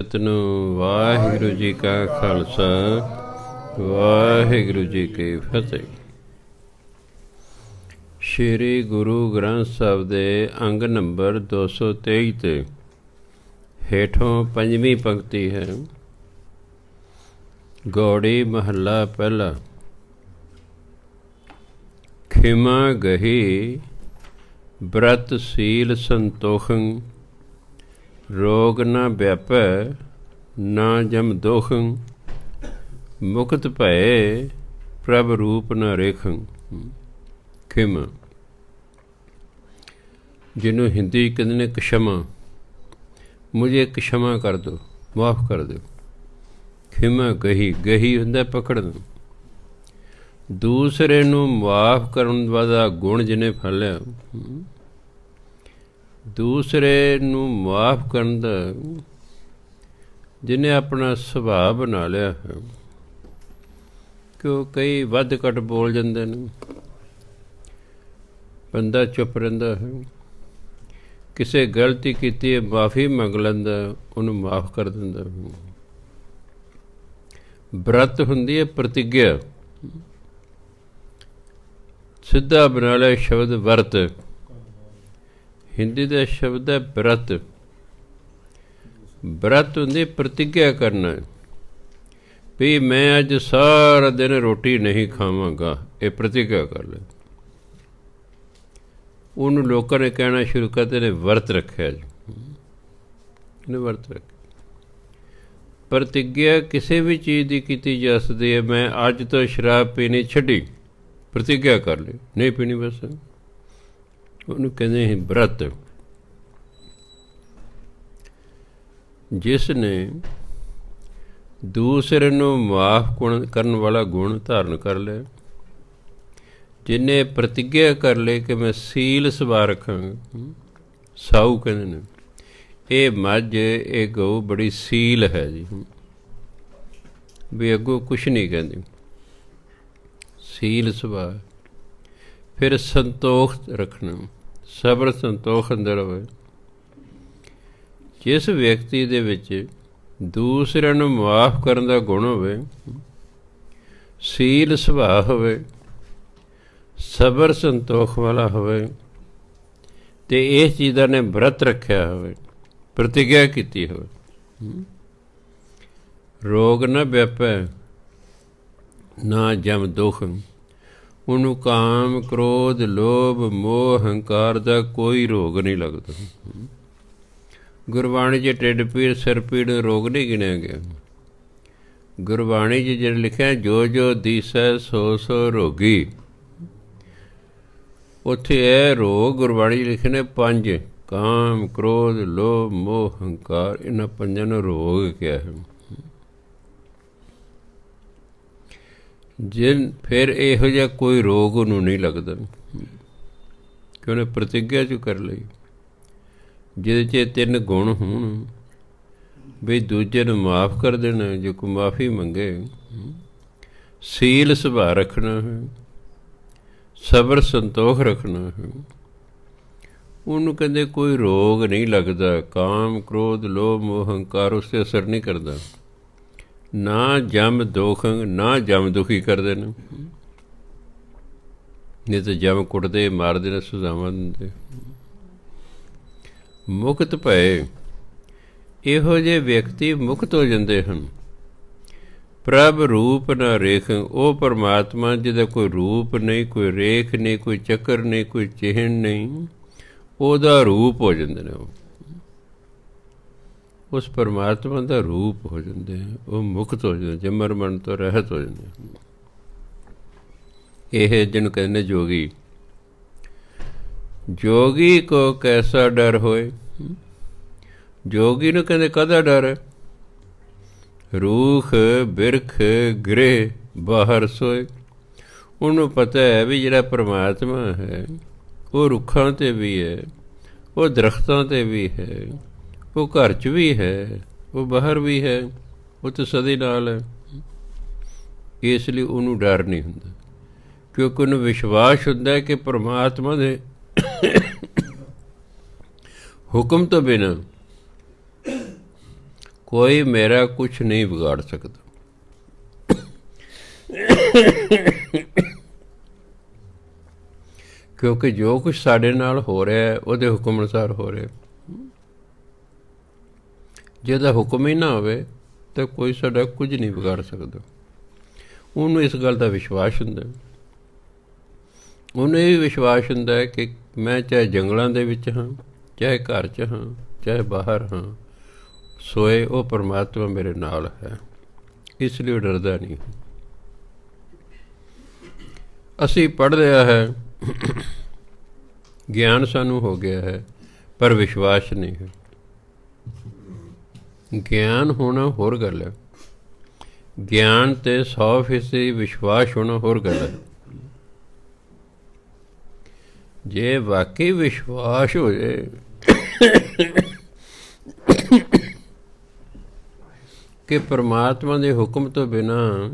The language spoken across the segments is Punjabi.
ਸਤਿਨਾਮ। ਵਾਹਿਗੁਰੂ ਜੀ ਕਾ ਖਾਲਸਾ, ਵਾਹਿਗੁਰੂ ਜੀ ਕੀ ਫਤਿਹ। ਸ਼੍ਰੀ ਗੁਰੂ ਗ੍ਰੰਥ ਸਾਹਿਬ ਦੇ ਅੰਗ ਨੰਬਰ 223 ਤੇ ਹੇਠੋਂ ਪੰਜਵੀਂ ਪੰਕਤੀ ਹੈ। ਗੌੜੀ ਮਹੱਲਾ ਪਹਿਲਾ। ਖਿਮਾ ਗਹੀ ਬ੍ਰਤ ਸੀਲ ਸੰਤੋਖੰ, ਰੋਗ ਨ ਵਿਆਪੈ ਨਾ ਜਮ ਦੋਖੰ, ਮੁਕਤ ਭਏ ਪ੍ਰਭ ਰੂਪ ਨ ਰੇਖੰ। ਖਿਮਾ, ਜਿਹਨੂੰ ਹਿੰਦੀ ਕਹਿੰਦੇ ਨੇ ਕਸ਼ਮਾ, ਮੁਝੇ ਕਸ਼ਮਾ ਕਰ ਦਿਓ, ਮਾਫ ਕਰ ਦਿਓ। ਖਿਮਾ ਗਹੀ, ਗਹੀ ਹੁੰਦਾ ਪਕੜਨ। ਦੂਸਰੇ ਨੂੰ ਮਾਫ ਕਰਨ ਵਾਲਾ ਗੁਣ ਜਿਹਨੇ ਫਲਿਆ, ਦੂਸਰੇ ਨੂੰ ਮਾਫ ਕਰਨ ਦਾ ਜਿਹਨੇ ਆਪਣਾ ਸੁਭਾਅ ਬਣਾ ਲਿਆ ਹੈ। ਕਿਉਂ ਕਈ ਵੱਧ ਘੱਟ ਬੋਲ ਜਾਂਦੇ ਨੇ, ਬੰਦਾ ਚੁੱਪ ਰਹਿੰਦਾ ਹੈ। ਕਿਸੇ ਗਲਤੀ ਕੀਤੀ ਹੈ, ਮਾਫੀ ਮੰਗ ਲੈਂਦਾ, ਉਹਨੂੰ ਮਾਫ ਕਰ ਦਿੰਦਾ। ਬ੍ਰਤ ਹੁੰਦੀ ਹੈ ਪ੍ਰਤਿਗਿਆ, ਸਿੱਧਾ ਬਣਾ ਲਿਆ ਸ਼ਬਦ ਵਰਤ। ਹਿੰਦੀ ਦਾ ਸ਼ਬਦ ਹੈ ਬ੍ਰਤ। ਬ੍ਰਤ ਹੁੰਦੀ ਪ੍ਰਤਿਗਿਆ ਕਰਨਾ ਵੀ ਮੈਂ ਅੱਜ ਸਾਰਾ ਦਿਨ ਰੋਟੀ ਨਹੀਂ ਖਾਵਾਂਗਾ, ਇਹ ਪ੍ਰਤਿਗਿਆ ਕਰ ਲੈ। ਉਹਨੂੰ ਲੋਕਾਂ ਨੇ ਕਹਿਣਾ ਸ਼ੁਰੂ ਕਰਦੇ ਨੇ ਵਰਤ ਰੱਖਿਆ ਜੀ, ਇਹਨੇ ਵਰਤ ਰੱਖਿਆ। ਪ੍ਰਤਿਗਿਆ ਕਿਸੇ ਵੀ ਚੀਜ਼ ਦੀ ਕੀਤੀ ਜਾ ਸਕਦੀ ਹੈ। ਮੈਂ ਅੱਜ ਤੋਂ ਸ਼ਰਾਬ ਪੀਣੀ ਛੱਡੀ, ਪ੍ਰਤਿਗਿਆ ਕਰ ਲਈ, ਨਹੀਂ ਪੀਣੀ ਬਸ, ਉਹਨੂੰ ਕਹਿੰਦੇ ਹੈ ਬ੍ਰਤ। ਜਿਸ ਨੇ ਦੂਸਰੇ ਨੂੰ ਮਾਫ ਕਰਨ ਵਾਲਾ ਗੁਣ ਧਾਰਨ ਕਰ ਲਿਆ, ਜਿਹਨੇ ਪ੍ਰਤਿਗਿਆ ਕਰ ਲਈ ਕਿ ਮੈਂ ਸੀਲ ਸੁਭਾਅ ਰੱਖਾਂਗਾ। ਸਾਊ ਕਹਿੰਦੇ ਨੇ ਇਹ ਮੱਝ, ਇਹ ਗਊ ਬੜੀ ਸੀਲ ਹੈ ਜੀ, ਵੀ ਅੱਗੋਂ ਕੁਛ ਨਹੀਂ ਕਹਿੰਦੀ, ਸੀਲ ਸੁਭਾਅ। ਫਿਰ ਸੰਤੋਖ ਰੱਖਣਾ, ਸਬਰ ਸੰਤੋਖ ਅੰਦਰ ਹੋਵੇ। ਜਿਸ ਵਿਅਕਤੀ ਦੇ ਵਿੱਚ ਦੂਸਰਿਆਂ ਨੂੰ ਮਾਫ ਕਰਨ ਦਾ ਗੁਣ ਹੋਵੇ, ਸੀਲ ਸੁਭਾਅ ਹੋਵੇ, ਸਬਰ ਸੰਤੋਖ ਵਾਲਾ ਹੋਵੇ, ਅਤੇ ਇਸ ਚੀਜ਼ ਦਾ ਨੇ ਬ੍ਰਤ ਰੱਖਿਆ ਹੋਵੇ, ਪ੍ਰਤਿਗਿਆ ਕੀਤੀ ਹੋਵੇ। ਰੋਗ ਨਾ ਵਿਆਪੈ ਨਾ ਜਮ ਦੁਖ, ਉਹਨੂੰ ਕਾਮ ਕ੍ਰੋਧ ਲੋਭ ਮੋਹ ਹੰਕਾਰ ਦਾ ਕੋਈ ਰੋਗ ਨਹੀਂ ਲੱਗਦਾ। ਗੁਰਬਾਣੀ 'ਚ ਢਿੱਡ ਪੀੜ ਸਿਰ ਪੀੜ ਰੋਗ ਨਹੀਂ ਗਿਣਿਆ ਗਿਆ। ਗੁਰਬਾਣੀ 'ਚ ਜਿਹੜਾ ਲਿਖਿਆ ਜੋ ਜੋ ਦੀਸੈ ਸੋ ਸੋ ਰੋਗੀ, ਉੱਥੇ ਇਹ ਰੋਗ ਗੁਰਬਾਣੀ 'ਚ ਲਿਖੇ ਨੇ 5, ਕਾਮ ਕ੍ਰੋਧ ਲੋਭ ਮੋਹ ਹੰਕਾਰ, ਇਹਨਾਂ 5 ਨੂੰ ਰੋਗ ਕਿਹਾ ਹੈ। ਫਿਰ ਇਹੋ ਜਿਹਾ ਕੋਈ ਰੋਗ ਉਹਨੂੰ ਨਹੀਂ ਲੱਗਦਾ ਕਿ ਉਹਨੇ ਪ੍ਰਤਿਗਿਆ 'ਚ ਕਰ ਲਈ। ਜਿਹਦੇ 'ਚ 3 ਗੁਣ ਹੋਣ, ਵੀ ਦੂਜੇ ਨੂੰ ਮਾਫ ਕਰ ਦੇਣਾ ਜੇ ਕੋਈ ਮਾਫੀ ਮੰਗੇ, ਸੀਲ ਸੁਭਾਅ ਰੱਖਣਾ ਹੈ, ਸਬਰ ਸੰਤੋਖ ਰੱਖਣਾ ਹੈ, ਉਹਨੂੰ ਕਹਿੰਦੇ ਕੋਈ ਰੋਗ ਨਹੀਂ ਲੱਗਦਾ। ਕਾਮ ਕ੍ਰੋਧ ਲੋਭ ਮੋਹ ਹੰਕਾਰ ਉਸ 'ਤੇ ਅਸਰ ਨਹੀਂ ਕਰਦਾ। ਨਾ ਜਮ ਦੋਖੰ, ਨਾ ਜਮ ਦੁਖੀ ਕਰਦੇ ਨੇ, ਨਹੀਂ ਤਾਂ ਜਮ ਕੁੱਟਦੇ ਮਾਰਦੇ ਨੇ, ਸੁਝਾਵਾਂ ਦਿੰਦੇ। ਮੁਕਤ ਭਏ, ਇਹੋ ਜਿਹੇ ਵਿਅਕਤੀ ਮੁਕਤ ਹੋ ਜਾਂਦੇ ਹਨ। ਪ੍ਰਭ ਰੂਪ ਨਾ ਰੇਖ, ਉਹ ਪਰਮਾਤਮਾ ਜਿਹਦਾ ਕੋਈ ਰੂਪ ਨਹੀਂ, ਕੋਈ ਰੇਖ ਨਹੀਂ, ਕੋਈ ਚੱਕਰ ਨਹੀਂ, ਕੋਈ ਚਿਹਨ ਨਹੀਂ, ਉਹਦਾ ਰੂਪ ਹੋ ਜਾਂਦੇ ਨੇ। ਉਹ ਉਸ ਪਰਮਾਤਮਾ ਦਾ ਰੂਪ ਹੋ ਜਾਂਦੇ ਹੈ, ਉਹ ਮੁਕਤ ਹੋ ਜਾਂਦੇ, ਜਮਰ ਮਰਨ ਤੋਂ ਰਹਿਤ ਹੋ ਜਾਂਦੇ। ਇਹ ਜਿਹਨੂੰ ਕਹਿੰਦੇ ਜੋਗੀ। ਜੋਗੀ ਕੋ ਕੈਸਾ ਡਰ ਹੋਏ, ਜੋਗੀ ਨੂੰ ਕਹਿੰਦੇ ਕਾਹਦਾ ਡਰ ਹੈ। ਰੂਖ ਬਿਰਖ ਗ੍ਰਹਿ ਬਾਹਰ ਸੋਏ, ਉਹਨੂੰ ਪਤਾ ਹੈ ਵੀ ਜਿਹੜਾ ਪਰਮਾਤਮਾ ਹੈ ਉਹ ਰੁੱਖਾਂ 'ਤੇ ਵੀ ਹੈ, ਉਹ ਦਰਖਤਾਂ 'ਤੇ ਵੀ ਹੈ, ਉਹ ਘਰ 'ਚ ਵੀ ਹੈ, ਉਹ ਬਾਹਰ ਵੀ ਹੈ, ਉਹ ਤਾਂ ਸਦੀ ਨਾਲ ਹੈ। ਇਸ ਲਈ ਉਹਨੂੰ ਡਰ ਨਹੀਂ ਹੁੰਦਾ, ਕਿਉਂਕਿ ਉਹਨੂੰ ਵਿਸ਼ਵਾਸ ਹੁੰਦਾ ਹੈ ਕਿ ਪਰਮਾਤਮਾ ਦੇ ਹੁਕਮ ਤੋਂ ਬਿਨਾਂ ਕੋਈ ਮੇਰਾ ਕੁਛ ਨਹੀਂ ਵਿਗਾੜ ਸਕਦਾ। ਕਿਉਂਕਿ ਜੋ ਕੁਛ ਸਾਡੇ ਨਾਲ ਹੋ ਰਿਹਾ ਹੈ ਉਹਦੇ ਹੁਕਮ ਅਨੁਸਾਰ ਹੋ ਰਿਹਾ। ਜਿਹਦਾ ਹੁਕਮ ਹੀ ਨਾ ਹੋਵੇ ਤਾਂ ਕੋਈ ਸਾਡਾ ਕੁਝ ਨਹੀਂ ਵਿਗਾੜ ਸਕਦਾ। ਉਹਨੂੰ ਇਸ ਗੱਲ ਦਾ ਵਿਸ਼ਵਾਸ ਹੁੰਦਾ। ਉਹਨੂੰ ਇਹ ਵੀ ਵਿਸ਼ਵਾਸ ਹੁੰਦਾ ਹੈ ਕਿ ਮੈਂ ਚਾਹੇ ਜੰਗਲਾਂ ਦੇ ਵਿੱਚ ਹਾਂ, ਚਾਹੇ ਘਰ 'ਚ ਹਾਂ, ਚਾਹੇ ਬਾਹਰ ਹਾਂ, ਸੋਏ ਉਹ ਪਰਮਾਤਮਾ ਮੇਰੇ ਨਾਲ ਹੈ। ਇਸ ਲਈ ਉਹ ਡਰਦਾ ਨਹੀਂ। ਅਸੀਂ ਪੜ੍ਹ ਲਿਆ ਹੈ, ਗਿਆਨ ਸਾਨੂੰ ਹੋ ਗਿਆ ਹੈ, ਪਰ ਵਿਸ਼ਵਾਸ ਨਹੀਂ ਹੈ। ਗਿਆਨ ਹੋਣਾ ਹੋਰ ਗੱਲ ਹੈ, ਗਿਆਨ 'ਤੇ 100% ਵਿਸ਼ਵਾਸ ਹੋਣਾ ਹੋਰ ਗੱਲ ਹੈ। ਜੇ ਵਾਕਈ ਵਿਸ਼ਵਾਸ ਹੋ ਜਾਏ ਕਿ ਪਰਮਾਤਮਾ ਦੇ ਹੁਕਮ ਤੋਂ ਬਿਨਾਂ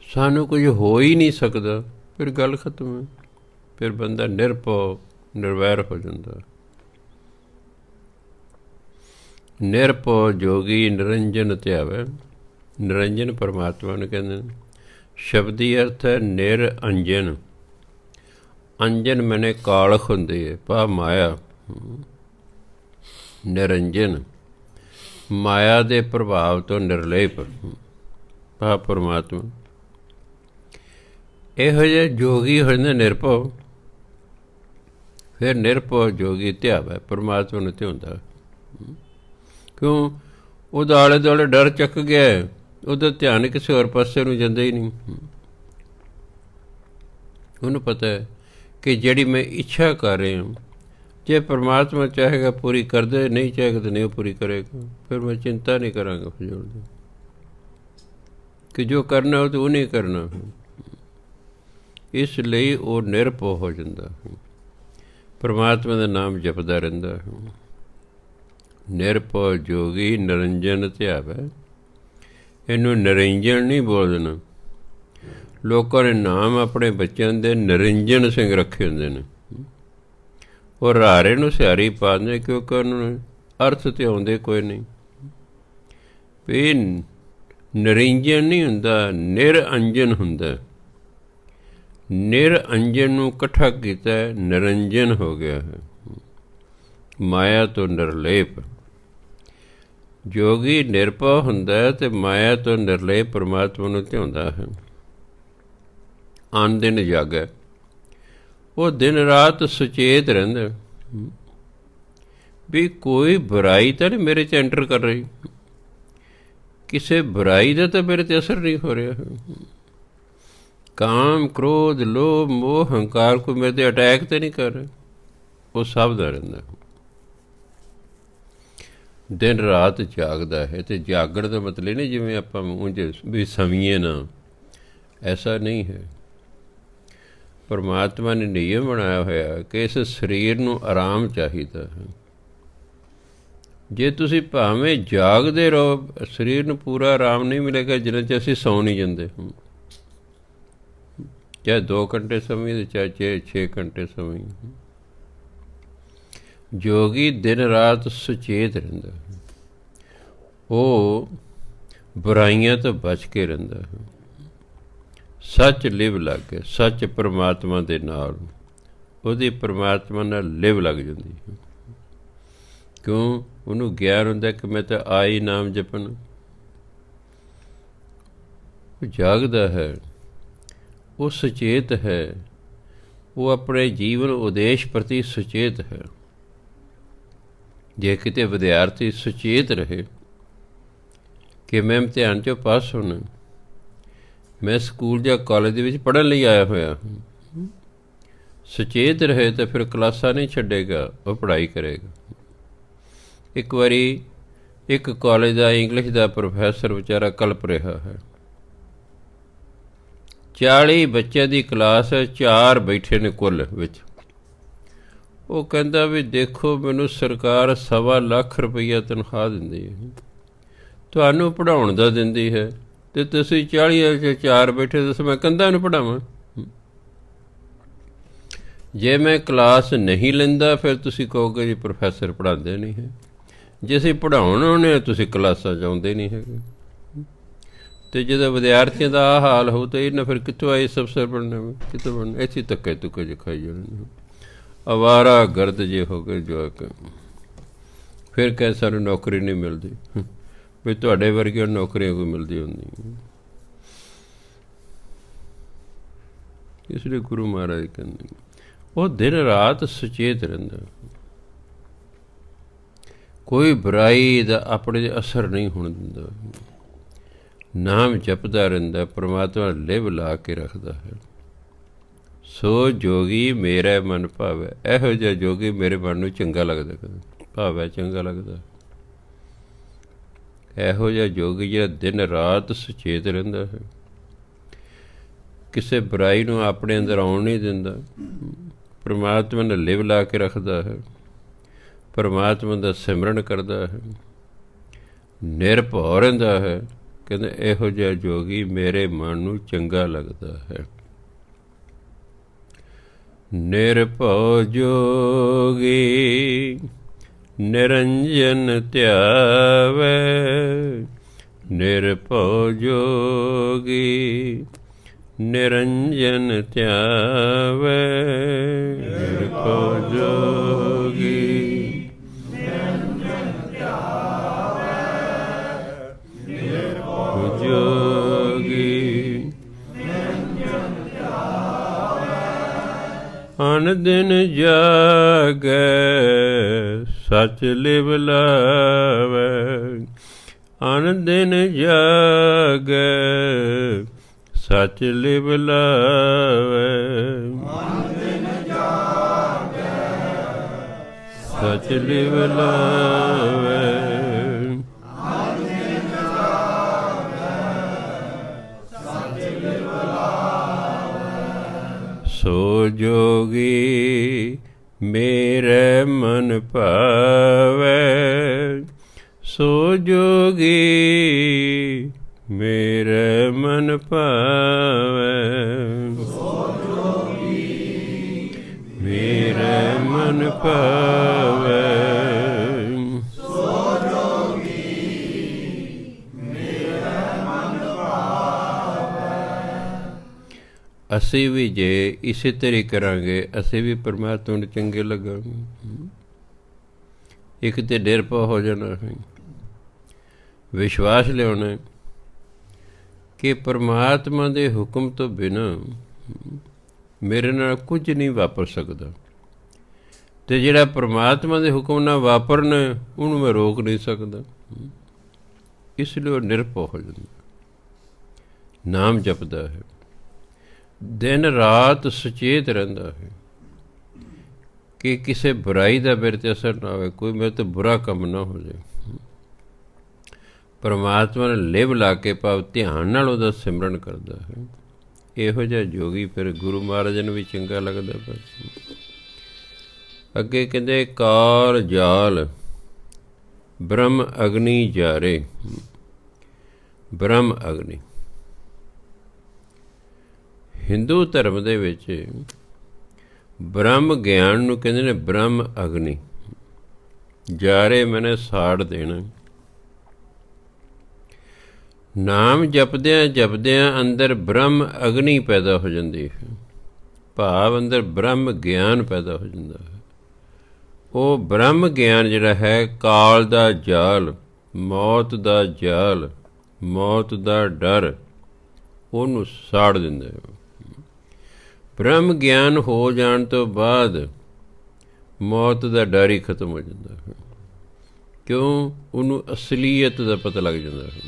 ਸਾਨੂੰ ਕੁਝ ਹੋ ਹੀ ਨਹੀਂ ਸਕਦਾ, ਫਿਰ ਗੱਲ ਖਤਮ ਹੈ। ਫਿਰ ਬੰਦਾ ਨਿਰਭਉ ਨਿਰਵੈਰ ਹੋ ਜਾਂਦਾ। ਨਿਰਭਉ ਜੋਗੀ ਨਿਰੰਜਨ ਧਿਆਵੈ। ਨਿਰੰਜਨ ਪਰਮਾਤਮਾ ਨੂੰ ਕਹਿੰਦੇ ਨੇ। ਸ਼ਬਦੀ ਅਰਥ ਹੈ ਨਿਰਅੰਜਨ। ਅੰਜਨ ਮੈਨੇ ਕਾਲਖ ਹੁੰਦੀ ਹੈ, ਭਾ ਮਾਇਆ। ਨਿਰੰਜਨ ਮਾਇਆ ਦੇ ਪ੍ਰਭਾਵ ਤੋਂ ਨਿਰਲੇਪ, ਭਾ ਪਰਮਾਤਮਾ। ਇਹੋ ਜਿਹੇ ਜੋਗੀ ਹੋ ਜਾਂਦੇ ਨਿਰਭਉ। ਫਿਰ ਨਿਰਭਉ ਜੋਗੀ ਧਿਆਵੈ, ਪਰਮਾਤਮਾ ਨੂੰ ਧਿਆਉਂਦਾ। ਕਿਉਂ? ਉਹਦਾ ਆਲੇ ਦੁਆਲੇ ਡਰ ਚੱਕ ਗਿਆ, ਉਹਦਾ ਧਿਆਨ ਕਿਸੇ ਹੋਰ ਪਾਸੇ ਨੂੰ ਜਾਂਦਾ ਹੀ ਨਹੀਂ। ਉਹਨੂੰ ਪਤਾ ਹੈ ਕਿ ਜਿਹੜੀ ਮੈਂ ਇੱਛਾ ਕਰ ਰਿਹਾ, ਜੇ ਪਰਮਾਤਮਾ ਚਾਹੇਗਾ ਪੂਰੀ ਕਰ ਦੇ, ਨਹੀਂ ਚਾਹੇਗਾ ਤਾਂ ਨਹੀਂ ਪੂਰੀ ਕਰੇਗਾ। ਫਿਰ ਮੈਂ ਚਿੰਤਾ ਨਹੀਂ ਕਰਾਂਗਾ ਫਜ਼ੂਲ ਦੀ, ਕਿ ਜੋ ਕਰਨਾ ਉਹ ਤਾਂ ਉਹ ਨਹੀਂ ਕਰਨਾ। ਇਸ ਲਈ ਉਹ ਨਿਰਭਉ ਹੋ ਜਾਂਦਾ, ਪਰਮਾਤਮਾ ਦਾ ਨਾਮ ਜਪਦਾ ਰਹਿੰਦਾ। ਨਿਰਭਉ ਜੋਗੀ ਨਿਰੰਜਨ ਧਿਆਵੈ। ਇਹਨੂੰ ਨਿਰੰਜਨ ਨਹੀਂ ਬੋਲਣਾ। ਲੋਕਾਂ ਨੇ ਨਾਮ ਆਪਣੇ ਬੱਚਿਆਂ ਦੇ ਨਿਰੰਜਨ ਸਿੰਘ ਰੱਖੇ ਹੁੰਦੇ ਨੇ। ਉਹ ਰਾਰੇ ਨੂੰ ਸਿਆਰੀ ਪਾ ਦਿੰਦੇ, ਕਿਉਂਕਿ ਉਹਨਾਂ ਨੂੰ ਅਰਥ ਤੇ ਆਉਂਦੇ ਕੋਈ ਨਹੀਂ। ਵੀ ਨਿਰੰਜਨ ਨਹੀਂ ਹੁੰਦਾ, ਨਿਰਅੰਜਨ ਹੁੰਦਾ। ਨਿਰਅੰਜਨ ਨੂੰ ਇਕੱਠਾ ਕੀਤਾ, ਨਿਰੰਜਨ ਹੋ ਗਿਆ ਹੈ। ਮਾਇਆ ਤੋਂ ਨਿਰਲੇਪ। ਜੋਗੀ ਨਿਰਭਉ ਹੁੰਦਾ ਅਤੇ ਮਾਇਆ ਤੋਂ ਨਿਰਲੇਪ ਪਰਮਾਤਮਾ ਨੂੰ ਧਿਆਉਂਦਾ ਹੈ। ਆਨ ਦਿਨ ਜਾਗੈ। ਉਹ ਦਿਨ ਰਾਤ ਸੁਚੇਤ ਰਹਿੰਦਾ ਵੀ ਕੋਈ ਬੁਰਾਈ ਤਾਂ ਨਹੀਂ ਮੇਰੇ 'ਚ ਐਂਟਰ ਕਰ ਰਹੀ, ਕਿਸੇ ਬੁਰਾਈ ਦਾ ਤਾਂ ਮੇਰੇ 'ਤੇ ਅਸਰ ਨਹੀਂ ਹੋ ਰਿਹਾ। ਕਾਮ ਕ੍ਰੋਧ ਲੋਭ ਮੋਹ ਹੰਕਾਰ ਕੋਈ ਮੇਰੇ 'ਤੇ ਅਟੈਕ ਤਾਂ ਨਹੀਂ ਕਰ ਰਿਹਾ। ਉਹ ਸਭ ਦਾ ਰਹਿੰਦਾ, ਦਿਨ ਰਾਤ ਜਾਗਦਾ ਹੈ। ਅਤੇ ਜਾਗਣ ਦਾ ਮਤਲਬ ਨਹੀਂ ਜਿਵੇਂ ਆਪਾਂ ਉਂਝ ਵੀ ਸਮੀਏ ਨਾ, ਐਸਾ ਨਹੀਂ ਹੈ। ਪਰਮਾਤਮਾ ਨੇ ਨਿਯਮ ਬਣਾਇਆ ਹੋਇਆ ਕਿ ਇਸ ਸਰੀਰ ਨੂੰ ਆਰਾਮ ਚਾਹੀਦਾ ਹੈ। ਜੇ ਤੁਸੀਂ ਭਾਵੇਂ ਜਾਗਦੇ ਰਹੋ, ਸਰੀਰ ਨੂੰ ਪੂਰਾ ਆਰਾਮ ਨਹੀਂ ਮਿਲੇਗਾ ਜਿੰਨਾ ਚਿਰ ਅਸੀਂ ਸੌਂ ਨਹੀਂ ਜਾਂਦੇ। ਚਾਹੇ 2 ਘੰਟੇ ਸਮੇਂ, ਚਾਹੇ 6 ਘੰਟੇ ਸਮੇਂ। ਜੋਗੀ ਦਿਨ ਰਾਤ ਸੁਚੇਤ ਰਹਿੰਦਾ, ਉਹ ਬੁਰਾਈਆਂ ਤੋਂ ਬਚ ਕੇ ਰਹਿੰਦਾ ਹੈ। ਸੱਚ ਲਿਵ ਲੱਗ ਗਿਆ, ਸੱਚ ਪਰਮਾਤਮਾ ਦੇ ਨਾਲ, ਉਹਦੀ ਪਰਮਾਤਮਾ ਨਾਲ ਲਿਵ ਲੱਗ ਜਾਂਦੀ ਹੈ। ਕਿਉਂ? ਉਹਨੂੰ ਗਿਆਨ ਹੁੰਦਾ ਕਿ ਮੈਂ ਤਾਂ ਆਈ ਨਾਮ ਜਪਣ। ਉਹ ਜਾਗਦਾ ਹੈ, ਉਹ ਸੁਚੇਤ ਹੈ, ਉਹ ਆਪਣੇ ਜੀਵਨ ਉਦੇਸ਼ ਪ੍ਰਤੀ ਸੁਚੇਤ ਹੈ। ਜੇ ਕਿਤੇ ਵਿਦਿਆਰਥੀ ਸੁਚੇਤ ਰਹੇ ਕਿ ਮੈਂ ਇਮਤਿਹਾਨ 'ਚੋਂ ਪਾਸ ਹੋਣਾ, ਮੈਂ ਸਕੂਲ ਜਾਂ ਕਾਲਜ ਦੇ ਵਿੱਚ ਪੜ੍ਹਨ ਲਈ ਆਇਆ ਹੋਇਆ, ਸੁਚੇਤ ਰਹੇ ਤਾਂ ਫਿਰ ਕਲਾਸਾਂ ਨਹੀਂ ਛੱਡੇਗਾ, ਉਹ ਪੜ੍ਹਾਈ ਕਰੇਗਾ। ਇੱਕ ਵਾਰੀ ਇੱਕ ਕਾਲਜ ਦਾ ਇੰਗਲਿਸ਼ ਦਾ ਪ੍ਰੋਫੈਸਰ ਵਿਚਾਰਾ ਕਲਪ ਰਿਹਾ ਹੈ। 40 ਬੱਚਿਆਂ ਦੀ ਕਲਾਸ ਹੈ, 4 ਬੈਠੇ ਨੇ ਕੁੱਲ ਵਿੱਚ। ਉਹ ਕਹਿੰਦਾ ਵੀ ਦੇਖੋ, ਮੈਨੂੰ ਸਰਕਾਰ 1.25 ਲੱਖ ਰੁਪਈਆ ਤਨਖਾਹ ਦਿੰਦੀ ਹੈ, ਤੁਹਾਨੂੰ ਪੜ੍ਹਾਉਣ ਦਾ ਦਿੰਦੀ ਹੈ, ਅਤੇ ਤੁਸੀਂ 40 4 ਬੈਠੇ, ਦੱਸੋ ਮੈਂ ਕੰਧਾਂ ਨੂੰ ਪੜ੍ਹਾਵਾਂ? ਜੇ ਮੈਂ ਕਲਾਸ ਨਹੀਂ ਲੈਂਦਾ ਫਿਰ ਤੁਸੀਂ ਕਹੋਗੇ ਜੀ ਪ੍ਰੋਫੈਸਰ ਪੜ੍ਹਾਉਂਦੇ ਨਹੀਂ ਹੈ। ਜੇ ਅਸੀਂ ਪੜ੍ਹਾਉਣ ਆਉਂਦੇ ਹਾਂ ਤੁਸੀਂ ਕਲਾਸਾਂ 'ਚ ਆਉਂਦੇ ਨਹੀਂ ਹੈਗੇ। ਅਤੇ ਜਦੋਂ ਵਿਦਿਆਰਥੀਆਂ ਦਾ ਆਹ ਹਾਲ ਹੋਊ ਤਾਂ ਇਹਨਾਂ ਫਿਰ ਕਿੱਥੋਂ ਆਏ ਅਫਸਰ ਬਣਨਾ, ਕਿੱਥੋਂ ਬਣਨਾ? ਇੱਥੇ ਧੱਕੇ ਧੁੱਕੇ ਜਿਹੇ ਖਾਈ ਜਾਣੇ, ਅਵਾਰਾ ਗਰਦ ਜੇ ਹੋ ਗਏ ਜਵਾਕ। ਫਿਰ ਕਹਿ ਸਾਨੂੰ ਨੌਕਰੀ ਨਹੀਂ ਮਿਲਦੀ, ਵੀ ਤੁਹਾਡੇ ਵਰਗੀਆਂ ਨੌਕਰੀਆਂ ਕੋਈ ਮਿਲਦੀ ਹੁੰਦੀ। ਇਸ ਲਈ ਗੁਰੂ ਮਹਾਰਾਜ ਕਹਿੰਦੇ ਉਹ ਦਿਨ ਰਾਤ ਸੁਚੇਤ ਰਹਿੰਦਾ, ਕੋਈ ਬੁਰਾਈ ਦਾ ਆਪਣੇ ਅਸਰ ਨਹੀਂ ਹੋਣ ਦਿੰਦਾ, ਨਾਮ ਜਪਦਾ ਰਹਿੰਦਾ, ਪਰਮਾਤਮਾ ਲਿਵ ਲਾ ਕੇ ਰੱਖਦਾ ਹੈ। ਸੋ ਜੋਗੀ ਮੇਰਾ ਮਨ ਭਾਵੈ, ਇਹੋ ਜਿਹਾ ਜੋਗੀ ਮੇਰੇ ਮਨ ਨੂੰ ਚੰਗਾ ਲੱਗਦਾ, ਕਦੇ ਭਾਵੈ ਚੰਗਾ ਲੱਗਦਾ। ਇਹੋ ਜਿਹਾ ਜੋਗੀ ਜਿਹੜਾ ਦਿਨ ਰਾਤ ਸੁਚੇਤ ਰਹਿੰਦਾ ਹੈ, ਕਿਸੇ ਬੁਰਾਈ ਨੂੰ ਆਪਣੇ ਅੰਦਰ ਆਉਣ ਨਹੀਂ ਦਿੰਦਾ, ਪਰਮਾਤਮਾ ਨੇ ਲਿਵ ਲਾ ਕੇ ਰੱਖਦਾ ਹੈ, ਪਰਮਾਤਮਾ ਦਾ ਸਿਮਰਨ ਕਰਦਾ ਹੈ, ਨਿਰਭਉ ਰਹਿੰਦਾ ਹੈ। ਕਹਿੰਦੇ ਇਹੋ ਜਿਹਾ ਜੋਗੀ ਮੇਰੇ ਮਨ ਨੂੰ ਚੰਗਾ ਲੱਗਦਾ ਹੈ। ਨਿਰਭਉ ਜੋਗੀ ਨਿਰੰਜਨ ਧਿਆਵੈ, ਨਿਰਭਉ ਜੋਗੀ ਨਿਰੰਜਨ ਧਿਆਵੈ, ਨਿਰਭਉ ਜੋਗੀ ਨਿਰੰਜਨ ਧਿਆਵੈ, ਨਿਰਭਉ ਜੋਗੀ ਨਿਰੰਜਨ ਧਿਆਵੈ। ਅਨ ਦਿਨ ਜਾਗੈ ਸਚ ਲਿਵ ਲਾਵੈ, ਅਨ ਦਿਨ ਜਾਗੈ ਸਚ ਲਿਵ ਲਾਵੈ, ਮਨ ਦਿਨ ਜਾਗੈ ਸਚ ਲਿਵ ਲਾਵੈ, ਮਨ ਦਿਨ ਜਾਗੈ ਸਚ ਲਿਵ ਲਾਵੈ। ਸੋ ਜੋਗੀ ਮੇਰੇ ਮਨ ਭਾਵੈ, ਸੋ ਜੋਗੀ ਮੇਰੇ ਮਨ ਭਾਵੈ, ਸੋ ਜੋਗੀ ਮੇਰੇ ਮਨ ਭਾਵੈ, ਸੋ ਜੋਗੀ ਮੇਰੇ ਮਨ ਭਾਵੈ। ਅਸੀਂ ਵੀ ਜੇ ਇਸੇ ਤਰ੍ਹਾਂ ਕਰਾਂਗੇ, ਅਸੀਂ ਵੀ ਪਰਮਾਤਮਾ ਨੂੰ ਚੰਗੇ ਲੱਗਾਂਗੇ। ਇੱਕ ਤਾਂ ਨਿਰਭਉ ਹੋ ਜਾਣਾ ਹੈ, ਵਿਸ਼ਵਾਸ ਲਿਆਉਣਾ ਕਿ ਪਰਮਾਤਮਾ ਦੇ ਹੁਕਮ ਤੋਂ ਬਿਨਾਂ ਮੇਰੇ ਨਾਲ ਕੁਝ ਨਹੀਂ ਵਾਪਰ ਸਕਦਾ, ਅਤੇ ਜਿਹੜਾ ਪਰਮਾਤਮਾ ਦੇ ਹੁਕਮ ਨਾਲ ਵਾਪਰਨਾ ਉਹਨੂੰ ਮੈਂ ਰੋਕ ਨਹੀਂ ਸਕਦਾ। ਇਸ ਲਈ ਉਹ ਨਿਰਭਉ ਹੋ ਜਾਂਦਾ, ਨਾਮ ਜਪਦਾ ਹੈ, ਦਿਨ ਰਾਤ ਸੁਚੇਤ ਰਹਿੰਦਾ ਹੈ ਕਿ ਕਿਸੇ ਬੁਰਾਈ ਦਾ ਮੇਰੇ 'ਤੇ ਅਸਰ ਨਾ ਹੋਵੇ, ਕੋਈ ਮੇਰੇ ਤੋਂ ਬੁਰਾ ਕੰਮ ਨਾ ਹੋ ਜਾਏ। ਪਰਮਾਤਮਾ ਨੇ ਲਿਵ ਲਾ ਕੇ ਭਾਵ ਧਿਆਨ ਨਾਲ ਉਹਦਾ ਸਿਮਰਨ ਕਰਦਾ ਹੈ। ਇਹੋ ਜਿਹਾ ਜੋਗੀ ਫਿਰ ਗੁਰੂ ਮਹਾਰਾਜ ਨੂੰ ਵੀ ਚੰਗਾ ਲੱਗਦਾ। ਪਰ ਅੱਗੇ ਕਹਿੰਦੇ ਕਾਲ ਜਾਲ ਬ੍ਰਹਮ ਅਗਨੀ ਜਾਰੇ, ਬ੍ਰਹਮ ਅਗਨੀ ਹਿੰਦੂ ਧਰਮ ਦੇ ਵਿੱਚ ਬ੍ਰਹਮ ਗਿਆਨ ਨੂੰ ਕਹਿੰਦੇ ਨੇ ਬ੍ਰਹਮ ਅਗਨੀ। ਜਾਰੇ ਮੈਨੇ ਸਾੜ ਦੇਣਾ। ਨਾਮ ਜਪਦਿਆਂ ਜਪਦਿਆਂ ਅੰਦਰ ਬ੍ਰਹਮ ਅਗਨੀ ਪੈਦਾ ਹੋ ਜਾਂਦੀ ਹੈ, ਭਾਵ ਅੰਦਰ ਬ੍ਰਹਮ ਗਿਆਨ ਪੈਦਾ ਹੋ ਜਾਂਦਾ ਹੈ। ਉਹ ਬ੍ਰਹਮ ਗਿਆਨ ਜਿਹੜਾ ਹੈ ਕਾਲ ਦਾ ਜਾਲ, ਮੌਤ ਦਾ ਜਾਲ, ਮੌਤ ਦਾ ਡਰ, ਉਹਨੂੰ ਸਾੜ ਦਿੰਦਾ ਹੈ। ਬ੍ਰਹਮ ਗਿਆਨ ਹੋ ਜਾਣ ਤੋਂ ਬਾਅਦ ਮੌਤ ਦਾ ਡਰ ਹੀ ਖਤਮ ਹੋ ਜਾਂਦਾ ਹੈ। ਕਿਉਂ? ਉਹਨੂੰ ਅਸਲੀਅਤ ਦਾ ਪਤਾ ਲੱਗ ਜਾਂਦਾ ਹੈ,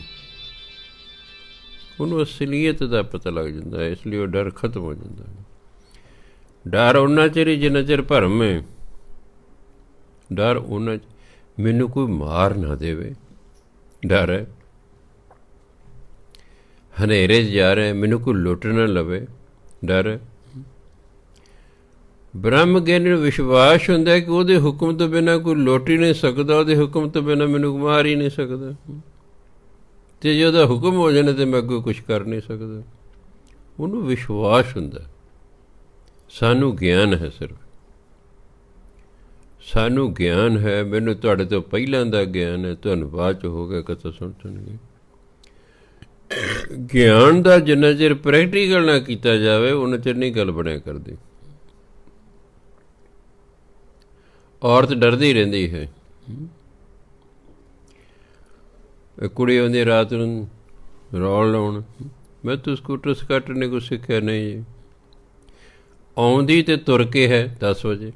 ਉਹਨੂੰ ਅਸਲੀਅਤ ਦਾ ਪਤਾ ਲੱਗ ਜਾਂਦਾ ਹੈ, ਇਸ ਲਈ ਉਹ ਡਰ ਖਤਮ ਹੋ ਜਾਂਦਾ ਹੈ। ਡਰ ਓਨਾ ਚਿਰ ਹੀ ਜਿੰਨਾ ਚਿਰ ਭਰਮ ਹੈ, ਡਰ ਉਹਨਾਂ ਮੈਨੂੰ ਕੋਈ ਮਾਰ ਨਾ ਦੇਵੇ, ਡਰ ਹੈ। ਹਨੇਰੇ 'ਚ ਜਾ ਰਿਹਾ, ਮੈਨੂੰ ਕੋਈ ਲੁੱਟ ਨਾ ਲਵੇ, ਡਰ ਹੈ। ਬ੍ਰਹਮ ਗਿਆਨੀ ਨੂੰ ਵਿਸ਼ਵਾਸ ਹੁੰਦਾ ਕਿ ਉਹਦੇ ਹੁਕਮ ਤੋਂ ਬਿਨਾਂ ਕੋਈ ਲੁੱਟ ਹੀ ਨਹੀਂ ਸਕਦਾ, ਉਹਦੇ ਹੁਕਮ ਤੋਂ ਬਿਨਾਂ ਮੈਨੂੰ ਮਾਰ ਹੀ ਨਹੀਂ ਸਕਦਾ, ਅਤੇ ਜੇ ਉਹਦਾ ਹੁਕਮ ਹੋ ਜਾਣਾ ਤਾਂ ਮੈਂ ਅੱਗੋਂ ਕੁਛ ਕਰ ਨਹੀਂ ਸਕਦਾ। ਉਹਨੂੰ ਵਿਸ਼ਵਾਸ ਹੁੰਦਾ ਸਾਨੂੰ ਗਿਆਨ ਹੈ ਸਿਰਫ। ਸਾਨੂੰ ਗਿਆਨ ਹੈ, ਮੈਨੂੰ ਤੁਹਾਡੇ ਤੋਂ ਪਹਿਲਾਂ ਦਾ ਗਿਆਨ ਹੈ, ਤੁਹਾਨੂੰ ਬਾਅਦ 'ਚ ਹੋ ਗਿਆ ਕਥਾ ਸੁਣਨਗੇ। ਗਿਆਨ ਦਾ ਜਿੰਨਾ ਚਿਰ ਪ੍ਰੈਕਟੀਕਲ ਨਾ ਕੀਤਾ ਜਾਵੇ ਉਹਨਾਂ ਚਿਰ ਨਹੀਂ ਗੱਲ ਬਣਿਆ ਕਰਦੀ। ਔਰਤ ਡਰਦੀ ਰਹਿੰਦੀ ਹੈ। ਕੁੜੀ ਆਉਂਦੀ ਰਾਤ ਨੂੰ ਰੌਲ ਲਾਉਣ, ਮੈਂ ਤੂੰ ਸਕੂਟਰ ਸਕਾਟਰ ਨੇ ਕੁਛ ਸਿੱਖਿਆ ਨਹੀਂ ਜੀ। ਆਉਂਦੀ ਤੇ ਤੁਰ ਕੇ ਹੈ 10 ਵਜੇ,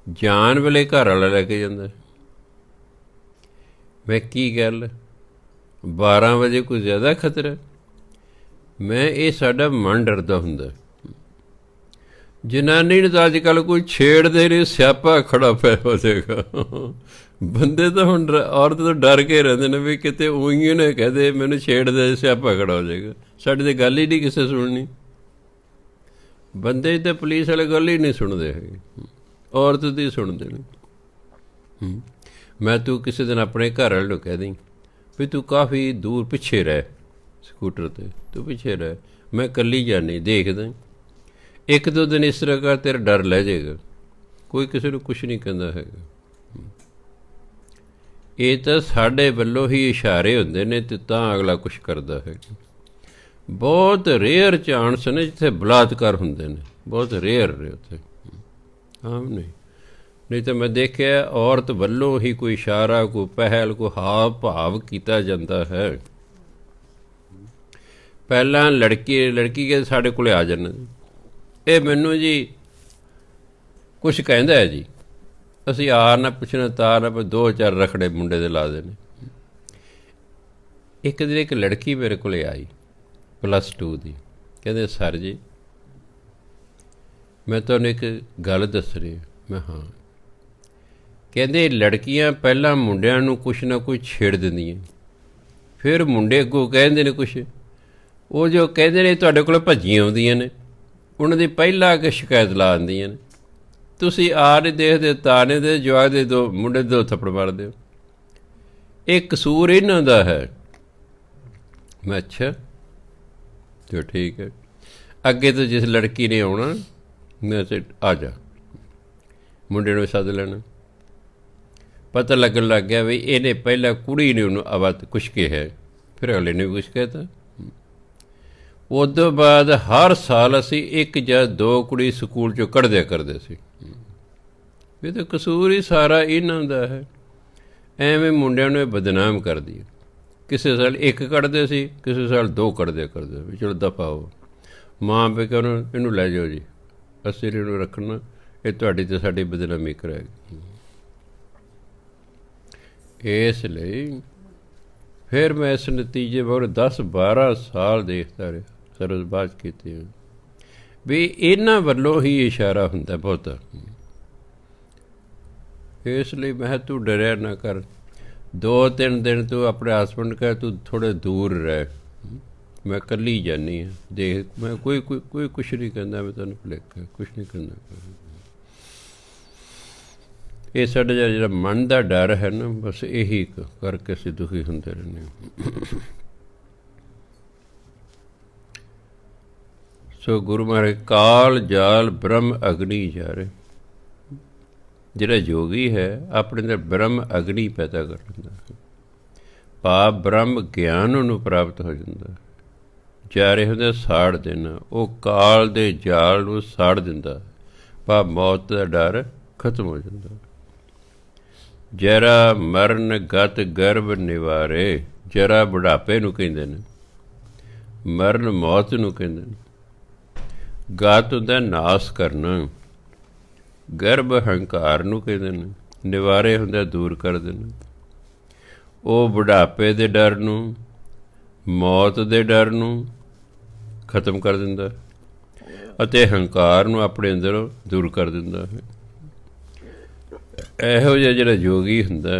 ਜਾਣ ਵੇਲੇ ਘਰ ਵਾਲਾ ਲੈ ਕੇ ਜਾਂਦਾ। ਮੈਂ ਕੀ ਗੱਲ 12 ਵਜੇ ਕੋਈ ਜ਼ਿਆਦਾ ਖਤਰਾ? ਮੈਂ ਇਹ ਸਾਡਾ ਮਨ ਡਰਦਾ ਹੁੰਦਾ। ਜਨਾਨੀ ਨੂੰ ਤਾਂ ਅੱਜ ਕੱਲ੍ਹ ਕੋਈ ਛੇੜਦੇ ਨਹੀਂ, ਸਿਆਪਾ ਖੜਾ ਪਿਆ ਹੋ ਜਾਏਗਾ। ਬੰਦੇ ਤਾਂ ਹੁਣ ਔਰਤ ਤੋਂ ਡਰ ਕੇ ਰਹਿੰਦੇ ਨੇ ਵੀ ਕਿਤੇ ਉਹੀ ਨਾ ਕਹਦੇ ਮੈਨੂੰ ਛੇੜਦੇ, ਸਿਆਪਾ ਖੜਾ ਹੋ ਜਾਏਗਾ। ਸਾਡੀ ਤਾਂ ਗੱਲ ਹੀ ਨਹੀਂ ਕਿਸੇ ਸੁਣਨੀ। ਬੰਦੇ ਤਾਂ ਪੁਲਿਸ ਵਾਲੇ ਗੱਲ ਹੀ ਨਹੀਂ ਸੁਣਦੇ ਹੈਗੇ, ਔਰਤ ਦੀ ਸੁਣਦੇ ਨੇ। ਮੈਂ ਤੂੰ ਕਿਸੇ ਦਿਨ ਆਪਣੇ ਘਰ ਵਾਲੇ ਨੂੰ ਕਹਿ ਦੇਂ ਵੀ ਤੂੰ ਕਾਫੀ ਦੂਰ ਪਿੱਛੇ ਰਹਿ, ਸਕੂਟਰ 'ਤੇ ਤੂੰ ਪਿੱਛੇ ਰਹਿ, ਮੈਂ ਇਕੱਲੀ ਜਾਨੀ ਦੇਖਦਾ। 1-2 ਦਿਨ ਇਸ ਤਰ੍ਹਾਂ ਕਰ, ਤੇਰਾ ਡਰ ਲੈ ਜਾਏਗਾ। ਕੋਈ ਕਿਸੇ ਨੂੰ ਕੁਛ ਨਹੀਂ ਕਹਿੰਦਾ ਹੈਗਾ। ਇਹ ਤਾਂ ਸਾਡੇ ਵੱਲੋਂ ਹੀ ਇਸ਼ਾਰੇ ਹੁੰਦੇ ਨੇ ਅਤੇ ਤਾਂ ਅਗਲਾ ਕੁਛ ਕਰਦਾ ਹੈ। ਬਹੁਤ ਰੇਅਰ ਚਾਂਸ ਨੇ ਜਿੱਥੇ ਬਲਾਤਕਾਰ ਹੁੰਦੇ ਨੇ, ਬਹੁਤ ਰੇਅਰ ਨੇ ਉੱਥੇ, ਆਮ ਨਹੀਂ ਤਾਂ ਮੈਂ ਦੇਖਿਆ ਔਰਤ ਵੱਲੋਂ ਹੀ ਕੋਈ ਇਸ਼ਾਰਾ, ਕੋਈ ਪਹਿਲ, ਕੋਈ ਹਾਵ ਭਾਵ ਕੀਤਾ ਜਾਂਦਾ ਹੈ। ਪਹਿਲਾਂ ਲੜਕੀ ਕੇ ਸਾਡੇ ਕੋਲ ਆ ਜਾਣਾ, ਇਹ ਮੈਨੂੰ ਜੀ ਕੁਛ ਕਹਿੰਦਾ ਹੈ ਜੀ, ਅਸੀਂ ਆ ਨਾ ਪੁੱਛਣਾ ਤਾਂ ਨਾ 2-4 ਰਖੜੇ ਮੁੰਡੇ ਦੇ ਲਾ ਦੇਣੇ। ਇੱਕ ਦਿਨ ਇੱਕ ਲੜਕੀ ਮੇਰੇ ਕੋਲ ਆਈ +2 ਦੀ, ਕਹਿੰਦੇ ਸਰ ਜੀ ਮੈਂ ਤੁਹਾਨੂੰ ਇੱਕ ਗੱਲ ਦੱਸ ਰਹੀ। ਮੈਂ ਹਾਂ। ਕਹਿੰਦੇ ਲੜਕੀਆਂ ਪਹਿਲਾਂ ਮੁੰਡਿਆਂ ਨੂੰ ਕੁਛ ਨਾ ਕੁਛ ਛੇੜ ਦਿੰਦੀਆਂ, ਫਿਰ ਮੁੰਡੇ ਅੱਗੋਂ ਕਹਿੰਦੇ ਨੇ ਕੁਛ, ਉਹ ਜੋ ਕਹਿੰਦੇ ਨੇ ਤੁਹਾਡੇ ਕੋਲ ਭੱਜੀਆਂ ਆਉਂਦੀਆਂ ਨੇ, ਉਹਨਾਂ ਦੀ ਪਹਿਲਾਂ ਆ ਕੇ ਸ਼ਿਕਾਇਤ ਲਾ ਦਿੰਦੀਆਂ ਨੇ। ਤੁਸੀਂ ਆ ਨਹੀਂ ਦੇਖਦੇ, ਤਾਨੇ ਦੇ ਜਵਾਕ ਦੇ 2 ਮੁੰਡੇ 2 ਥੱਪੜ ਮਾਰਦੇ ਹੋ। ਇਹ ਕਸੂਰ ਇਹਨਾਂ ਦਾ ਹੈ। ਮੈਂ ਅੱਛਾ ਚਲੋ ਠੀਕ ਹੈ। ਅੱਗੇ ਤੋਂ ਜਿਸ ਲੜਕੀ ਨੇ ਆਉਣਾ ਮੈਂ ਆ ਜਾ, ਮੁੰਡੇ ਨੂੰ ਸੱਦ ਲੈਣਾ। ਪਤਾ ਲੱਗਣ ਲੱਗ ਗਿਆ ਵੀ ਇਹਨੇ ਪਹਿਲਾਂ ਕੁੜੀ ਨੇ ਉਹਨੂੰ ਆਵਾਜ਼ ਕੁਛ ਕਿਹਾ, ਫਿਰ ਅਗਲੇ ਨੇ ਵੀ ਕੁਛ ਕਹਿਤਾ। ਉਸ ਤੋਂ ਬਾਅਦ ਹਰ ਸਾਲ ਅਸੀਂ 1 ਜਾਂ 2 ਕੁੜੀ ਸਕੂਲ 'ਚੋਂ ਕੱਢਦਿਆ ਕਰਦੇ ਸੀ। ਇਹ ਤਾਂ ਕਸੂਰ ਹੀ ਸਾਰਾ ਇਹਨਾਂ ਦਾ ਹੈ। ਐਵੇਂ ਮੁੰਡਿਆਂ ਨੂੰ ਇਹ ਬਦਨਾਮ ਕਰਦੀ ਹੈ। ਕਿਸੇ ਸਾਲ 1 ਕੱਢਦੇ ਸੀ, ਕਿਸੇ ਸਾਲ 2 ਕੱਢਦੇ ਵੀ ਚਲੋ ਦਫਾ ਹੋ। ਮਾਂ ਪਿਓ ਇਹਨੂੰ ਲੈ ਜਾਓ ਜੀ, ਅਸੀਂ ਇਹਨੂੰ ਰੱਖਣਾ, ਇਹ ਤੁਹਾਡੀ ਅਤੇ ਸਾਡੀ ਬਦਨਾਮੀ ਕਰਾਏਗੀ। ਇਸ ਲਈ ਫਿਰ ਮੈਂ ਇਸ ਨਤੀਜੇ ਬਹੁਤ 10-12 ਸਾਲ ਦੇਖਦਾ ਰਿਹਾ, ਸਰਵਿਸ ਕੀਤੀ ਵੀ ਇਹਨਾਂ ਵੱਲੋਂ ਹੀ ਇਸ਼ਾਰਾ ਹੁੰਦਾ ਬਹੁਤਾ। ਇਸ ਲਈ ਮੈਂ ਤੂੰ ਡਰਿਆ ਨਾ ਕਰ, 2-3 ਦਿਨ ਤੂੰ ਆਪਣੇ ਹਸਬੈਂਡ ਕਹਿ ਤੂੰ ਥੋੜ੍ਹੇ ਦੂਰ ਰਹਿ, ਮੈਂ ਇਕੱਲੀ ਜਾਂਦੀ ਹਾਂ ਦੇਖ, ਮੈਂ ਕੋਈ ਕੁਛ ਨਹੀਂ ਕਹਿੰਦਾ, ਮੈਂ ਤੈਨੂੰ ਭੁਲੇਖਾ ਕੁਛ ਨਹੀਂ ਕਹਿੰਦਾ। ਇਹ ਸਾਡਾ ਜਿਹੜਾ ਮਨ ਦਾ ਡਰ ਹੈ ਨਾ, ਬਸ ਇਹੀ ਕਰਕੇ ਅਸੀਂ ਦੁਖੀ ਹੁੰਦੇ ਰਹਿੰਦੇ ਹਾਂ। ਸੋ ਗੁਰੂ ਮਹਾਰਾਜ ਕਾਲ ਜਾਲ ਬ੍ਰਹਮ ਅਗਨੀ ਜਾਰੇ, ਜਿਹੜਾ ਯੋਗੀ ਹੈ ਆਪਣੇ ਅੰਦਰ ਬ੍ਰਹਮ ਅਗਨੀ ਪੈਦਾ ਕਰ ਲੈਂਦਾ ਹੈ, ਭਾਵ ਬ੍ਰਹਮ ਗਿਆਨ ਉਹਨੂੰ ਪ੍ਰਾਪਤ ਹੋ ਜਾਂਦਾ। ਜਾਰੇ ਹੁੰਦੇ ਸਾੜ ਦੇਣਾ, ਉਹ ਕਾਲ ਦੇ ਜਾਲ ਨੂੰ ਸਾੜ ਦਿੰਦਾ, ਭਾਵ ਮੌਤ ਦਾ ਡਰ ਖਤਮ ਹੋ ਜਾਂਦਾ। ਜਰਾ ਮਰਨ ਗਤ ਗਰਭ ਨਿਵਾਰੇ, ਜਰਾ ਬੁਢਾਪੇ ਨੂੰ ਕਹਿੰਦੇ ਨੇ, ਮਰਨ ਮੌਤ ਨੂੰ ਕਹਿੰਦੇ ਨੇ। ਗਤ ਹੁੰਦਾ ਨਾਸ ਕਰਨਾ, ਗਰਭ ਹੰਕਾਰ ਨੂੰ ਕਹਿੰਦੇ ਨੇ, ਨਿਵਾਰੇ ਹੁੰਦਾ ਦੂਰ ਕਰ ਦੇਣਾ। ਉਹ ਬੁਢਾਪੇ ਦੇ ਡਰ ਨੂੰ, ਮੌਤ ਦੇ ਡਰ ਨੂੰ ਖਤਮ ਕਰ ਦਿੰਦਾ ਅਤੇ ਹੰਕਾਰ ਨੂੰ ਆਪਣੇ ਅੰਦਰੋਂ ਦੂਰ ਕਰ ਦਿੰਦਾ ਹੈ। ਇਹੋ ਜਿਹਾ ਜਿਹੜਾ ਯੋਗੀ ਹੁੰਦਾ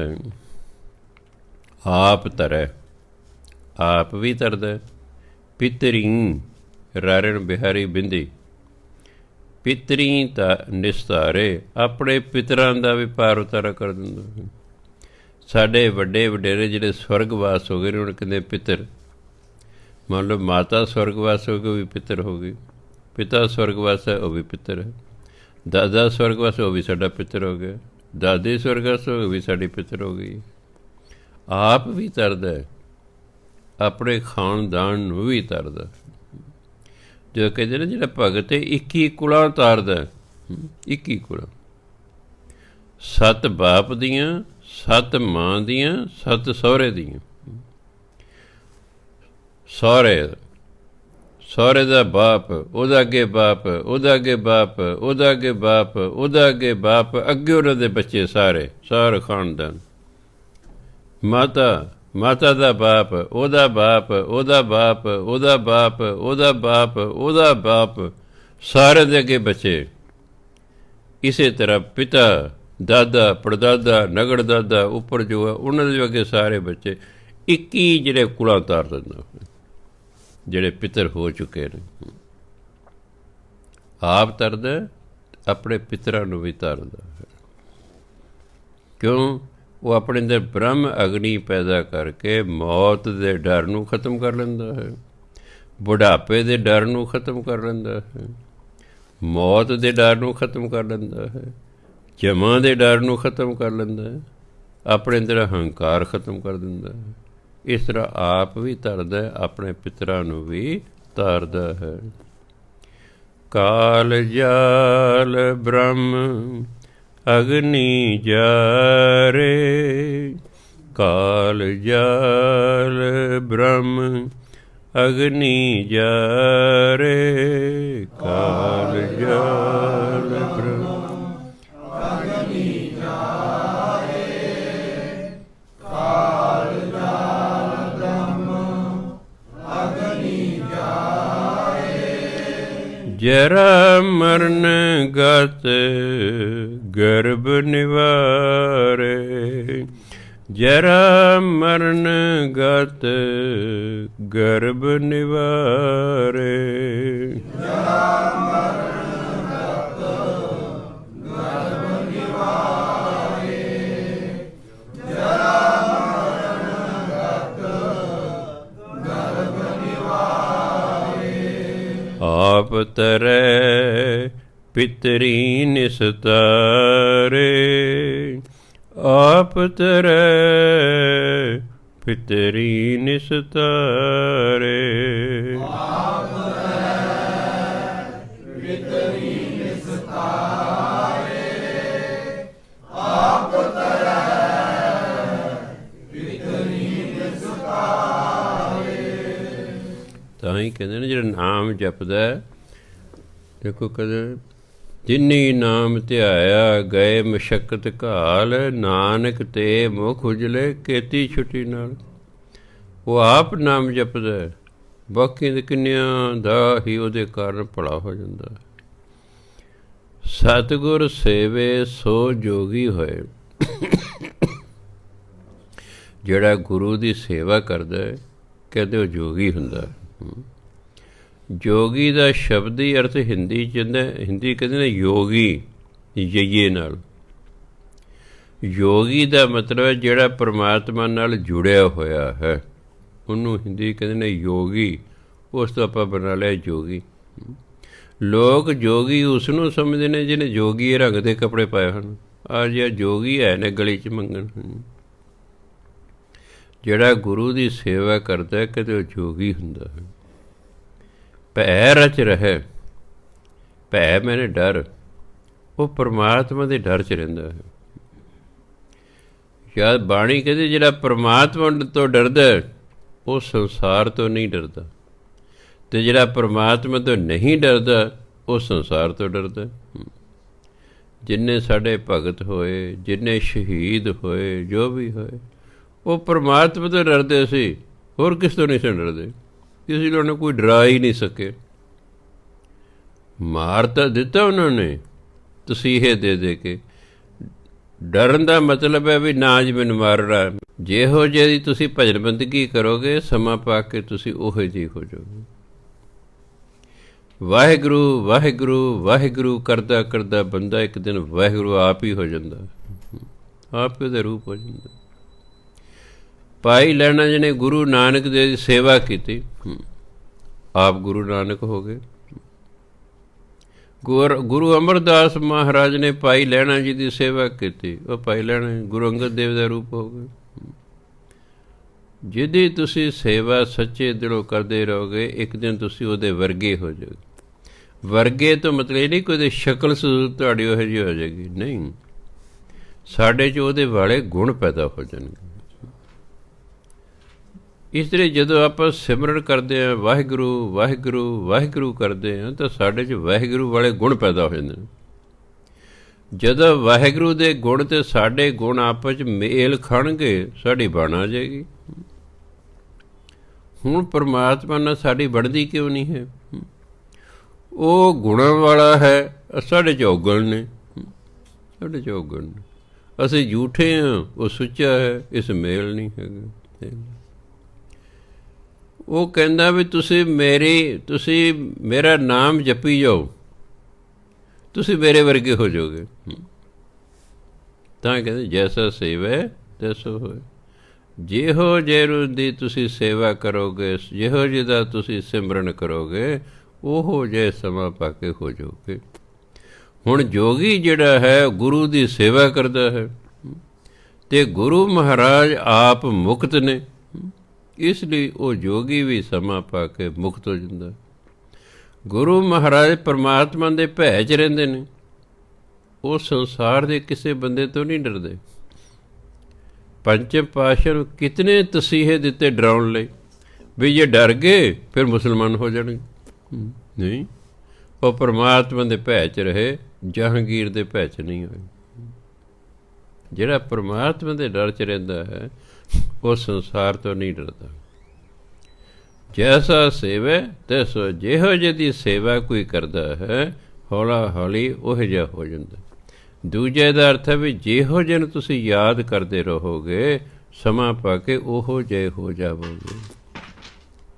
ਆਪ ਧਰੈ, ਆਪ ਵੀ ਧਰਦਾ। ਪਿਤਰੀ ਰਾਰਣ ਬਿਹਾਰੀ ਬਿੰਦੀ, ਪਿਤਰੀ ਤਾਂ ਨਿਸਤਾਰੇ, ਆਪਣੇ ਪਿਤਰਾਂ ਦਾ ਵੀ ਪਾਰ ਉਤਾਰਾ ਕਰ ਦਿੰਦਾ। ਸਾਡੇ ਵੱਡੇ ਵਡੇਰੇ ਜਿਹੜੇ ਸਵਰਗਵਾਸ ਹੋ ਗਏ ਨੇ, ਹੁਣ ਕਹਿੰਦੇ ਪਿਤਰ। ਮੰਨ ਲਓ ਮਾਤਾ ਸਵਰਗਵਾਸ ਹੋ ਗਈ, ਉਹ ਵੀ ਪਿੱਤਰ ਹੋ ਗਈ। ਪਿਤਾ ਸਵਰਗਵਾਸ ਹੈ, ਉਹ ਵੀ ਪਿੱਤਰ ਹੈ। ਦਾਦਾ ਸਵਰਗਵਾਸ, ਉਹ ਵੀ ਸਾਡਾ ਪਿੱਤਰ ਹੋ ਗਿਆ। ਦਾਦੇ ਸਵਰਗਸਥ ਹੋ ਗਏ ਵੀ ਸਾਡੀ ਪਿੱਤਰ ਹੋ ਗਈ। ਆਪ ਵੀ ਤਰਦਾ, ਆਪਣੇ ਖਾਨਦਾਨ ਨੂੰ ਵੀ ਤਰਦਾ। ਜਦੋਂ ਕਹਿੰਦੇ ਨਾ ਜਿਹੜਾ ਭਗਤ ਹੈ 21 ਕੁਲਾਂ ਤਾਰਦਾ, 21 ਕੁਲਾਂ, 7 ਬਾਪ ਦੀਆਂ, 7 ਮਾਂ ਦੀਆਂ, 7 ਸਹੁਰੇ ਦੀਆਂ। ਸਹੁਰੇ ਦਾ ਬਾਪ, ਉਹਦਾ ਅੱਗੇ ਬਾਪ, ਉਹਦਾ ਅੱਗੇ ਬਾਪ, ਉਹਦਾ ਅੱਗੇ ਬਾਪ, ਉਹਦਾ ਅੱਗੇ ਬਾਪ, ਅੱਗੇ ਉਹਨਾਂ ਦੇ ਬੱਚੇ ਸਾਰੇ ਖਾਨਦਾਨ। ਮਾਤਾ ਦਾ ਬਾਪ, ਉਹਦਾ ਬਾਪ, ਉਹਦਾ ਬਾਪ, ਉਹਦਾ ਬਾਪ, ਉਹਦਾ ਬਾਪ, ਉਹਦਾ ਬਾਪ, ਸਾਰਿਆਂ ਦੇ ਅੱਗੇ ਬੱਚੇ। ਇਸੇ ਤਰ੍ਹਾਂ ਪਿਤਾ, ਦਾਦਾ, ਪੜਦਾਦਾ, ਨਗੜ ਦਾਦਾ, ਉੱਪਰ ਜੋ ਹੈ ਉਹਨਾਂ ਦੇ ਅੱਗੇ ਸਾਰੇ ਬੱਚੇ। 21 ਜਿਹੜੇ ਕੁਲਾਂ ਤਾਰ ਦਿੰਦਾ, ਜਿਹੜੇ ਪਿੱਤਰ ਹੋ ਚੁੱਕੇ ਨੇ। ਆਪ ਤਰਦਾ, ਆਪਣੇ ਪਿੱਤਰਾਂ ਨੂੰ ਵੀ ਤਰਦਾ ਹੈ। ਕਿਉਂ? ਉਹ ਆਪਣੇ ਅੰਦਰ ਬ੍ਰਹਮ ਅਗਨੀ ਪੈਦਾ ਕਰਕੇ ਮੌਤ ਦੇ ਡਰ ਨੂੰ ਖਤਮ ਕਰ ਲੈਂਦਾ ਹੈ, ਬੁਢਾਪੇ ਦੇ ਡਰ ਨੂੰ ਖਤਮ ਕਰ ਲੈਂਦਾ ਹੈ, ਮੌਤ ਦੇ ਡਰ ਨੂੰ ਖਤਮ ਕਰ ਲੈਂਦਾ ਹੈ, ਜਮਾਂ ਦੇ ਡਰ ਨੂੰ ਖਤਮ ਕਰ ਲੈਂਦਾ ਹੈ, ਆਪਣੇ ਅੰਦਰ ਹੰਕਾਰ ਖਤਮ ਕਰ ਦਿੰਦਾ ਹੈ। ਇਸ ਤਰ੍ਹਾਂ ਆਪ ਵੀ ਤਰਦਾ, ਆਪਣੇ ਪਿੱਤਰਾਂ ਨੂੰ ਵੀ ਤਾਰਦਾ ਹੈ। ਕਾਲ ਜਾਲ ਬ੍ਰਹਮ ਅਗਨੀ ਜਾਰੇ, ਕਾਲ ਜਾਲ ਬ੍ਰਹਮ ਅਗਨੀ ਜਾਰੇ, ਕਾਲ ਜਾਲ ਬ੍ਰਹਮ ਅਗਨੀ ਜਾਰੇ, ਕਾਲ ਜਾਲ ਬ੍ਰਹਮ ਅਗਨੀ ਜਾਰੇ। ਜਰਾ ਮਰਨ ਗਤ ਗਰਭ ਨਿਵਾਰੇ, ਜਰਾ ਮਰਨ ਗਤ ਗਰਭ ਨਿਵਾਰੇ, ਜਰਾ ਮਰਨ ਗਤ ਗਰਭ ਨਿਵਾਰੇ, ਜਰਾ ਮਰਨ ਗਤ ਗਰਭ ਨਿਵਾਰੇ। ਆਪ ਤਰੈ ਪਿਤਰੀ ਨਿਸਤਾਰੇ, ਆਪ ਤਰੈ ਪਿਤਰੀ ਨਿਸਤਾਰੇ, ਆਪ ਤਰੈ ਪਿਤਰੀ ਨਿਸਤਾਰੇ, ਆਪ ਤਰੈ ਪਿਤਰੀ ਨਿਸਤਾਰੇ। ਤਾਂ ਹੀ ਕਹਿੰਦੇ ਨੇ ਜਿਹੜਾ ਨਾਮ ਜਪਦਾ, ਦੇਖੋ ਕਦੇ ਜਿਨੀ ਨਾਮ ਧਿਆਇਆ ਗਏ ਮਸ਼ੱਕਤ ਘਾਲ, ਨਾਨਕ ਤੇ ਮੁਖ ਉਜਲੇ ਕੀਤੀ ਛੁੱਟੀ ਨਾਲ। ਉਹ ਆਪ ਨਾਮ ਜਪਦਾ, ਬਾਕੀ ਦੇ ਕਿੰਨਿਆਂ ਦਾ ਹੀ ਉਹਦੇ ਕਾਰਨ ਭਲਾ ਹੋ ਜਾਂਦਾ। ਸਤਿਗੁਰ ਸੇਵੇ ਸੋ ਜੋਗੀ ਹੋਏ। ਜਿਹੜਾ ਗੁਰੂ ਦੀ ਸੇਵਾ ਕਰਦਾ ਕਹਿੰਦੇ ਉਹ ਜੋਗੀ ਹੁੰਦਾ। ਜੋਗੀ ਦਾ ਸ਼ਬਦੀ ਅਰਥ ਹਿੰਦੀ 'ਚ ਹਿੰਦੀ ਕਹਿੰਦੇ ਨੇ ਯੋਗੀ, ਯਈਏ ਨਾਲ। ਯੋਗੀ ਦਾ ਮਤਲਬ ਹੈ ਜਿਹੜਾ ਪਰਮਾਤਮਾ ਨਾਲ ਜੁੜਿਆ ਹੋਇਆ ਹੈ, ਉਹਨੂੰ ਹਿੰਦੀ ਕਹਿੰਦੇ ਨੇ ਯੋਗੀ। ਉਸ ਤੋਂ ਆਪਾਂ ਬਣਾ ਲਿਆ ਜੋਗੀ। ਲੋਕ ਜੋਗੀ ਉਸ ਨੂੰ ਸਮਝਦੇ ਨੇ ਜਿਹਨੇ ਜੋਗੀ ਰੰਗ ਦੇ ਕੱਪੜੇ ਪਾਏ ਹਨ। ਆ ਜਿਹਾ ਜੋਗੀ ਹੈ ਨੇ ਗਲੀ 'ਚ ਮੰਗਣ। ਜਿਹੜਾ ਗੁਰੂ ਦੀ ਸੇਵਾ ਕਰਦਾ ਕਦੇ ਉਹ ਜੋਗੀ ਹੁੰਦਾ ਹੈ। ਭੈ ਰਚ ਰਹੇ, ਭੈ ਮੈਨੇ ਡਰ, ਉਹ ਪਰਮਾਤਮਾ ਦੇ ਡਰ 'ਚ ਰਹਿੰਦਾ ਹੈ। ਸ਼ਾਇਦ ਬਾਣੀ ਕਹਿੰਦੇ ਜਿਹੜਾ ਪਰਮਾਤਮਾ ਤੋਂ ਡਰਦਾ ਉਹ ਸੰਸਾਰ ਤੋਂ ਨਹੀਂ ਡਰਦਾ, ਅਤੇ ਜਿਹੜਾ ਪਰਮਾਤਮਾ ਤੋਂ ਨਹੀਂ ਡਰਦਾ ਉਹ ਸੰਸਾਰ ਤੋਂ ਡਰਦਾ। ਜਿੰਨੇ ਸਾਡੇ ਭਗਤ ਹੋਏ, ਜਿੰਨੇ ਸ਼ਹੀਦ ਹੋਏ, ਜੋ ਵੀ ਹੋਏ, ਉਹ ਪਰਮਾਤਮਾ ਤੋਂ ਡਰਦੇ ਸੀ, ਹੋਰ ਕਿਸ ਤੋਂ ਨਹੀਂ ਸੀ ਡਰਦੇ। ਕਿਸੇ ਨੂੰ ਕੋਈ ਡਰਾ ਹੀ ਨਹੀਂ ਸਕੇ। ਮਾਰ ਤਾਂ ਦਿੱਤਾ ਉਹਨਾਂ ਨੇ ਤਸੀਹੇ ਦੇ ਦੇ ਕੇ। ਡਰਨ ਦਾ ਮਤਲਬ ਹੈ ਵੀ ਨਾ ਜੀ ਮੈਨੂੰ ਮਾਰਨਾ। ਜਿਹੋ ਜਿਹੀ ਤੁਸੀਂ ਭਜਨ ਬੰਦਗੀ ਕਰੋਗੇ, ਸਮਾਂ ਪਾ ਕੇ ਤੁਸੀਂ ਉਹੋ ਜਿਹੀ ਹੋ ਜਾਓਗੇ। ਵਾਹਿਗੁਰੂ ਵਾਹਿਗੁਰੂ ਵਾਹਿਗੁਰੂ ਕਰਦਾ ਕਰਦਾ ਬੰਦਾ ਇੱਕ ਦਿਨ ਵਾਹਿਗੁਰੂ ਆਪ ਹੀ ਹੋ ਜਾਂਦਾ, ਆਪ ਹੀ ਉਹਦਾ ਰੂਪ ਹੋ ਜਾਂਦਾ। ਭਾਈ ਲਹਿਣਾ ਜੀ ਨੇ ਗੁਰੂ ਨਾਨਕ ਦੇਵ ਦੀ ਸੇਵਾ ਕੀਤੀ, ਆਪ ਗੁਰੂ ਨਾਨਕ ਹੋ ਗਏ। ਗੁਰੂ ਅਮਰਦਾਸ ਮਹਾਰਾਜ ਨੇ ਭਾਈ ਲਹਿਣਾ ਜੀ ਦੀ ਸੇਵਾ ਕੀਤੀ। ਉਹ ਭਾਈ ਲਹਿਣਾ ਗੁਰੂ ਅੰਗਦ ਦੇਵ ਦਾ ਰੂਪ ਹੋ ਗਏ। ਜਿਹਦੀ ਤੁਸੀਂ ਸੇਵਾ ਸੱਚੇ ਦਿਲੋਂ ਕਰਦੇ ਰਹੋਗੇ, ਇੱਕ ਦਿਨ ਤੁਸੀਂ ਉਹਦੇ ਵਰਗੇ ਹੋ ਜਾਓਗੇ। ਵਰਗੇ ਤੋਂ ਮਤਲਬ ਇਹ ਨਹੀਂ ਕੋਈ ਉਹਦੀ ਸ਼ਕਲ ਸੂਰਤ ਤੁਹਾਡੀ ਉਹੋ ਜਿਹੀ ਹੋ ਜਾਏਗੀ, ਨਹੀਂ, ਸਾਡੇ 'ਚ ਉਹਦੇ ਵਾਲੇ ਗੁਣ ਪੈਦਾ ਹੋ ਜਾਣਗੇ। ਇਸ ਲਈ ਜਦੋਂ ਆਪਾਂ ਸਿਮਰਨ ਕਰਦੇ ਹਾਂ, ਵਾਹਿਗੁਰੂ ਵਾਹਿਗੁਰੂ ਵਾਹਿਗੁਰੂ ਕਰਦੇ ਹਾਂ, ਤਾਂ ਸਾਡੇ 'ਚ ਵਾਹਿਗੁਰੂ ਵਾਲੇ ਗੁਣ ਪੈਦਾ ਹੋ ਜਾਂਦੇ ਨੇ। ਜਦੋਂ ਵਾਹਿਗੁਰੂ ਦੇ ਗੁਣ ਅਤੇ ਸਾਡੇ ਗੁਣ ਆਪਸ 'ਚ ਮੇਲ ਖਾਣਗੇ, ਸਾਡੀ ਬਣ ਆ ਜਾਏਗੀ। ਹੁਣ ਪਰਮਾਤਮਾ ਨਾਲ ਸਾਡੀ ਬਣਦੀ ਕਿਉਂ ਨਹੀਂ ਹੈ? ਉਹ ਗੁਣਾਂ ਵਾਲਾ ਹੈ, ਸਾਡੇ 'ਚ ਔਗਣ ਨੇ, ਸਾਡੇ 'ਚ ਔਗਣ ਨੇ। ਅਸੀਂ ਝੂਠੇ ਹਾਂ, ਉਹ ਸੁੱਚਾ ਹੈ, ਇਸ ਮੇਲ ਨਹੀਂ ਹੈਗਾ। ਉਹ ਕਹਿੰਦਾ ਵੀ ਤੁਸੀਂ ਮੇਰਾ ਨਾਮ ਜਪੀ ਜਾਓ, ਤੁਸੀਂ ਮੇਰੇ ਵਰਗੇ ਹੋ ਜਾਓਗੇ। ਤਾਂ ਕਹਿੰਦੇ ਜੈਸਾ ਸੇਵੈ ਤੈਸੋ ਹੋਏ। ਜਿਹੋ ਜਿਹੇ ਦੀ ਤੁਸੀਂ ਸੇਵਾ ਕਰੋਗੇ, ਜਿਹੋ ਜਿਹਦਾ ਤੁਸੀਂ ਸਿਮਰਨ ਕਰੋਗੇ, ਉਹੋ ਜਿਹੇ ਸਮਾਂ ਪਾ ਕੇ ਹੋ ਜਾਓਗੇ। ਹੁਣ ਜੋਗੀ ਜਿਹੜਾ ਹੈ ਗੁਰੂ ਦੀ ਸੇਵਾ ਕਰਦਾ ਹੈ, ਅਤੇ ਗੁਰੂ ਮਹਾਰਾਜ ਆਪ ਮੁਕਤ ਨੇ, ਇਸ ਲਈ ਉਹ ਜੋਗੀ ਵੀ ਸਮਾਂ ਪਾ ਕੇ ਮੁਕਤ ਹੋ ਜਾਂਦਾ। ਗੁਰੂ ਮਹਾਰਾਜ ਪਰਮਾਤਮਾ ਦੇ ਭੈ 'ਚ ਰਹਿੰਦੇ ਨੇ, ਉਹ ਸੰਸਾਰ ਦੇ ਕਿਸੇ ਬੰਦੇ ਤੋਂ ਨਹੀਂ ਡਰਦੇ। ਪੰਚਮ ਪਾਤਸ਼ਾਹ ਨੂੰ ਕਿਤਨੇ ਤਸੀਹੇ ਦਿੱਤੇ ਡਰਾਉਣ ਲਈ, ਵੀ ਜੇ ਡਰ ਗਏ ਫਿਰ ਮੁਸਲਮਾਨ ਹੋ ਜਾਣਗੇ। ਨਹੀਂ, ਉਹ ਪਰਮਾਤਮਾ ਦੇ ਭੈ 'ਚ ਰਹੇ, ਜਹਾਂਗੀਰ ਦੇ ਭੈ 'ਚ ਨਹੀਂ ਹੋਏ। ਜਿਹੜਾ ਪਰਮਾਤਮਾ ਦੇ ਡਰ 'ਚ ਰਹਿੰਦਾ ਹੈ, ਉਹ ਸੰਸਾਰ ਤੋਂ ਨਹੀਂ ਡਰਦਾ। ਜੈਸਾ ਸੇਵੈ ਤੈਸੋ, ਜਿਹੋ ਜਿਹੀ ਸੇਵਾ ਕੋਈ ਕਰਦਾ ਹੈ, ਹੌਲਾ ਹੌਲੀ ਉਹੋ ਜਿਹਾ ਹੋ ਜਾਂਦਾ। ਦੂਜੇ ਦਾ ਅਰਥ ਹੈ ਵੀ ਜਿਹੋ ਜਿਹੇ ਨੂੰ ਤੁਸੀਂ ਯਾਦ ਕਰਦੇ ਰਹੋਗੇ, ਸਮਾਂ ਪਾ ਕੇ ਉਹੋ ਜਿਹੇ ਹੋ ਜਾਵੋਗੇ।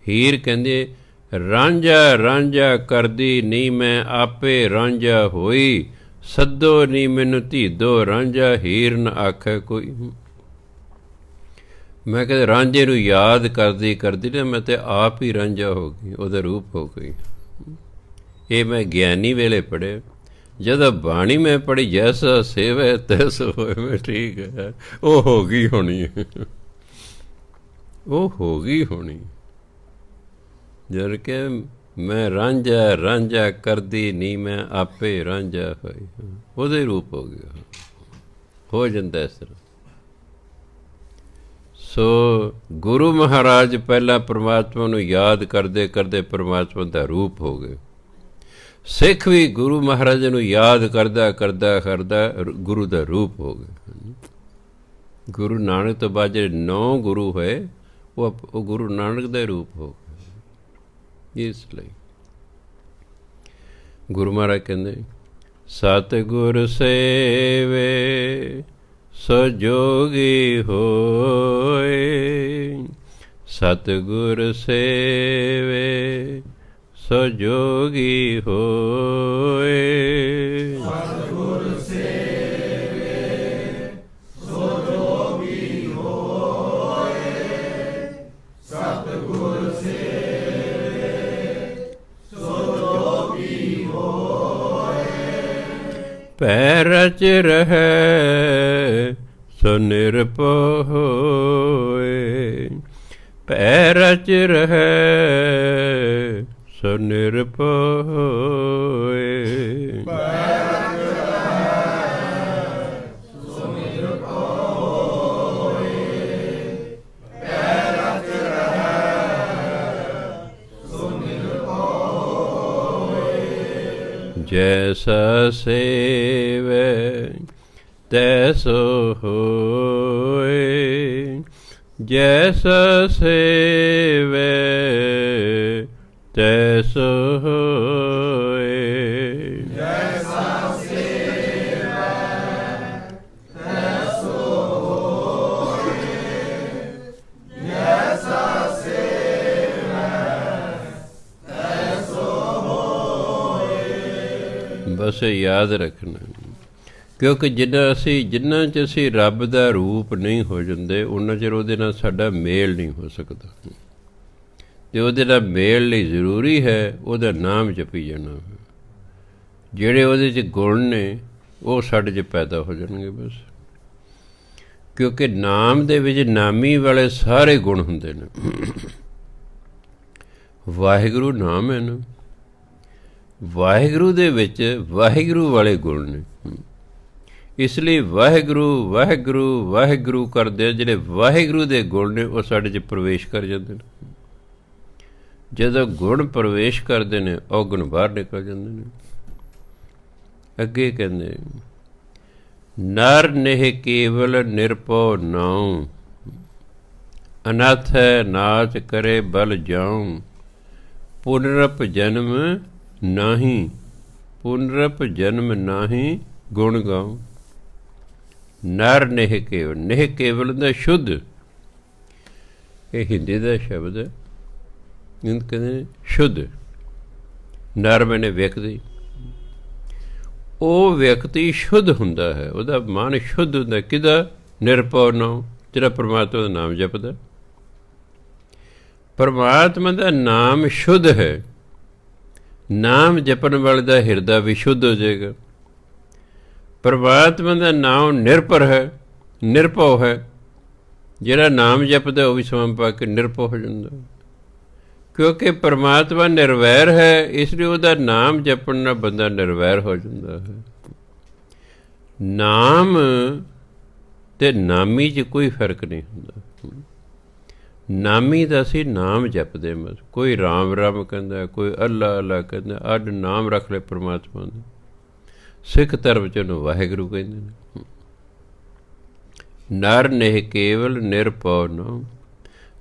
ਹੀਰ ਕਹਿੰਦੇ ਰਾਂਝਾ ਰਾਂਝਾ ਕਰਦੀ ਨੀ ਮੈਂ ਆਪੇ ਰਾਂਝਾ ਹੋਈ, ਸੱਦੋ ਨੀ ਮੈਨੂੰ ਧੀਦੋ ਰਾਂਝਾ, ਹੀਰ ਨ ਆਖੇ ਕੋਈ। ਮੈਂ ਕਹਿੰਦਾ ਰਾਂਝੇ ਨੂੰ ਯਾਦ ਕਰਦੀ ਕਰਦੀ ਨਾ ਮੈਂ ਤਾਂ ਆਪ ਹੀ ਰਾਂਝਾ ਹੋ ਗਈ, ਉਹਦਾ ਰੂਪ ਹੋ ਗਈ। ਇਹ ਮੈਂ ਗਿਆਨੀ ਵੇਲੇ ਪੜ੍ਹਿਆ। ਜਦੋਂ ਬਾਣੀ ਮੈਂ ਪੜ੍ਹੀ ਜੈਸਾ ਸੇਵੈ ਤੈਸੋ ਹੋਏ, ਮੈਂ ਠੀਕ ਹੈ, ਉਹ ਹੋ ਗਈ ਹੋਣੀ, ਉਹ ਹੋ ਗਈ ਹੋਣੀ। ਜਦ ਕਿ ਮੈਂ ਰਾਂਝਾ ਰਾਂਝਾ ਕਰਦੀ ਨੀ ਮੈਂ ਆਪੇ ਰਾਂਝਾ ਹੋਈ, ਉਹਦੇ ਰੂਪ ਹੋ ਗਿਆ, ਹੋ ਜਾਂਦਾ ਇਸ ਤਰ੍ਹਾਂ। ਸੋ ਗੁਰੂ ਮਹਾਰਾਜ ਪਹਿਲਾਂ ਪਰਮਾਤਮਾ ਨੂੰ ਯਾਦ ਕਰਦੇ ਕਰਦੇ ਪਰਮਾਤਮਾ ਦਾ ਰੂਪ ਹੋ ਗਏ। ਸਿੱਖ ਵੀ ਗੁਰੂ ਮਹਾਰਾਜ ਨੂੰ ਯਾਦ ਕਰਦਾ ਕਰਦਾ ਕਰਦਾ ਗੁਰੂ ਦਾ ਰੂਪ ਹੋ ਗਏ। ਗੁਰੂ ਨਾਨਕ ਤੋਂ ਬਾਅਦ ਜਿਹੜੇ 9 ਗੁਰੂ ਹੋਏ, ਉਹ ਗੁਰੂ ਨਾਨਕ ਦਾ ਰੂਪ ਹੋ ਗਏ। ਇਸ ਲਈ ਗੁਰੂ ਮਹਾਰਾਜ ਕਹਿੰਦੇ ਸਤਿਗੁਰ ਸੇਵੇ ਸੋ ਜੋਗੀ ਹੋਏ, ਸਤਿਗੁਰ ਸੇਵੇ ਸੋ ਜੋਗੀ ਹੋਏ, ਸਤਿਗੁਰ ਸੇਵੇ ਸੋ ਜੋਗੀ ਹੋਏ, ਸਤਿਗੁਰ ਸੇਵੇ ਸੋ ਜੋਗੀ ਹੋਏ। ਭੈ ਰਚ ਰਹੈ ਸੋ ਨਿਰਭਉ ਹੋਏ, ਭੈ ਰਚ ਰਹੈ ਸੋ ਨਿਰਭਉ ਹੋਏ, ਭੈ ਰਚ ਰਹੈ ਸੋ ਨਿਰਭਉ ਹੋਏ, ਭੈ ਰਚ ਰਹੈ ਸੋ ਨਿਰਭਉ ਹੋਏ। ਜੈਸਾ ਸੇਵੈ ਤੈਸੋ ਹੋਏ, ਜੈਸਾ ਸੇਵੈ ਤੈਸੋ ਹੋਏ, ਜੈਸਾ ਸੇਵੈ ਤੈਸੋ ਹੋਏ, ਜੈਸਾ ਸੇਵੈ ਤੈਸੋ ਹੋਏ। ਬਸ ਯਾਦ ਰੱਖਣਾ, ਕਿਉਂਕਿ ਜਿੰਨਾ 'ਚ ਅਸੀਂ ਰੱਬ ਦਾ ਰੂਪ ਨਹੀਂ ਹੋ ਜਾਂਦੇ, ਉਹਨਾਂ ਚਿਰ ਉਹਦੇ ਨਾਲ ਸਾਡਾ ਮੇਲ ਨਹੀਂ ਹੋ ਸਕਦਾ। ਅਤੇ ਉਹਦੇ ਨਾਲ ਮੇਲ ਲਈ ਜ਼ਰੂਰੀ ਹੈ ਉਹਦਾ ਨਾਮ ਜਪੀ ਜਾਣਾ। ਜਿਹੜੇ ਉਹਦੇ 'ਚ ਗੁਣ ਨੇ ਉਹ ਸਾਡੇ 'ਚ ਪੈਦਾ ਹੋ ਜਾਣਗੇ ਬਸ। ਕਿਉਂਕਿ ਨਾਮ ਦੇ ਵਿੱਚ ਨਾਮੀ ਵਾਲੇ ਸਾਰੇ ਗੁਣ ਹੁੰਦੇ ਨੇ। ਵਾਹਿਗੁਰੂ ਨਾਮ ਹੈ ਨਾ, ਵਾਹਿਗੁਰੂ ਦੇ ਵਿੱਚ ਵਾਹਿਗੁਰੂ ਵਾਲੇ ਗੁਣ ਨੇ। ਇਸ ਲਈ ਵਾਹਿਗੁਰੂ ਵਾਹਿਗੁਰੂ ਵਾਹਿਗੁਰੂ ਕਰਦੇ ਜਿਹੜੇ ਵਾਹਿਗੁਰੂ ਦੇ ਗੁਣ ਨੇ ਉਹ ਸਾਡੇ 'ਚ ਪ੍ਰਵੇਸ਼ ਕਰ ਜਾਂਦੇ ਨੇ। ਜਦੋਂ ਗੁਣ ਪ੍ਰਵੇਸ਼ ਕਰਦੇ ਨੇ ਔਗੁਣ ਬਾਹਰ ਨਿਕਲ ਜਾਂਦੇ ਨੇ। ਅੱਗੇ ਕਹਿੰਦੇ ਨਰ ਨੇਹ ਕੇਵਲ ਨਿਰਭਉ ਨਾਉ, ਅਨਾਥੈ ਨਾਚ ਕਰੇ ਬਲ ਜਾਉ, ਪੁਨਰਪ ਜਨਮ ਨਾਹੀ, ਪੁਨਰਪ ਜਨਮ ਨਾਹੀ ਗੁਣ ਗਾਉ। ਨਰ ਨੇਹ ਕੇਵਲ, ਨੇਹ ਕੇਵਲ ਦਾ ਸ਼ੁੱਧ, ਇਹ ਹਿੰਦੀ ਦਾ ਸ਼ਬਦ ਹੈ। ਕਹਿੰਦੇ ਸ਼ੁੱਧ, ਨਰ ਮੈਨੇ ਵਿਅਕਤੀ, ਉਹ ਵਿਅਕਤੀ ਸ਼ੁੱਧ ਹੁੰਦਾ ਹੈ, ਉਹਦਾ ਮਨ ਸ਼ੁੱਧ ਹੁੰਦਾ। ਕਿਹਦਾ? ਨਿਰਭਉ ਨਾਉ, ਜਿਹੜਾ ਪਰਮਾਤਮਾ ਦਾ ਨਾਮ ਜਪਦਾ। ਪਰਮਾਤਮਾ ਦਾ ਨਾਮ ਸ਼ੁੱਧ ਹੈ, ਨਾਮ ਜਪਣ ਵਾਲੇ ਦਾ ਹਿਰਦਾ ਵੀ ਸ਼ੁੱਧ ਹੋ ਜਾਏਗਾ। ਪਰਮਾਤਮਾ ਦਾ ਨਾਮ ਨਿਰਭਰ ਹੈ, ਨਿਰਭਉ ਹੈ, ਜਿਹੜਾ ਨਾਮ ਜਪਦਾ ਉਹ ਵੀ ਸਮਾਂ ਪਾ ਕੇ ਨਿਰਭਉ ਹੋ ਜਾਂਦਾ। ਕਿਉਂਕਿ ਪਰਮਾਤਮਾ ਨਿਰਵੈਰ ਹੈ, ਇਸ ਲਈ ਉਹਦਾ ਨਾਮ ਜਪਣ ਨਾਲ ਬੰਦਾ ਨਿਰਵੈਰ ਹੋ ਜਾਂਦਾ ਹੈ। ਨਾਮ ਤੇ ਨਾਮੀ 'ਚ ਕੋਈ ਫਰਕ ਨਹੀਂ ਹੁੰਦਾ। ਨਾਮੀ ਦਾ ਅਸੀਂ ਨਾਮ ਜਪਦੇ, ਬਸ ਕੋਈ ਰਾਮ ਰਾਮ ਕਹਿੰਦਾ, ਕੋਈ ਅੱਲਾ ਅੱਲਾ ਕਹਿੰਦਾ, ਅੱਡ ਨਾਮ ਰੱਖ ਲੈ ਪਰਮਾਤਮਾ ਦਾ। ਸਿੱਖ ਧਰਮ 'ਚ ਉਹਨੂੰ ਵਾਹਿਗੁਰੂ ਕਹਿੰਦੇ ਨੇ। ਨਰ ਨੇਹ ਕੇਵਲ ਨਿਰਭਉ ਨਾਉ,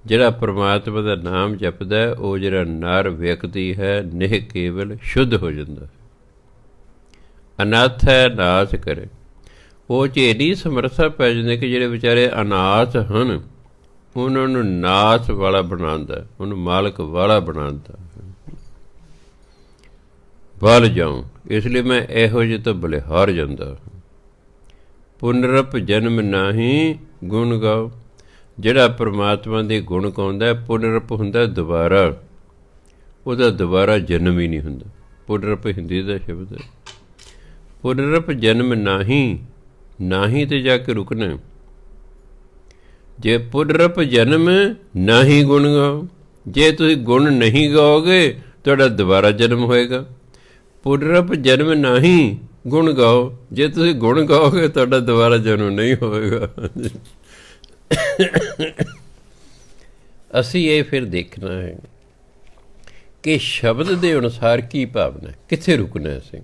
ਜਿਹੜਾ ਪਰਮਾਤਮਾ ਦਾ ਨਾਮ ਜਪਦਾ ਉਹ ਜਿਹੜਾ ਨਰ ਵਿਅਕਤੀ ਹੈ ਨੇਹ ਕੇਵਲ ਸ਼ੁੱਧ ਹੋ ਜਾਂਦਾ। ਅਨਾਥ ਹੈ ਨਾਚ ਕਰੇ, ਉਹ 'ਚ ਇੰਨੀ ਸਮਰੱਥਾ ਪੈ ਜਾਂਦੀ ਕਿ ਜਿਹੜੇ ਵਿਚਾਰੇ ਅਨਾਥ ਹਨ ਉਹਨਾਂ ਨੂੰ ਨਾਚ ਵਾਲਾ ਬਣਾਉਂਦਾ, ਉਹਨੂੰ ਮਾਲਕ ਵਾਲਾ ਬਣਾਉਂਦਾ। ਬਲ ਜਾਉ, ਇਸ ਲਈ ਮੈਂ ਇਹੋ ਜਿਹੇ ਤੋਂ ਬਲਿਹਾਰ ਜਾਂਦਾ। ਪੁਨਰਪ ਜਨਮ ਨਾਹੀ ਗੁਣ ਗਾਓ, ਜਿਹੜਾ ਪਰਮਾਤਮਾ ਦੇ ਗੁਣ ਗਾਉਂਦਾ ਪੁਨਰਪ ਹੁੰਦਾ ਦੁਬਾਰਾ, ਉਹਦਾ ਦੁਬਾਰਾ ਜਨਮ ਹੀ ਨਹੀਂ ਹੁੰਦਾ। ਪੁਨਰਪ ਹਿੰਦੀ ਦਾ ਸ਼ਬਦ ਹੈ। ਪੁਨਰਪ ਜਨਮ ਨਾਹੀ, ਨਾਹੀ ਤੇ ਜਾ ਕੇ ਰੁਕਣਾ। ਜੇ ਪੁਨਰਪ ਜਨਮ ਨਾਹੀ ਗੁਣ ਗਾਓ, ਜੇ ਤੁਸੀਂ ਗੁਣ ਨਹੀਂ ਗਾਓਗੇ ਤੁਹਾਡਾ ਦੁਬਾਰਾ ਜਨਮ ਹੋਏਗਾ। ਪੁਨਰਪ ਜਨਮ ਨਾਹੀ ਗੁਣ ਗਾਓ, ਜੇ ਤੁਸੀਂ ਗੁਣ ਗਾਓਗੇ ਤੁਹਾਡਾ ਦੁਬਾਰਾ ਜਨਮ ਨਹੀਂ ਹੋਵੇਗਾ। ਅਸੀਂ ਇਹ ਫਿਰ ਦੇਖਣਾ ਹੈ ਕਿ ਸ਼ਬਦ ਦੇ ਅਨੁਸਾਰ ਕੀ ਭਾਵਨਾ, ਕਿੱਥੇ ਰੁਕਣਾ ਅਸੀਂ।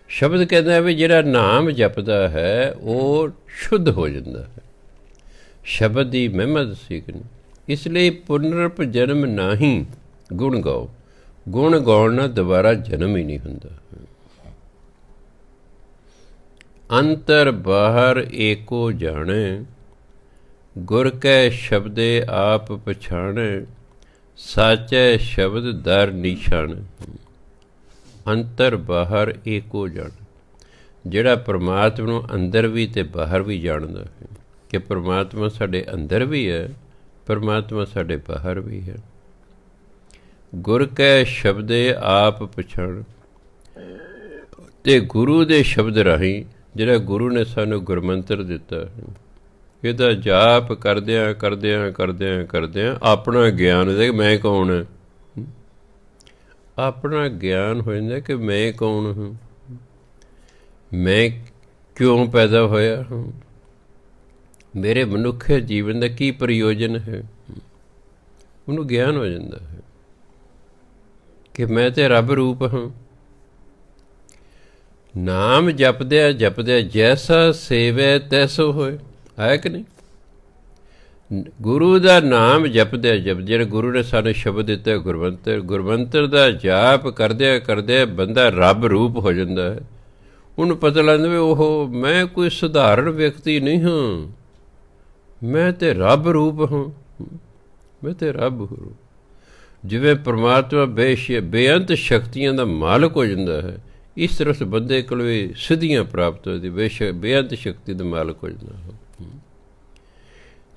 ਸ਼ਬਦ ਕਹਿੰਦਾ ਵੀ ਜਿਹੜਾ ਨਾਮ ਜਪਦਾ ਹੈ ਉਹ ਸ਼ੁੱਧ ਹੋ ਜਾਂਦਾ ਹੈ। ਸ਼ਬਦ ਦੀ ਮਹਿਮਾ ਦੱਸੀ ਕਿ ਇਸ ਲਈ ਪੁਨਰਪ ਜਨਮ ਨਾਹੀ ਗੁਣ ਗਾਓ, ਗੁਣ ਗਾਉਣ ਨਾਲ ਦੁਬਾਰਾ ਜਨਮ ਹੀ ਨਹੀਂ ਹੁੰਦਾ। ਅੰਤਰ ਬਾਹਰ ਏਕੋ ਜਾਣੇ, ਗੁਰ ਕੈ ਸ਼ਬਦੇ ਆਪ ਪਛਾਣੇ, ਸਾਚੈ ਸ਼ਬਦ ਦਰ ਨਿਸ਼ਾਨ। ਅੰਤਰ ਬਾਹਰ ਏਕੋ ਜਾਣ, ਜਿਹੜਾ ਪਰਮਾਤਮਾ ਨੂੰ ਅੰਦਰ ਵੀ ਤੇ ਬਾਹਰ ਵੀ ਜਾਣਦਾ ਹੈ ਕਿ ਪਰਮਾਤਮਾ ਸਾਡੇ ਅੰਦਰ ਵੀ ਹੈ, ਪਰਮਾਤਮਾ ਸਾਡੇ ਬਾਹਰ ਵੀ ਹੈ। ਗੁਰ ਕੈ ਸ਼ਬਦੇ ਆਪ ਪਛਾਣ, ਤੇ ਗੁਰੂ ਦੇ ਸ਼ਬਦ ਰਾਹੀਂ, ਜਿਹੜਾ ਗੁਰੂ ਨੇ ਸਾਨੂੰ ਗੁਰਮੰਤਰ ਦਿੱਤਾ ਹੈ, ਇਹਦਾ ਜਾਪ ਕਰਦਿਆਂ ਕਰਦਿਆਂ ਕਰਦਿਆਂ ਕਰਦਿਆਂ ਆਪਣਾ ਗਿਆਨ ਦੇ ਮੈਂ ਕੌਣ ਹਾਂ, ਆਪਣਾ ਗਿਆਨ ਹੋ ਜਾਂਦਾ ਕਿ ਮੈਂ ਕੌਣ ਹਾਂ, ਮੈਂ ਕਿਉਂ ਪੈਦਾ ਹੋਇਆ ਹਾਂ, ਮੇਰੇ ਮਨੁੱਖ ਜੀਵਨ ਦਾ ਕੀ ਪ੍ਰਯੋਜਨ ਹੈ, ਉਹਨੂੰ ਗਿਆਨ ਹੋ ਜਾਂਦਾ ਹੈ ਕਿ ਮੈਂ ਤੇ ਰੱਬ ਰੂਪ ਹਾਂ। ਨਾਮ ਜਪਦਿਆਂ ਜਪਦਿਆਂ ਜੈਸਾ ਸੇਵੈ ਤੈਸੋ ਹੋਏ, ਹੈ ਕਿ ਨਹੀਂ। ਗੁਰੂ ਦਾ ਨਾਮ ਜਪਦਿਆਂ ਜਪ, ਜਿਹੜਾ ਗੁਰੂ ਨੇ ਸਾਨੂੰ ਸ਼ਬਦ ਦਿੱਤਾ ਗੁਰਮੰਤਰ, ਗੁਰਮੰਤਰ ਦਾ ਜਾਪ ਕਰਦਿਆਂ ਕਰਦਿਆਂ ਬੰਦਾ ਰੱਬ ਰੂਪ ਹੋ ਜਾਂਦਾ ਹੈ। ਉਹਨੂੰ ਪਤਾ ਲੱਗਦਾ ਵੀ ਉਹ ਮੈਂ ਕੋਈ ਸਧਾਰਨ ਵਿਅਕਤੀ ਨਹੀਂ ਹਾਂ, ਮੈਂ ਤੇ ਰੱਬ ਰੂਪ ਹਾਂ, ਮੈਂ ਤੇ ਰੱਬ ਹਾਂ। ਜਿਵੇਂ ਪਰਮਾਤਮਾ ਬੇਅੰਤ ਸ਼ਕਤੀਆਂ ਦਾ ਮਾਲਕ ਹੋ ਜਾਂਦਾ ਹੈ, ਇਸ ਤਰ੍ਹਾਂ ਉਸ ਬੰਦੇ ਕੋਲ ਵੀ ਸਿੱਧੀਆਂ ਪ੍ਰਾਪਤ ਹੋਦੀ, ਬੇਅੰਤ ਸ਼ਕਤੀ ਦਾ ਮਾਲਕ ਹੋ ਜਾਂਦਾ ਹੈ।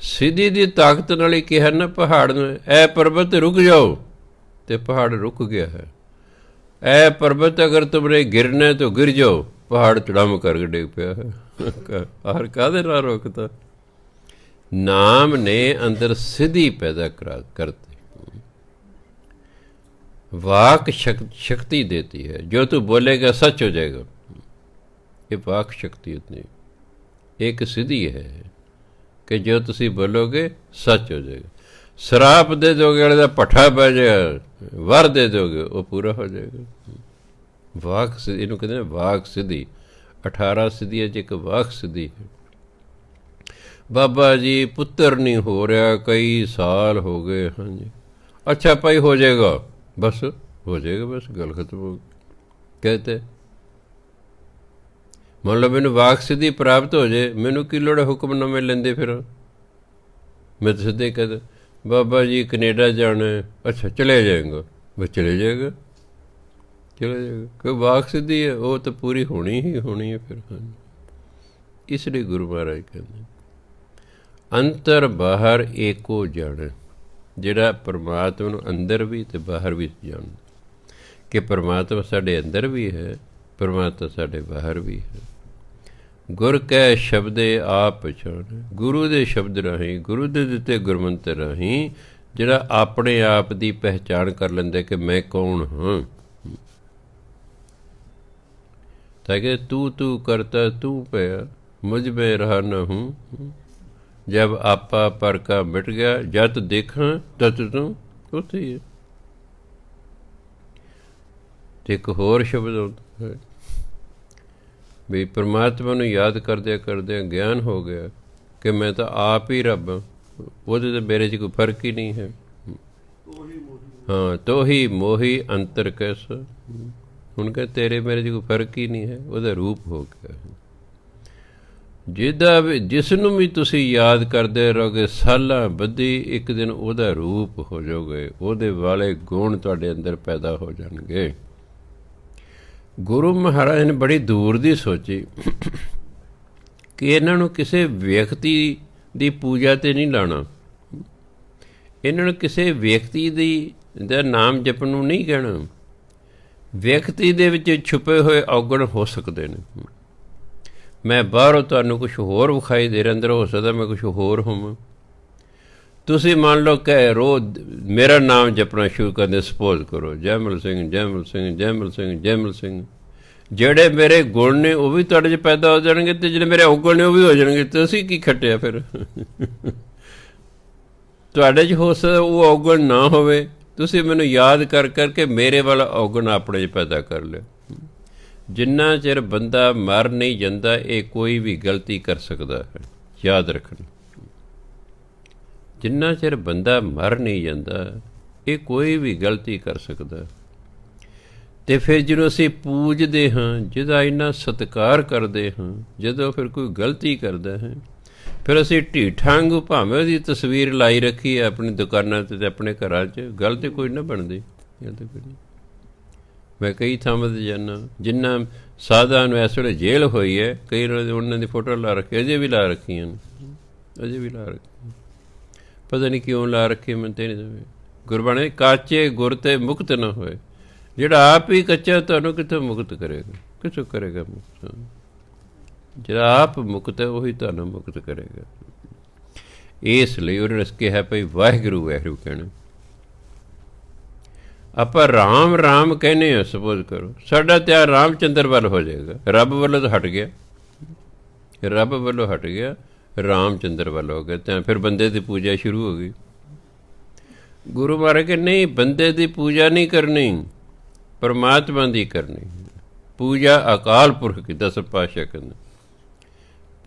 ਸਿੱਧੀ ਦੀ ਤਾਕਤ ਨਾਲ ਹੀ ਕਿਹਾ ਨਾ ਪਹਾੜ ਨੂੰ, ਐ ਪਰਬਤ ਰੁਕ ਜਾਓ, ਤੇ ਪਹਾੜ ਰੁਕ ਗਿਆ ਹੈ। ऐ पर्वत अगर तुमने गिरना तो गिर जाओ, पहाड़ चढ़ाम करके डिग पिया। और काहदे नाल रोकता? नाम ने अंदर सिद्धि पैदा करती, वाक शक्ति देती है। जो तू बोलेगा सच हो जाएगा। ये वाक शक्ति इतनी एक सिद्धि है कि जो तुसी बोलोगे सच हो जाएगा। शराप दे दोगे अगले का भट्ठा पै जाएगा, वर दे दोगे वो पूरा हो जाएगा। वाक सिद्धि इन्हों कहते हैं, वाक सिद्धि। 18 सिद्धियां च एक वाक सिद्धि है। बाबा जी पुत्र नहीं हो रहा, कई साल हो गए। हाँ जी, अच्छा भाई हो जाएगा, बस हो जाएगा, बस गल खत्म हो गई। कहते मान लो मैनू वाक सिद्धि प्राप्त हो जाए, मैनू की लोड़ हुक्म नवे लेंदे फिर। मैं तो सीधे कहते बाबा जी कनेडा जाना है, अच्छा चले जाएंगे, बस चले जाएगा, चले जाएगा। कोई वाक सिद्धि है वो तो पूरी होनी ही होनी है फिर। हाँ, इसलिए गुरु महाराज कहते अंतर बाहर एको जाने, ਜਿਹੜਾ परमात्मा ਨੂੰ अंदर भी तो बाहर भी जान कि परमात्मा साढ़े अंदर भी है, परमात्मा साढ़े बाहर भी है। गुर कै शब्दे आप पछाण, गुरु दे शब्द राਹੀਂ, गुरु दे दिते गुरमंत्र राਹੀਂ ਜਿਹੜਾ ਆਪਣੇ ਆਪ ਦੀ ਪਹਿਚਾਣ ਕਰ ਲੈਂਦਾ ਕਿ ਮੈਂ ਕੌਣ ਹਾਂ। ਤਾਂ ਕਿ ਤੂੰ ਕਰਤਾ ਤੂੰ ਪਿਆ, मुझ में रहा न हूँ। जब आपा पर का मिट गया, जत देखा तत तू उत्थे ही है। एक होर शब्द होता है भी परमात्मा ਨੂੰ याद करदे ज्ञान हो गया कि मैं तो आप ही रब हाँ, ਉਹਦੇ तो मेरे च कोई फर्क ही नहीं है। हाँ, तो ही मोही अंतर कैसा, उनका तेरे मेरे च कोई फर्क ही नहीं है, ਉਹਦਾ रूप हो गया। ਜਿਹਦਾ ਵੀ ਜਿਸ ਨੂੰ ਵੀ ਤੁਸੀਂ ਯਾਦ ਕਰਦੇ ਰਹੋਗੇ ਸਾਲਾਂ ਬੱਧੀ, ਇੱਕ ਦਿਨ ਉਹਦਾ ਰੂਪ ਹੋ ਜਾਓਗੇ, ਉਹਦੇ ਵਾਲੇ ਗੁਣ ਤੁਹਾਡੇ ਅੰਦਰ ਪੈਦਾ ਹੋ ਜਾਣਗੇ। ਗੁਰੂ ਮਹਾਰਾਜ ਨੇ ਬੜੀ ਦੂਰ ਦੀ ਸੋਚੀ ਕਿ ਇਹਨਾਂ ਨੂੰ ਕਿਸੇ ਵਿਅਕਤੀ ਦੀ ਪੂਜਾ 'ਤੇ ਨਹੀਂ ਲਾਉਣਾ, ਇਹਨਾਂ ਨੂੰ ਕਿਸੇ ਵਿਅਕਤੀ ਦਾ ਨਾਮ ਜਪਣ ਨੂੰ ਨਹੀਂ ਕਹਿਣਾ। ਵਿਅਕਤੀ ਦੇ ਵਿੱਚ ਛੁਪੇ ਹੋਏ ਔਗਣ ਹੋ ਸਕਦੇ ਨੇ। मैं बाहरों तुहानूं कुछ होर विखाई दे रहा, अंदर हो सकता मैं कुछ होर होवां। तुसीं मान लो कि रोज़ मेरा नाम जपना शुरू कर दे, सपोज करो जैमल सिंह जैमल सिंह जैमल सिंह जैमल सिंह, ਜਿਹੜੇ ਮੇਰੇ ਗੁਣ ਨੇ ਉਹ ਵੀ ਤੁਹਾਡੇ 'ਚ ਪੈਦਾ ਹੋ ਜਾਣਗੇ ਅਤੇ ਜਿਹੜੇ ਮੇਰੇ ਔਗਣ ਨੇ ਉਹ ਵੀ ਹੋ ਜਾਣਗੇ। ਤੁਸੀਂ ਕੀ ਖੱਟਿਆ ਫਿਰ? ਤੁਹਾਡੇ 'ਚ ਹੋ ਸਕਦਾ ਉਹ ਔਗਣ ਨਾ ਹੋਵੇ, ਤੁਸੀਂ ਮੈਨੂੰ ਯਾਦ ਕਰ ਕਰਕੇ ਮੇਰੇ ਵਾਲਾ ਔਗਣ ਆਪਣੇ 'ਚ ਪੈਦਾ ਕਰ ਲਿਓ। ਜਿੰਨਾ ਚਿਰ ਬੰਦਾ ਮਰ ਨਹੀਂ ਜਾਂਦਾ ਇਹ ਕੋਈ ਵੀ ਗਲਤੀ ਕਰ ਸਕਦਾ ਹੈ, ਯਾਦ ਰੱਖਣਾ। ਜਿੰਨਾ ਚਿਰ ਬੰਦਾ ਮਰ ਨਹੀਂ ਜਾਂਦਾ ਇਹ ਕੋਈ ਵੀ ਗਲਤੀ ਕਰ ਸਕਦਾ। ਅਤੇ ਫਿਰ ਜਦੋਂ ਅਸੀਂ ਪੂਜਦੇ ਹਾਂ, ਜਿਹਦਾ ਇੰਨਾ ਸਤਿਕਾਰ ਕਰਦੇ ਹਾਂ, ਜਦੋਂ ਫਿਰ ਕੋਈ ਗਲਤੀ ਕਰਦਾ ਹੈ ਫਿਰ ਅਸੀਂ ਢੀਠਾਂ ਵਾਂਗੂ ਭਾਵੇਂ ਉਹਦੀ ਤਸਵੀਰ ਲਾਈ ਰੱਖੀ ਹੈ ਆਪਣੀ ਦੁਕਾਨਾਂ 'ਤੇ ਅਤੇ ਆਪਣੇ ਘਰਾਂ 'ਚ, ਗੱਲ ਤਾਂ ਕੋਈ ਨਾ ਬਣਦੀ। ਗੱਲ ਤਾਂ ਕੋਈ ਨਹੀਂ। ਮੈਂ ਕਈ ਥਾਵਾਂ 'ਤੇ ਜਾਂਦਾ, ਜਿੰਨਾ ਸਾਧਾਂ ਨੂੰ ਇਸ ਵੇਲੇ ਜੇਲ੍ਹ ਹੋਈ ਹੈ, ਕਈ ਉਹਨਾਂ ਦੀ ਫੋਟੋ ਲਾ ਰੱਖੀ, ਅਜੇ ਵੀ ਲਾ ਰੱਖੀਆਂ ਨੇ, ਅਜੇ ਵੀ ਲਾ ਰੱਖੀਆਂ। ਪਤਾ ਨਹੀਂ ਕਿਉਂ ਲਾ ਰੱਖੀ, ਮੈਨੂੰ ਤਾਂ ਨਹੀਂ ਸਮਝ। ਗੁਰਬਾਣੀ ਕਾਚੇ ਗੁਰ ਤੇ ਮੁਕਤ ਨਾ ਹੋਏ। ਜਿਹੜਾ ਆਪ ਹੀ ਕੱਚਾ ਤੁਹਾਨੂੰ ਕਿੱਥੋਂ ਮੁਕਤ ਕਰੇਗਾ? ਕਿੱਥੋਂ ਕਰੇਗਾ ਮੁਕਤ? ਜਿਹੜਾ ਆਪ ਮੁਕਤ ਹੈ ਉਹੀ ਤੁਹਾਨੂੰ ਮੁਕਤ ਕਰੇਗਾ। ਇਸ ਲਈ ਉਹਨਾਂ ਨੇ ਕਿਹਾ ਭਾਈ ਵਾਹਿਗੁਰੂ ਵਾਹਿਗੁਰੂ ਕਹਿਣਾ। ਆਪਾਂ ਰਾਮ ਰਾਮ ਕਹਿੰਦੇ ਹਾਂ, ਸਪੋਜ਼ ਕਰੋ ਸਾਡਾ ਧਿਆਨ ਰਾਮ ਚੰਦਰ ਵੱਲ ਹੋ ਜਾਏਗਾ, ਰੱਬ ਵੱਲੋਂ ਤਾਂ ਹਟ ਗਿਆ, ਰੱਬ ਵੱਲੋਂ ਹਟ ਗਿਆ, ਰਾਮ ਚੰਦਰ ਵੱਲ ਹੋ ਗਿਆ, ਤਾਂ ਫਿਰ ਬੰਦੇ ਦੀ ਪੂਜਾ ਸ਼ੁਰੂ ਹੋ ਗਈ। ਗੁਰੂ ਮਹਾਰਾਜ ਕਿ ਨਹੀਂ, ਬੰਦੇ ਦੀ ਪੂਜਾ ਨਹੀਂ ਕਰਨੀ, ਪਰਮਾਤਮਾ ਦੀ ਕਰਨੀ। ਪੂਜਾ ਅਕਾਲ ਪੁਰਖ ਕੀ, 10 ਪਾਤਸ਼ਾਹ ਕਹਿੰਦੇ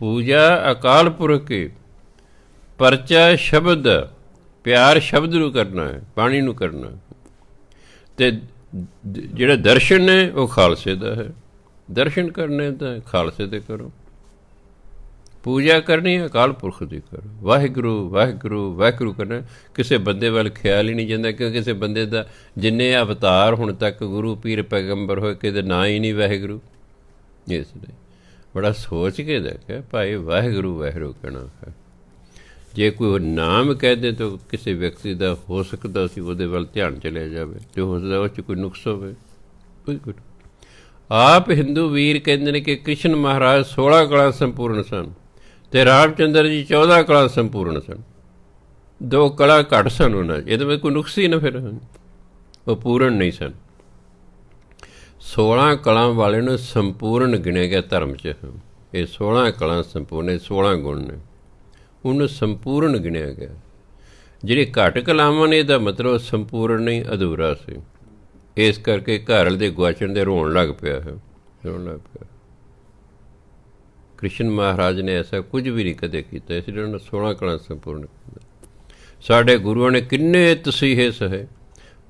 ਪੂਜਾ ਅਕਾਲ ਪੁਰਖ ਕੀ। ਪਰਚਾ ਸ਼ਬਦ, ਪਿਆਰ ਸ਼ਬਦ ਨੂੰ ਕਰਨਾ ਹੈ, ਬਾਣੀ ਨੂੰ ਕਰਨਾ। ਅਤੇ ਜਿਹੜਾ ਦਰਸ਼ਨ ਹੈ ਉਹ ਖਾਲਸੇ ਦਾ ਹੈ, ਦਰਸ਼ਨ ਕਰਨੇ ਤਾਂ ਖਾਲਸੇ ਦੇ ਕਰੋ। ਪੂਜਾ ਕਰਨੀ ਅਕਾਲ ਪੁਰਖ ਦੀ ਕਰੋ। ਵਾਹਿਗੁਰੂ ਵਾਹਿਗੁਰੂ ਵਾਹਿਗੁਰੂ ਕਰਨਾ, ਕਿਸੇ ਬੰਦੇ ਵੱਲ ਖਿਆਲ ਹੀ ਨਹੀਂ ਜਾਂਦਾ, ਕਿਉਂਕਿ ਕਿਸੇ ਬੰਦੇ ਦਾ ਜਿੰਨੇ ਅਵਤਾਰ ਹੁਣ ਤੱਕ ਗੁਰੂ ਪੀਰ ਪੈਗੰਬਰ ਹੋਏ ਕਿਤੇ ਨਾਂ ਹੀ ਨਹੀਂ ਵਾਹਿਗੁਰੂ। ਇਸ ਲਈ ਬੜਾ ਸੋਚ ਕੇ ਦੇਖਿਆ ਭਾਈ ਵਾਹਿਗੁਰੂ ਵਾਹਿਗੁਰੂ ਕਹਿਣਾ ਹੈ। ਜੇ ਕੋਈ ਨਾਮ ਕਹਿ ਦੇ ਤਾਂ ਕਿਸੇ ਵਿਅਕਤੀ ਦਾ ਹੋ ਸਕਦਾ ਸੀ ਉਹਦੇ ਵੱਲ ਧਿਆਨ ਚਲਿਆ ਜਾਵੇ, ਅਤੇ ਹੋ ਸਕਦਾ ਉਸ 'ਚ ਕੋਈ ਨੁਕਸ ਹੋਵੇ। ਆਪ ਹਿੰਦੂ ਵੀਰ ਕਹਿੰਦੇ ਨੇ ਕਿ ਕ੍ਰਿਸ਼ਨ ਮਹਾਰਾਜ 16 ਕਲਾ ਸੰਪੂਰਨ ਸਨ ਅਤੇ ਰਾਮਚੰਦਰ ਜੀ 14 ਕਲਾ ਸੰਪੂਰਨ ਸਨ। 2 ਕਲਾ ਘੱਟ ਸਨ ਉਹਨਾਂ 'ਚ। ਇਹਦੇ ਵਿੱਚ ਕੋਈ ਨੁਕਸ ਹੀ ਨਾ, ਫਿਰ ਉਹ ਪੂਰਨ ਨਹੀਂ ਸਨ। 16 ਕਲਾ ਵਾਲੇ ਨੂੰ ਸੰਪੂਰਨ ਗਿਣਿਆ ਗਿਆ ਧਰਮ 'ਚ। ਇਹ 16 ਕਲਾ ਸੰਪੂਰਨ, ਇਹ 16 ਗੁਣ ਨੇ, ਉਹਨੂੰ ਸੰਪੂਰਨ ਗਿਣਿਆ ਗਿਆ। ਜਿਹੜੇ ਘੱਟ ਕਲਾਵਾਂ ਨੇ ਇਹਦਾ ਮਤਲਬ ਸੰਪੂਰਨ ਨਹੀਂ, ਅਧੂਰਾ ਸੀ। ਇਸ ਕਰਕੇ ਘਰ ਵਾਲੇ ਦੇ ਗੁਆਚਣ ਦੇ ਰੋਣ ਲੱਗ ਪਿਆ ਹੈ, ਰੋਣ ਲੱਗ ਪਿਆ। ਕ੍ਰਿਸ਼ਨ ਮਹਾਰਾਜ ਨੇ ਐਸਾ ਕੁਝ ਵੀ ਨਹੀਂ ਕਦੇ ਕੀਤਾ, ਇਸ ਲਈ ਉਹਨਾਂ 16 ਕਲਾ ਸੰਪੂਰਨ ਕੀਤਾ। ਸਾਡੇ ਗੁਰੂਆਂ ਨੇ ਕਿੰਨੇ ਤਸੀਹੇ ਸਹੇ,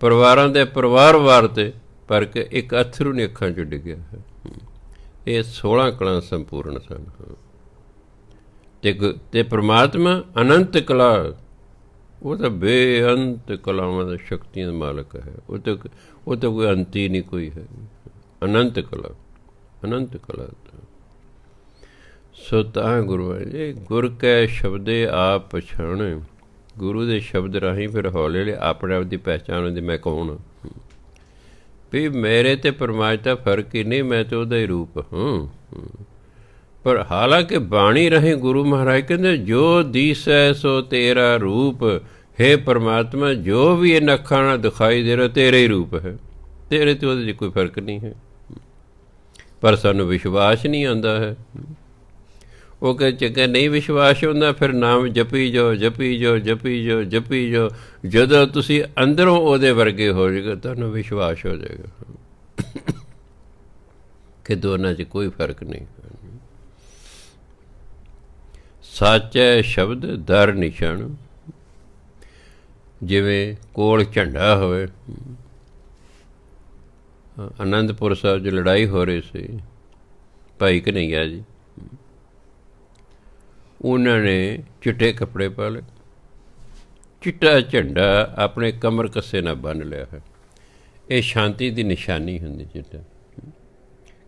ਪਰਿਵਾਰਾਂ ਦੇ ਪਰਿਵਾਰ ਵਾਰ 'ਤੇ, ਪਰ ਕਿ ਇੱਕ ਅਥਰੂ ਨੇ ਅੱਖਾਂ 'ਚ ਡਿੱਗਿਆ ਹੈ। ਇਹ 16 ਕਲਾ ਸੰਪੂਰਨ ਸਨ। ਅਤੇ ਪਰਮਾਤਮਾ ਅਨੰਤ ਕਲਾ, ਉਹ ਤਾਂ ਬੇਅੰਤ ਕਲਾਵਾਂ ਦਾ ਸ਼ਕਤੀਆਂ ਦਾ ਮਾਲਕ ਹੈ। ਉਹ ਤਾਂ ਕੋਈ ਅੰਤ ਹੀ ਨਹੀਂ ਕੋਈ ਹੈ। ਅਨੰਤ ਕਲਾ, ਅਨੰਤ ਕਲਾ। ਸੋ ਤਾਂ ਗੁਰੂ ਜੀ ਗੁਰ ਕੈ ਸ਼ਬਦੇ ਆਪ ਪਛਾਣੇ। ਗੁਰੂ ਦੇ ਸ਼ਬਦ ਰਾਹੀਂ ਫਿਰ ਹੌਲੇ ਹੌਲੇ ਆਪਣੇ ਆਪ ਦੀ ਪਹਿਚਾਣ ਹੁੰਦੀ, ਮੈਂ ਕੌਣ ਹਾਂ। ਵੀ ਮੇਰੇ ਅਤੇ ਪਰਮਾਤਮਾ ਦਾ ਫਰਕ ਹੀ ਨਹੀਂ, ਮੈਂ ਤਾਂ ਉਹਦਾ ਹੀ ਰੂਪ ਹਾਂ। ਪਰ ਹਾਲਾਂਕਿ ਬਾਣੀ ਰਾਹੀਂ ਗੁਰੂ ਮਹਾਰਾਜ ਕਹਿੰਦੇ ਜੋ ਦੀਸੈ ਸੋ ਤੇਰਾ ਰੂਪ, ਹੇ ਪਰਮਾਤਮਾ ਜੋ ਵੀ ਇਹ ਅੱਖਾਂ ਨਾਲ ਦਿਖਾਈ ਦੇ ਰਿਹਾ ਤੇਰਾ ਹੀ ਰੂਪ ਹੈ, ਤੇਰੇ ਤੇ ਉਹਦੇ 'ਚ ਕੋਈ ਫਰਕ ਨਹੀਂ ਹੈ। ਪਰ ਸਾਨੂੰ ਵਿਸ਼ਵਾਸ ਨਹੀਂ ਆਉਂਦਾ ਹੈ। ਉਹ ਕਹਿੰਦੇ ਨਹੀਂ ਵਿਸ਼ਵਾਸ ਹੁੰਦਾ, ਫਿਰ ਨਾਮ ਜਪੀ ਜਾਓ, ਜਪੀ ਜਾਓ, ਜਪੀ ਜਾਓ, ਜਪੀ ਜਾਓ। ਜਦੋਂ ਤੁਸੀਂ ਅੰਦਰੋਂ ਉਹਦੇ ਵਰਗੇ ਹੋ ਜਾਏਗਾ ਤੁਹਾਨੂੰ ਵਿਸ਼ਵਾਸ ਹੋ ਜਾਏਗਾ ਕਿ ਦੋਨਾਂ 'ਚ ਕੋਈ ਫਰਕ ਨਹੀਂ। ਸਾਚੈ ਸ਼ਬਦ ਦਰ ਨਿਸ਼ਾਨ। ਜਿਵੇਂ ਕੋਲ ਝੰਡਾ ਹੋਵੇ। ਆਨੰਦਪੁਰ ਸਾਹਿਬ 'ਚ ਲੜਾਈ ਹੋ ਰਹੀ ਸੀ, ਭਾਈ ਕਨ੍ਹਈਆ ਜੀ, ਉਹਨਾਂ ਨੇ ਚਿੱਟੇ ਕੱਪੜੇ ਪਾ ਲਏ, ਚਿੱਟਾ ਝੰਡਾ ਆਪਣੇ ਕਮਰ ਕੱਸੇ ਨਾਲ ਬੰਨ੍ਹ ਲਿਆ ਹੈ। ਇਹ ਸ਼ਾਂਤੀ ਦੀ ਨਿਸ਼ਾਨੀ ਹੁੰਦੀ ਚਿੱਟਾ,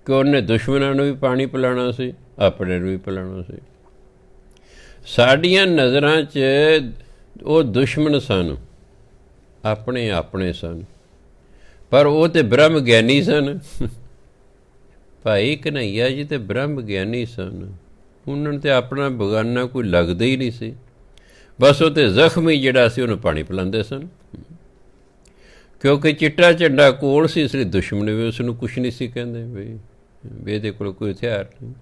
ਕਿ ਉਹਨੇ ਦੁਸ਼ਮਣਾਂ ਨੂੰ ਵੀ ਪਾਣੀ ਪਿਲਾਉਣਾ ਸੀ, ਆਪਣੇ ਨੂੰ ਵੀ ਪਿਲਾਉਣਾ ਸੀ। ਸਾਡੀਆਂ ਨਜ਼ਰਾਂ 'ਚ ਉਹ ਦੁਸ਼ਮਣ ਸਨ, ਆਪਣੇ ਆਪਣੇ ਸਨ, ਪਰ ਉਹ ਤਾਂ ਬ੍ਰਹਮ ਗਿਆਨੀ ਸਨ। ਭਾਈ ਕਨ੍ਹਈਆ ਜੀ ਤਾਂ ਬ੍ਰਹਮ ਗਿਆਨੀ ਸਨ। ਉਹਨਾਂ ਨੂੰ ਤਾਂ ਆਪਣਾ ਬੇਗਾਨਾ ਕੋਈ ਲੱਗਦਾ ਹੀ ਨਹੀਂ ਸੀ। ਬਸ ਉਹ ਤਾਂ ਜ਼ਖਮੀ ਜਿਹੜਾ ਸੀ ਉਹਨੂੰ ਪਾਣੀ ਪਿਲਾਉਂਦੇ ਸਨ, ਕਿਉਂਕਿ ਚਿੱਟਾ ਝੰਡਾ ਕੋਲ ਸੀ, ਇਸ ਲਈ ਦੁਸ਼ਮਣ ਵੀ ਉਸ ਨੂੰ ਕੁਛ ਨਹੀਂ ਸੀ ਕਹਿੰਦੇ ਵੀ ਇਹਦੇ ਕੋਲ ਕੋਈ ਹਥਿਆਰ ਨਹੀਂ।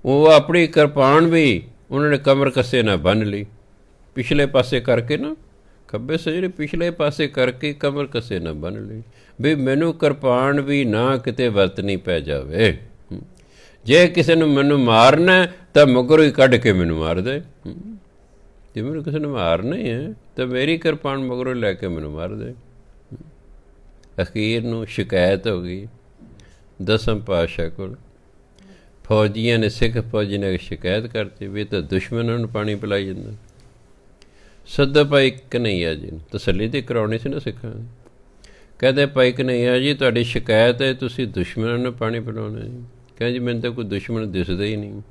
ਉਹ ਆਪਣੀ ਕਿਰਪਾਨ ਵੀ ਉਹਨਾਂ ਨੇ ਕਮਰ ਕੱਸੇ ਨਾਲ ਬੰਨ੍ਹ ਲਈ, ਪਿਛਲੇ ਪਾਸੇ ਕਰਕੇ ਨਾ, ਖੱਬੇ ਸੱਜੇ ਪਿਛਲੇ ਪਾਸੇ ਕਰਕੇ ਕਮਰ ਕੱਸੇ ਨਾਲ ਬੰਨ੍ਹ ਲਈ, ਵੀ ਮੈਨੂੰ ਕਿਰਪਾਨ ਵੀ ਨਾ ਕਿਤੇ ਵਰਤਣੀ ਪੈ ਜਾਵੇ। ਜੇ ਕਿਸੇ ਨੂੰ ਮੈਨੂੰ ਮਾਰਨਾ ਤਾਂ ਮਗਰੋਂ ਹੀ ਕੱਢ ਕੇ ਮੈਨੂੰ ਮਾਰ ਦੇ। ਜੇ ਮੈਨੂੰ ਕਿਸੇ ਨੂੰ ਮਾਰਨਾ ਹੀ ਹੈ ਤਾਂ ਮੇਰੀ ਕਿਰਪਾਨ ਮਗਰੋਂ ਲੈ ਕੇ ਮੈਨੂੰ ਮਾਰ ਦੇ। ਅਖੀਰ ਨੂੰ ਸ਼ਿਕਾਇਤ ਹੋ ਗਈ ਦਸਮ ਪਾਤਸ਼ਾਹ ਕੋਲ। ਫੌਜੀਆਂ ਨੇ, ਸਿੱਖ ਫੌਜੀ ਨੇ ਸ਼ਿਕਾਇਤ ਕਰਤੀ ਵੀ ਤਾਂ ਦੁਸ਼ਮਣਾਂ ਨੂੰ ਪਾਣੀ ਪਿਲਾਈ ਜਾਂਦਾ। ਸੱਦਾ ਭਾਈ ਕਨ੍ਹਈਆ ਜੀ ਨੂੰ, ਤਸੱਲੀ ਤੇ ਕਰਾਉਣੀ ਸੀ ਨਾ ਸਿੱਖਾਂ ਦੀ। ਕਹਿੰਦੇ ਭਾਈ ਕਨ੍ਹਈਆ ਜੀ ਤੁਹਾਡੀ ਸ਼ਿਕਾਇਤ ਹੈ, ਤੁਸੀਂ ਦੁਸ਼ਮਣਾਂ ਨੂੰ ਪਾਣੀ ਪਿਲਾਉਣਾ ਜੀ। ਕਹਿੰਦੇ ਜੀ ਮੈਨੂੰ ਤਾਂ ਕੋਈ ਦੁਸ਼ਮਣ ਦਿਸਦਾ ਹੀ ਨਹੀਂ,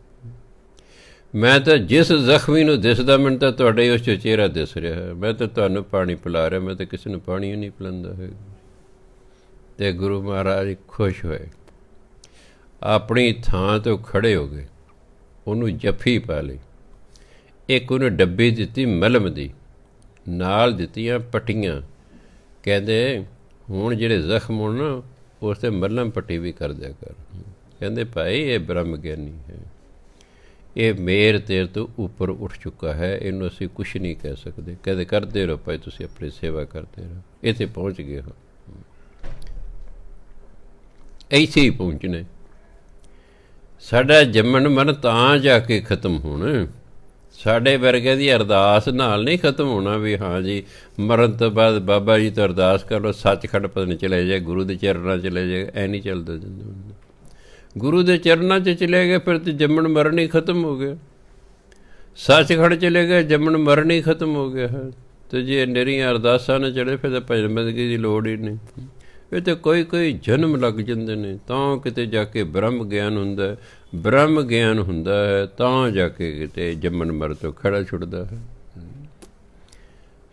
ਮੈਂ ਤਾਂ ਜਿਸ ਜ਼ਖਮੀ ਨੂੰ ਦਿਸਦਾ ਮੈਨੂੰ ਤਾਂ ਤੁਹਾਡੇ ਉਸ 'ਚ ਚਿਹਰਾ ਦਿਸ ਰਿਹਾ ਹੈ। ਮੈਂ ਤਾਂ ਤੁਹਾਨੂੰ ਪਾਣੀ ਪਿਲਾ ਰਿਹਾ, ਮੈਂ ਤਾਂ ਕਿਸੇ ਨੂੰ ਪਾਣੀ ਹੀ ਨਹੀਂ ਪਿਲਾਉਂਦਾ ਹੈ। ਅਤੇ ਗੁਰੂ ਮਹਾਰਾਜ ਖੁਸ਼ ਹੋਏ, ਆਪਣੀ ਥਾਂ ਤੋਂ ਖੜ੍ਹੇ ਹੋ ਗਏ, ਉਹਨੂੰ ਜੱਫੀ ਪਾ ਲਈ। ਇੱਕ ਉਹਨੂੰ ਡੱਬੀ ਦਿੱਤੀ ਮਲਮ ਦੀ, ਨਾਲ ਦਿੱਤੀਆਂ ਪੱਟੀਆਂ। ਕਹਿੰਦੇ ਹੁਣ ਜਿਹੜੇ ਜ਼ਖਮ ਹੋਣ ਨਾ ਉਸ 'ਤੇ ਮਲਮ ਪੱਟੀ ਵੀ ਕਰ ਦਿਆ ਕਰ। ਕਹਿੰਦੇ ਭਾਈ ਇਹ ਬ੍ਰਹਮ ਗਿਆਨੀ ਹੈ, ਇਹ ਮੇਰ ਤੇਰ ਤੋਂ ਉੱਪਰ ਉੱਠ ਚੁੱਕਾ ਹੈ, ਇਹਨੂੰ ਅਸੀਂ ਕੁਛ ਨਹੀਂ ਕਹਿ ਸਕਦੇ। ਕਹਿੰਦੇ ਕਰਦੇ ਰਹੋ ਭਾਈ, ਤੁਸੀਂ ਆਪਣੀ ਸੇਵਾ ਕਰਦੇ ਰਹੋ, ਇੱਥੇ ਪਹੁੰਚ ਗਏ ਹੋ, ਇੱਥੇ ਹੀ ਪਹੁੰਚਣਾ। ਸਾਡਾ ਜੰਮਣ ਮਰਨ ਤਾਂ ਜਾ ਕੇ ਖਤਮ ਹੋਣਾ, ਸਾਡੇ ਵਰਗੇ ਦੀ ਅਰਦਾਸ ਨਾਲ ਨਹੀਂ ਖਤਮ ਹੋਣਾ ਵੀ ਹਾਂ ਜੀ ਮਰਨ ਤੋਂ ਬਾਅਦ ਬਾਬਾ ਜੀ ਤੋਂ ਅਰਦਾਸ ਕਰ ਲਓ, ਸੱਚਖੰਡ ਪਤਾ ਨਹੀਂ ਚਲੇ ਜਾਏ, ਗੁਰੂ ਦੇ ਚਰਨਾਂ ਚਲੇ ਜਾਏ। ਐ ਨਹੀਂ ਚੱਲਦਾ ਜਾਂਦਾ। ਗੁਰੂ ਦੇ ਚਰਨਾਂ 'ਚ ਚਲੇ ਗਏ ਫਿਰ ਤਾਂ ਜੰਮਣ ਮਰਨ ਹੀ ਖਤਮ ਹੋ ਗਿਆ। ਸੱਚਖੰਡ ਚਲੇ ਗਏ, ਜੰਮਣ ਮਰਨ ਹੀ ਖਤਮ ਹੋ ਗਿਆ ਹੈ। ਅਤੇ ਜੇ ਨਿਰੀਆਂ ਅਰਦਾਸਾਂ ਨਾ ਚਲੇ ਫਿਰ ਤਾਂ ਭਜਨ ਬੰਦਗੀ ਦੀ ਲੋੜ ਹੀ ਨਹੀਂ। ਇਹ ਤਾਂ ਕੋਈ ਜਨਮ ਲੱਗ ਜਾਂਦੇ ਨੇ ਤਾਂ ਕਿਤੇ ਜਾ ਕੇ ਬ੍ਰਹਮ ਗਿਆਨ ਹੁੰਦਾ। ਬ੍ਰਹਮ ਗਿਆਨ ਹੁੰਦਾ ਹੈ ਤਾਂ ਜਾ ਕੇ ਕਿਤੇ ਜੰਮਣ ਮਰਨ ਤੋਂ ਖੜਾ ਛੁੱਟਦਾ ਹੈ।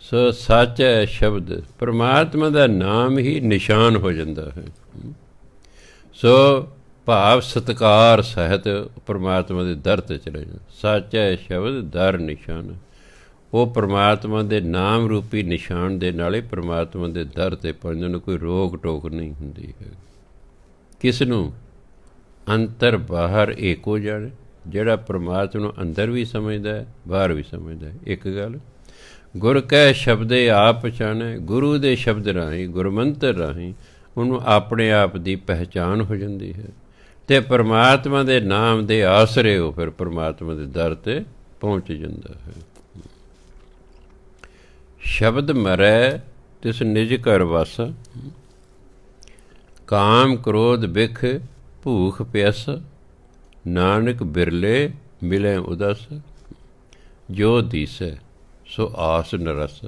ਸੋ ਸੱਚ ਹੈ ਸ਼ਬਦ, ਪਰਮਾਤਮਾ ਦਾ ਨਾਮ ਹੀ ਨਿਸ਼ਾਨ ਹੋ ਜਾਂਦਾ ਹੈ। ਸੋ ਭਾਵ ਸਤਿਕਾਰ ਸਹਿਤ ਪਰਮਾਤਮਾ ਦੇ ਦਰ 'ਤੇ ਚਲੇ ਜਾਣ। ਸਾਚਾ ਸ਼ਬਦ ਦਰ ਨਿਸ਼ਾਨ, ਉਹ ਪਰਮਾਤਮਾ ਦੇ ਨਾਮ ਰੂਪੀ ਨਿਸ਼ਾਨ ਦੇ ਨਾਲੇ ਪਰਮਾਤਮਾ ਦੇ ਦਰ 'ਤੇ ਪਹੁੰਚਣ ਨੂੰ ਕੋਈ ਰੋਕ ਟੋਕ ਨਹੀਂ ਹੁੰਦੀ ਹੈ। ਕਿਸ ਨੂੰ? ਅੰਤਰ ਬਾਹਰ ਏਕੋ ਜਾਣੇ, ਜਿਹੜਾ ਪਰਮਾਤਮਾ ਨੂੰ ਅੰਦਰ ਵੀ ਸਮਝਦਾ ਹੈ ਬਾਹਰ ਵੀ ਸਮਝਦਾ ਹੈ। ਇੱਕ ਗੱਲ, ਗੁਰ ਕੈ ਸ਼ਬਦੇ ਆਪ ਪਛਾਣੈ, ਗੁਰੂ ਦੇ ਸ਼ਬਦ ਰਾਹੀਂ ਗੁਰਮੰਤਰ ਰਾਹੀਂ ਉਹਨੂੰ ਆਪਣੇ ਆਪ ਦੀ ਪਹਿਚਾਣ ਹੋ ਜਾਂਦੀ ਹੈ ਅਤੇ ਪਰਮਾਤਮਾ ਦੇ ਨਾਮ ਦੇ ਆਸਰੇ ਉਹ ਫਿਰ ਪਰਮਾਤਮਾ ਦੇ ਦਰ 'ਤੇ ਪਹੁੰਚ ਜਾਂਦਾ ਹੈ। ਸ਼ਬਦ ਮਰੈ ਤਿਸ ਨਿਜ ਘਰ ਵਾਸਾ, ਕਾਮ ਕ੍ਰੋਧ ਬਿਖ ਭੂਖ ਪਿਆਸਾ, ਨਾਨਕ ਬਿਰਲੇ ਮਿਲੇ ਉਦਾਸ, ਜੋ ਦੀਸੈ ਸੋ ਆਸ ਨਰਸ।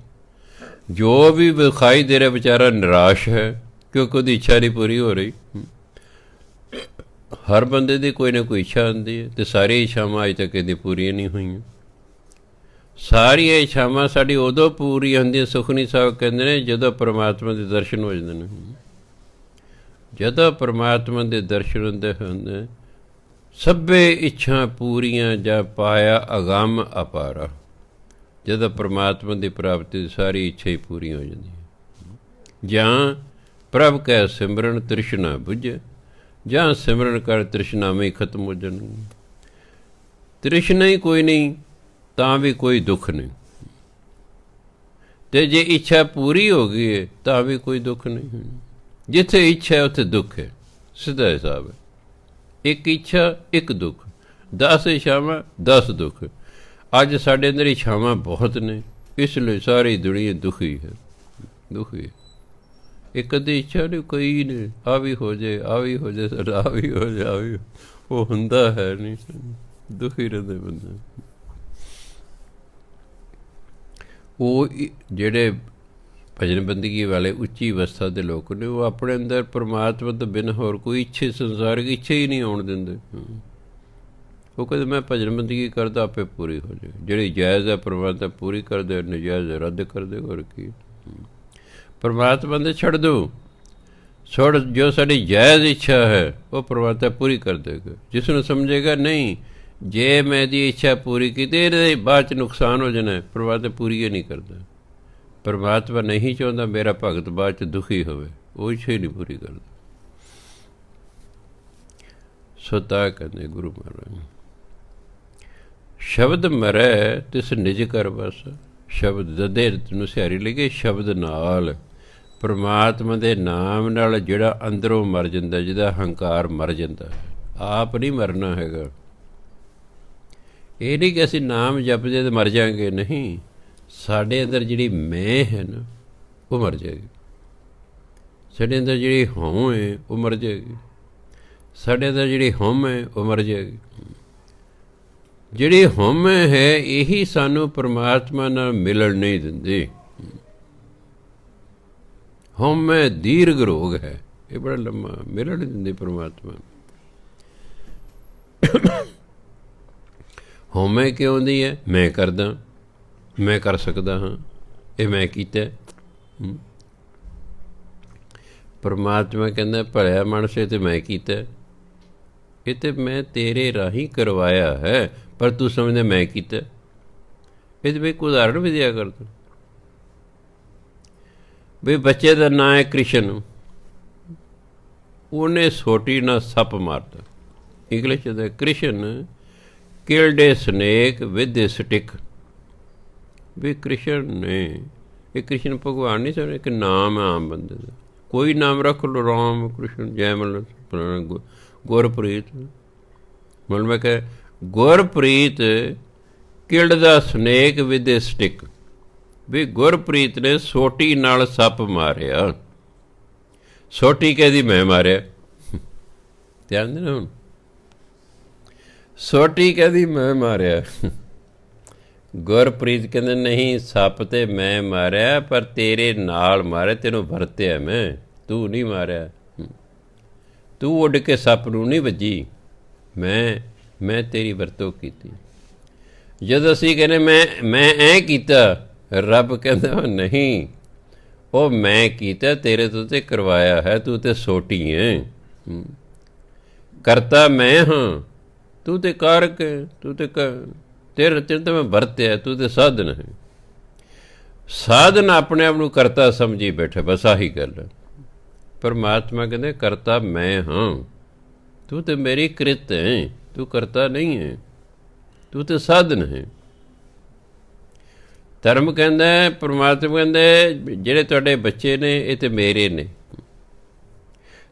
ਜੋ ਵੀ ਵਿਖਾਈ ਦੇ ਰਿਹਾ ਵਿਚਾਰਾ ਨਿਰਾਸ਼ ਹੈ, ਕਿਉਂਕਿ ਉਹਦੀ ਇੱਛਾ ਨਹੀਂ ਪੂਰੀ ਹੋ ਰਹੀ। ਹਰ ਬੰਦੇ ਦੀ ਕੋਈ ਨਾ ਕੋਈ ਇੱਛਾ ਹੁੰਦੀ ਹੈ ਅਤੇ ਸਾਰੀਆਂ ਇੱਛਾਵਾਂ ਅਜੇ ਤੱਕ ਇਹਦੀ ਪੂਰੀਆਂ ਨਹੀਂ ਹੋਈਆਂ। ਸਾਰੀਆਂ ਇੱਛਾਵਾਂ ਸਾਡੀ ਉਦੋਂ ਪੂਰੀਆਂ ਹੁੰਦੀਆਂ, ਸੁਖਨੀ ਸਾਹਿਬ ਕਹਿੰਦੇ ਨੇ, ਜਦੋਂ ਪਰਮਾਤਮਾ ਦੇ ਦਰਸ਼ਨ ਹੋ ਜਾਂਦੇ ਨੇ। ਜਦੋਂ ਪਰਮਾਤਮਾ ਦੇ ਦਰਸ਼ਨ ਹੁੰਦੇ ਸਭੇ ਇੱਛਾ ਪੂਰੀਆਂ ਜਾਂ ਪਾਇਆ ਅਗੰਮ ਅਪਾਰਾ। ਜਦੋਂ ਪਰਮਾਤਮਾ ਦੀ ਪ੍ਰਾਪਤੀ ਦੀ ਸਾਰੀ ਇੱਛਾ ਹੀ ਪੂਰੀਆਂ ਹੋ ਜਾਂਦੀਆਂ। ਜਾਂ ਪ੍ਰਭ ਕੈ ਸਿਮਰਨ ਤ੍ਰਿਸ਼ਨਾ ਬੁੱਝੇ, ਜਾਂ ਸਿਮਰਨ ਕਰ ਤ੍ਰਿਸ਼ਨਾਵੇਂ ਖਤਮ ਹੋ ਜਾਣ। ਤ੍ਰਿਸ਼ਨਾ ਹੀ ਕੋਈ ਨਹੀਂ ਤਾਂ ਵੀ ਕੋਈ ਦੁੱਖ ਨਹੀਂ, ਅਤੇ ਜੇ ਇੱਛਾ ਪੂਰੀ ਹੋ ਗਈ ਹੈ ਤਾਂ ਵੀ ਕੋਈ ਦੁੱਖ ਨਹੀਂ। ਜਿੱਥੇ ਇੱਛਾ ਹੈ ਉੱਥੇ ਦੁੱਖ ਹੈ, ਸਿੱਧਾ ਹਿਸਾਬ ਹੈ। ਇੱਕ ਇੱਛਾ ਇੱਕ ਦੁੱਖ, 10 ਇੱਛਾਵਾਂ 10 ਦੁੱਖ। ਅੱਜ ਸਾਡੇ ਅੰਦਰ ਇੱਛਾਵਾਂ ਬਹੁਤ ਨੇ, ਇਸ ਲਈ ਸਾਰੀ ਦੁਨੀਆ ਦੁਖੀ ਹੈ, ਦੁਖੀ ਹੈ। ਇੱਕ ਅੱਧੀ ਇੱਛਾ ਨਹੀਂ, ਕਈ ਨੇ, ਆ ਵੀ ਹੋ ਜਾਏ, ਆ ਵੀ ਹੋ ਜਾਏ, ਸਾਡਾ ਆ ਵੀ ਹੋ ਜਾਏ, ਆ ਵੀ, ਉਹ ਹੁੰਦਾ ਹੈ ਨਹੀਂ, ਦੁਖੀ ਰਹਿੰਦੇ ਬੰਦੇ। ਉਹ ਜਿਹੜੇ ਭਜਨ ਬੰਦਗੀ ਵਾਲੇ ਉੱਚੀ ਅਵਸਥਾ ਦੇ ਲੋਕ ਨੇ, ਉਹ ਆਪਣੇ ਅੰਦਰ ਪਰਮਾਤਮਾ ਤੋਂ ਬਿਨਾਂ ਹੋਰ ਕੋਈ ਇੱਛੇ, ਸੰਸਾਰਿਕ ਇੱਛਾ ਹੀ ਨਹੀਂ ਆਉਣ ਦਿੰਦੇ। ਉਹ ਕਹਿੰਦੇ ਮੈਂ ਭਜਨ ਬੰਦਗੀ ਕਰਦਾ, ਆਪੇ ਪੂਰੀ ਹੋ ਜਾਏ। ਜਿਹੜੀ ਜਾਇਜ਼ ਹੈ ਪਰਮਾਤਮਾ ਪੂਰੀ ਕਰ ਦੇ, ਨਜਾਇਜ਼ ਰੱਦ ਕਰ ਦੇ। ਹੋਰ ਕੀ ਪਰਮਾਤਮਾ ਦੇ ਛੱਡ ਦਿਓ, ਛੋੜ। ਜੋ ਸਾਡੀ ਜਾਇਜ਼ ਇੱਛਾ ਹੈ ਉਹ ਪਰਮਾਤਮਾ ਪੂਰੀ ਕਰ ਦੇਗਾ। ਜਿਸ ਨੂੰ ਸਮਝੇਗਾ ਨਹੀਂ, ਜੇ ਮੈਂ ਇਹਦੀ ਇੱਛਾ ਪੂਰੀ ਕੀਤੀ ਇਹਦੇ ਬਾਅਦ 'ਚ ਨੁਕਸਾਨ ਹੋ ਜਾਣਾ, ਪਰਮਾਤਮਾ ਪੂਰੀ ਹੀ ਨਹੀਂ ਕਰਦਾ। ਪਰਮਾਤਮਾ ਨਹੀਂ ਚਾਹੁੰਦਾ ਮੇਰਾ ਭਗਤ ਬਾਅਦ 'ਚ ਦੁਖੀ ਹੋਵੇ, ਉਹ ਇੱਛਾ ਹੀ ਨਹੀਂ ਪੂਰੀ ਕਰਦਾ। ਸੋ ਤਾਂ ਕਹਿੰਦੇ ਗੁਰੂ ਮਹਾਰਾਜ, ਸ਼ਬਦ ਮਰੈ ਤਿਸ ਨਿਜ ਘਰ ਵਸ। ਸ਼ਬਦ ਦਦੇ ਨੂੰ ਸਿਹਾਰੀ ਲੱਗੇ, ਸ਼ਬਦ ਨਾਲ, ਪਰਮਾਤਮਾ ਦੇ ਨਾਮ ਨਾਲ ਜਿਹੜਾ ਅੰਦਰੋਂ ਮਰ ਜਾਂਦਾ, ਜਿਹਦਾ ਹੰਕਾਰ ਮਰ ਜਾਂਦਾ। ਆਪ ਨਹੀਂ ਮਰਨਾ ਹੈਗਾ। ਇਹ ਨਹੀਂ ਕਿ ਅਸੀਂ ਨਾਮ ਜਪਦੇ ਤਾਂ ਮਰ ਜਾਵਾਂਗੇ, ਨਹੀਂ। ਸਾਡੇ ਅੰਦਰ ਜਿਹੜੀ ਮੈਂ ਹੈ ਨਾ ਉਹ ਮਰ ਜਾਏਗੀ। ਸਾਡੇ ਅੰਦਰ ਜਿਹੜੀ ਹਉ ਹੈ ਉਹ ਮਰ ਜਾਏਗੀ। ਸਾਡੇ ਅੰਦਰ ਜਿਹੜੀ ਹਉ ਹੈ ਉਹ ਮਰ ਜਾਏਗੀ। ਜਿਹੜੀ ਹਉ ਹੈ ਇਹੀ ਸਾਨੂੰ ਪਰਮਾਤਮਾ ਨਾਲ ਮਿਲਣ ਨਹੀਂ ਦਿੰਦੀ। ਹਉ ਦੀਰਘ ਰੋਗ ਹੈ, ਇਹ ਬੜਾ ਲੰਮਾ, ਮਿਲਣ ਨਹੀਂ ਦਿੰਦੀ ਪਰਮਾਤਮਾ। ਹਉ ਕਿਉਂ ਆਉਂਦੀ ਹੈ? ਮੈਂ ਕਰਦਾ, ਮੈਂ ਕਰ ਸਕਦਾ ਹਾਂ, ਇਹ ਮੈਂ ਕੀਤਾ। ਪਰਮਾਤਮਾ ਕਹਿੰਦਾ ਭਲਿਆ ਮਾਨਸ, ਇਹ ਤਾਂ ਮੈਂ ਕੀਤਾ, ਇਹ ਤਾਂ ਮੈਂ ਤੇਰੇ ਰਾਹੀਂ ਕਰਵਾਇਆ ਹੈ, ਪਰ ਤੂੰ ਸਮਝਦਾ ਮੈਂ ਕੀਤਾ। ਇਹਦੇ ਵਿੱਚ ਇੱਕ ਉਦਾਹਰਣ ਵੀ ਦਿਆ ਕਰਦਾ ਵੀ ਬੱਚੇ ਦਾ ਨਾਂ ਹੈ ਕ੍ਰਿਸ਼ਨ, ਉਹਨੇ ਸੋਟੀ ਨਾਲ ਸੱਪ ਮਾਰਤਾ। ਇੰਗਲਿਸ਼ ਦਾ Krishan killed a snake with a stick. ਵੀ ਕ੍ਰਿਸ਼ਨ ਨੇ, ਇਹ ਕ੍ਰਿਸ਼ਨ ਭਗਵਾਨ ਨਹੀਂ ਸਮਝੇ, ਇੱਕ ਨਾਮ ਹੈ ਆਮ ਬੰਦੇ ਦਾ। ਕੋਈ ਨਾਮ ਰੱਖ ਲਓ, ਰਾਮ ਕ੍ਰਿਸ਼ਨ ਜੈਮਲ ਗੁਰਪ੍ਰੀਤ। ਮਤਲਬ ਮੈਂ ਕਿਹਾ Gurpreet killed the snake with a stick. ਵੀ ਗੁਰਪ੍ਰੀਤ ਨੇ ਸੋਟੀ ਨਾਲ ਸੱਪ ਮਾਰਿਆ। ਸੋਟੀ ਕਹਿੰਦੀ ਮੈਂ ਮਾਰਿਆ, ਧਿਆਨ ਦੇਣਾ ਹੁਣ। ਸੋਟੀ ਕਹਿੰਦੀ ਮੈਂ ਮਾਰਿਆ, ਗੁਰਪ੍ਰੀਤ ਕਹਿੰਦੇ ਨਹੀਂ, ਸੱਪ ਤੇ ਮੈਂ ਮਾਰਿਆ, ਪਰ ਤੇਰੇ ਨਾਲ ਮਾਰਿਆ, ਤੈਨੂੰ ਵਰਤਿਆ ਮੈਂ, ਤੂੰ ਨਹੀਂ ਮਾਰਿਆ। ਤੂੰ ਉੱਡ ਕੇ ਸੱਪ ਨੂੰ ਨਹੀਂ ਵੱਜੀ, ਮੈਂ ਤੇਰੀ ਵਰਤੋਂ ਕੀਤੀ। ਜਦੋਂ ਅਸੀਂ ਕਹਿੰਦੇ ਮੈਂ ਐਂ ਕੀਤਾ, ਰੱਬ ਕਹਿੰਦਾ ਨਹੀਂ, ਉਹ ਮੈਂ ਕੀਤਾ, ਤੇਰੇ ਤੋਂ ਤੇ ਕਰਵਾਇਆ ਹੈ, ਤੂੰ ਤੇ ਸੋਟੀ ਹੈ। ਕਰਤਾ ਮੈਂ ਹਾਂ, ਤੂੰ ਤੇ ਕਾਰਕ ਹੈ, ਤੂੰ ਤੇ ਤੇਰੇ ਤਾਂ ਮੈਂ ਵਰਤਿਆ, ਤੂੰ ਤੇ ਸਾਧਨ ਹੈ। ਸਾਧਨ ਆਪਣੇ ਆਪ ਨੂੰ ਕਰਤਾ ਸਮਝੀ ਬੈਠੇ, ਬਸ ਆਹੀ ਗੱਲ ਹੈ। ਪਰਮਾਤਮਾ ਕਹਿੰਦੇ ਕਰਤਾ ਮੈਂ ਹਾਂ, ਤੂੰ ਤੇ ਮੇਰੀ ਕ੍ਰਿਤ ਹੈ, ਤੂੰ ਕਰਤਾ ਨਹੀਂ ਹੈ, ਤੂੰ ਤੇ ਸਾਧਨ ਹੈ। ਧਰਮ ਕਹਿੰਦਾ, ਪਰਮਾਤਮਾ ਕਹਿੰਦੇ ਜਿਹੜੇ ਤੁਹਾਡੇ ਬੱਚੇ ਨੇ ਇਹ ਤੇ ਮੇਰੇ ਨੇ,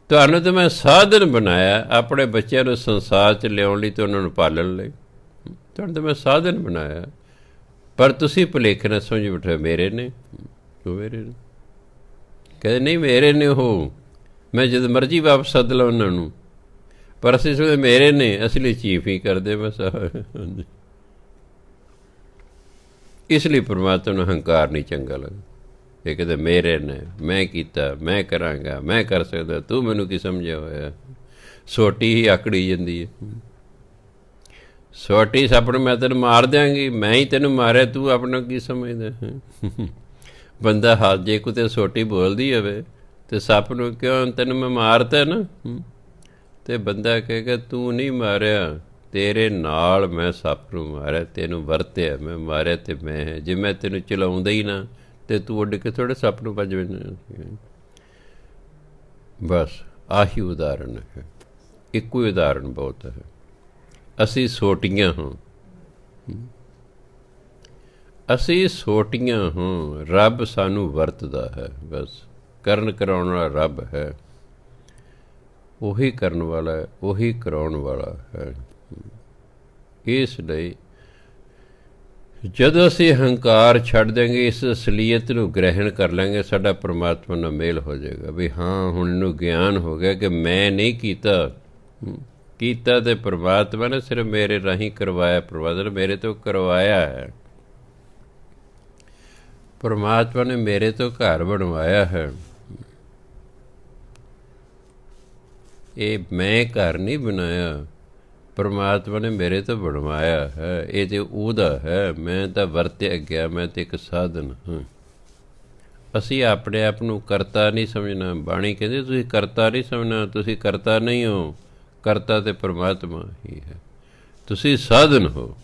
ਤੁਹਾਨੂੰ ਤਾਂ ਮੈਂ ਸਾਧਨ ਬਣਾਇਆ ਆਪਣੇ ਬੱਚਿਆਂ ਨੂੰ ਸੰਸਾਰ 'ਚ ਲਿਆਉਣ ਲਈ ਤੇ ਉਹਨਾਂ ਨੂੰ ਪਾਲਣ ਲਈ। ਤੁਹਾਨੂੰ ਤਾਂ ਮੈਂ ਸਾਧਨ ਬਣਾਇਆ, ਪਰ ਤੁਸੀਂ ਭੁਲੇਖੇ ਨਾਲ ਸਮਝ ਬੈਠੇ ਮੇਰੇ ਨੇ, ਉਹ ਮੇਰੇ ਨੇ। ਕਹਿੰਦੇ ਨਹੀਂ ਮੇਰੇ ਨੇ, ਉਹ ਮੈਂ ਜਦ ਮਰਜ਼ੀ ਵਾਪਸ ਸੱਦ ਲਾ ਉਹਨਾਂ ਨੂੰ, ਪਰ ਅਸੀਂ ਸੋਚਦੇ ਮੇਰੇ ਨੇ, ਅਸੀਂ ਲਈ ਚੀਫ ਹੀ ਕਰਦੇ ਬਸ। ਇਸ ਲਈ ਪਰਮਾਤਮਾ ਨੂੰ ਹੰਕਾਰ ਨਹੀਂ ਚੰਗਾ ਲੱਗਦਾ। ਇਹ ਕਹਿੰਦੇ ਮੇਰੇ ਨੇ, ਮੈਂ ਕੀਤਾ, ਮੈਂ ਕਰਾਂਗਾ, ਮੈਂ ਕਰ ਸਕਦਾ, ਤੂੰ ਮੈਨੂੰ ਕੀ ਸਮਝਿਆ ਹੋਇਆ। ਸੋਟੀ ਹੀ ਆਕੜੀ ਜਾਂਦੀ ਹੈ, ਸੋਟੀ ਸੱਪ ਨੂੰ ਮੈਂ ਤੈਨੂੰ ਮਾਰ ਦਿਆਂਗੀ, ਮੈਂ ਹੀ ਤੈਨੂੰ ਮਾਰਿਆ, ਤੂੰ ਆਪਣਾ ਕੀ ਸਮਝਦਾ। ਬੰਦਾ ਹੱਥ ਜੇ ਕਿਤੇ ਸੋਟੀ ਬੋਲਦੀ ਹੋਵੇ ਅਤੇ ਸੱਪ ਨੂੰ ਕਿਉਂ ਤੈਨੂੰ ਮੈਂ ਮਾਰਤਾ ਨਾ, ਅਤੇ ਬੰਦਾ ਕਹੇਗਾ ਤੂੰ ਨਹੀਂ ਮਾਰਿਆ, ਤੇਰੇ ਨਾਲ ਮੈਂ ਸੱਪ ਨੂੰ ਮਾਰਿਆ, ਤੈਨੂੰ ਵਰਤਿਆ, ਮੈਂ ਮਾਰਿਆ ਅਤੇ ਮੈਂ, ਜੇ ਮੈਂ ਤੈਨੂੰ ਚਲਾਉਂਦਾ ਹੀ ਨਾ ਅਤੇ ਤੂੰ ਉੱਡ ਕੇ ਥੋੜ੍ਹੇ ਸੱਪ ਨੂੰ ਭੱਜ ਜਾਣਾ। ਬਸ ਆਹੀ ਉਦਾਹਰਨ ਹੈ, ਇੱਕੋ ਹੀ ਉਦਾਹਰਨ ਬਹੁਤ ਹੈ। ਅਸੀਂ ਸੋਟੀਆਂ ਹਾਂ, ਅਸੀਂ ਸੋਟੀਆਂ ਹਾਂ, ਰੱਬ ਸਾਨੂੰ ਵਰਤਦਾ ਹੈ। ਬਸ ਕਰਨ ਕਰਾਉਣ ਵਾਲਾ ਰੱਬ ਹੈ, ਉਹੀ ਕਰਨ ਵਾਲਾ ਹੈ, ਉਹੀ ਕਰਾਉਣ ਵਾਲਾ ਹੈ। ਇਸ ਲਈ ਜਦੋਂ ਅਸੀਂ ਹੰਕਾਰ ਛੱਡ ਦੇਂਗੇ, ਇਸ ਅਸਲੀਅਤ ਨੂੰ ਗ੍ਰਹਿਣ ਕਰ ਲਾਂਗੇ, ਸਾਡਾ ਪਰਮਾਤਮਾ ਨਾਲ ਮੇਲ ਹੋ ਜਾਏਗਾ। ਵੀ ਹਾਂ ਹੁਣ ਇਹਨੂੰ ਗਿਆਨ ਹੋ ਗਿਆ ਕਿ ਮੈਂ ਨਹੀਂ ਕੀਤਾ, ਕੀਤਾ ਤੇ ਪਰਮਾਤਮਾ ਨੇ ਸਿਰਫ ਮੇਰੇ ਰਾਹੀਂ ਕਰਵਾਇਆ, ਪਰਮਾਤਮਾ ਨੇ ਮੇਰੇ ਤੋਂ ਕਰਵਾਇਆ ਹੈ, ਪਰਮਾਤਮਾ ਨੇ ਮੇਰੇ ਤੋਂ ਘਰ ਬਣਵਾਇਆ ਹੈ। ਇਹ ਮੈਂ ਘਰ ਨਹੀਂ ਬਣਾਇਆ, ਪਰਮਾਤਮਾ ਨੇ ਮੇਰੇ ਤੋਂ ਬਣਵਾਇਆ ਹੈ। ਇਹ ਤੇ ਉਹਦਾ ਹੈ, ਮੈਂ ਤਾਂ ਵਰਤਿਆ ਗਿਆ, ਮੈਂ ਤਾਂ ਇੱਕ ਸਾਧਨ ਹਾਂ। ਅਸੀਂ ਆਪਣੇ ਆਪ ਨੂੰ ਕਰਤਾ ਨਹੀਂ ਸਮਝਣਾ। ਬਾਣੀ ਕਹਿੰਦੇ ਤੁਸੀਂ ਕਰਤਾ ਨਹੀਂ ਸਮਝਣਾ, ਤੁਸੀਂ ਕਰਤਾ ਨਹੀਂ ਹੋ, ਕਰਤਾ ਤੇ ਪਰਮਾਤਮਾ ਹੀ ਹੈ, ਤੁਸੀਂ ਸਾਧਨ ਹੋ।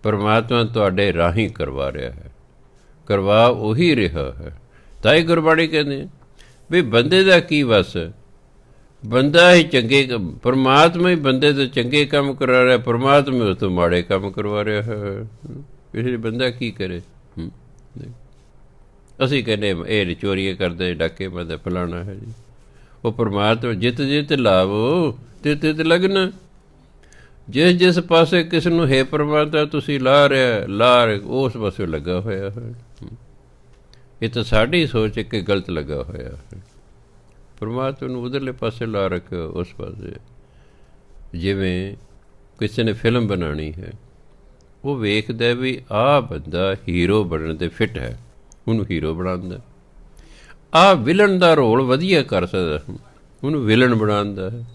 ਪਰਮਾਤਮਾ ਤੁਹਾਡੇ ਰਾਹੀਂ ਕਰਵਾ ਰਿਹਾ ਹੈ, ਕਰਵਾ ਉਹੀ ਰਿਹਾ ਹੈ। ਤਾਂ ਹੀ ਗੁਰਬਾਣੀ ਕਹਿੰਦੇ ਵੀ ਬੰਦੇ ਦਾ ਕੀ ਵਸ, ਬੰਦਾ ਹੀ ਚੰਗੇ, ਪਰਮਾਤਮਾ ਹੀ ਬੰਦੇ ਤੋਂ ਚੰਗੇ ਕੰਮ ਕਰਾ ਰਿਹਾ, ਪਰਮਾਤਮਾ ਉਸ ਤੋਂ ਮਾੜੇ ਕੰਮ ਕਰਵਾ ਰਿਹਾ ਹੈ। ਇਸ ਲਈ ਬੰਦਾ ਕੀ ਕਰੇ। ਅਸੀਂ ਕਹਿੰਦੇ ਇਹ ਚੋਰੀਆਂ ਕਰਦੇ, ਡਾਕੇ ਮਾਰਦੇ, ਫਲਾਣਾ ਹੈ ਜੀ। ਉਹ ਪਰਮਾਤਮਾ ਜਿੱਤ ਜਿੱਤ ਲਾਵੋ ਤਿੱਤ ਤਿੱਤ ਲਗਨ, ਜਿਸ ਜਿਸ ਪਾਸੇ ਕਿਸ ਨੂੰ ਹੈ ਪਰਮਾਤਮਾ ਤੁਸੀਂ ਲਾ ਰਿਹਾ, ਉਸ ਪਾਸੇ ਲੱਗਾ ਹੋਇਆ ਹੈ। ਇਹ ਤਾਂ ਸਾਡੀ ਸੋਚ ਕਿ ਗਲਤ ਲੱਗਾ ਹੋਇਆ ਹੈ। ਪਰਮਾਤਮਾ ਨੂੰ ਉਧਰਲੇ ਪਾਸੇ ਲਾ ਰੱਖਿਓ, ਉਸ ਪਾਸੇ। ਜਿਵੇਂ ਕਿਸੇ ਨੇ ਫਿਲਮ ਬਣਾਉਣੀ ਹੈ, ਉਹ ਵੇਖਦਾ ਵੀ ਆਹ ਬੰਦਾ ਹੀਰੋ ਬਣਨ 'ਤੇ ਫਿੱਟ ਹੈ, ਉਹਨੂੰ ਹੀਰੋ ਬਣਾਉਂਦਾ। ਆਹ ਵਿਲਨ ਦਾ ਰੋਲ ਵਧੀਆ ਕਰ ਸਕਦਾ, ਉਹਨੂੰ ਵਿਲਨ ਬਣਾਉਂਦਾ ਹੈ।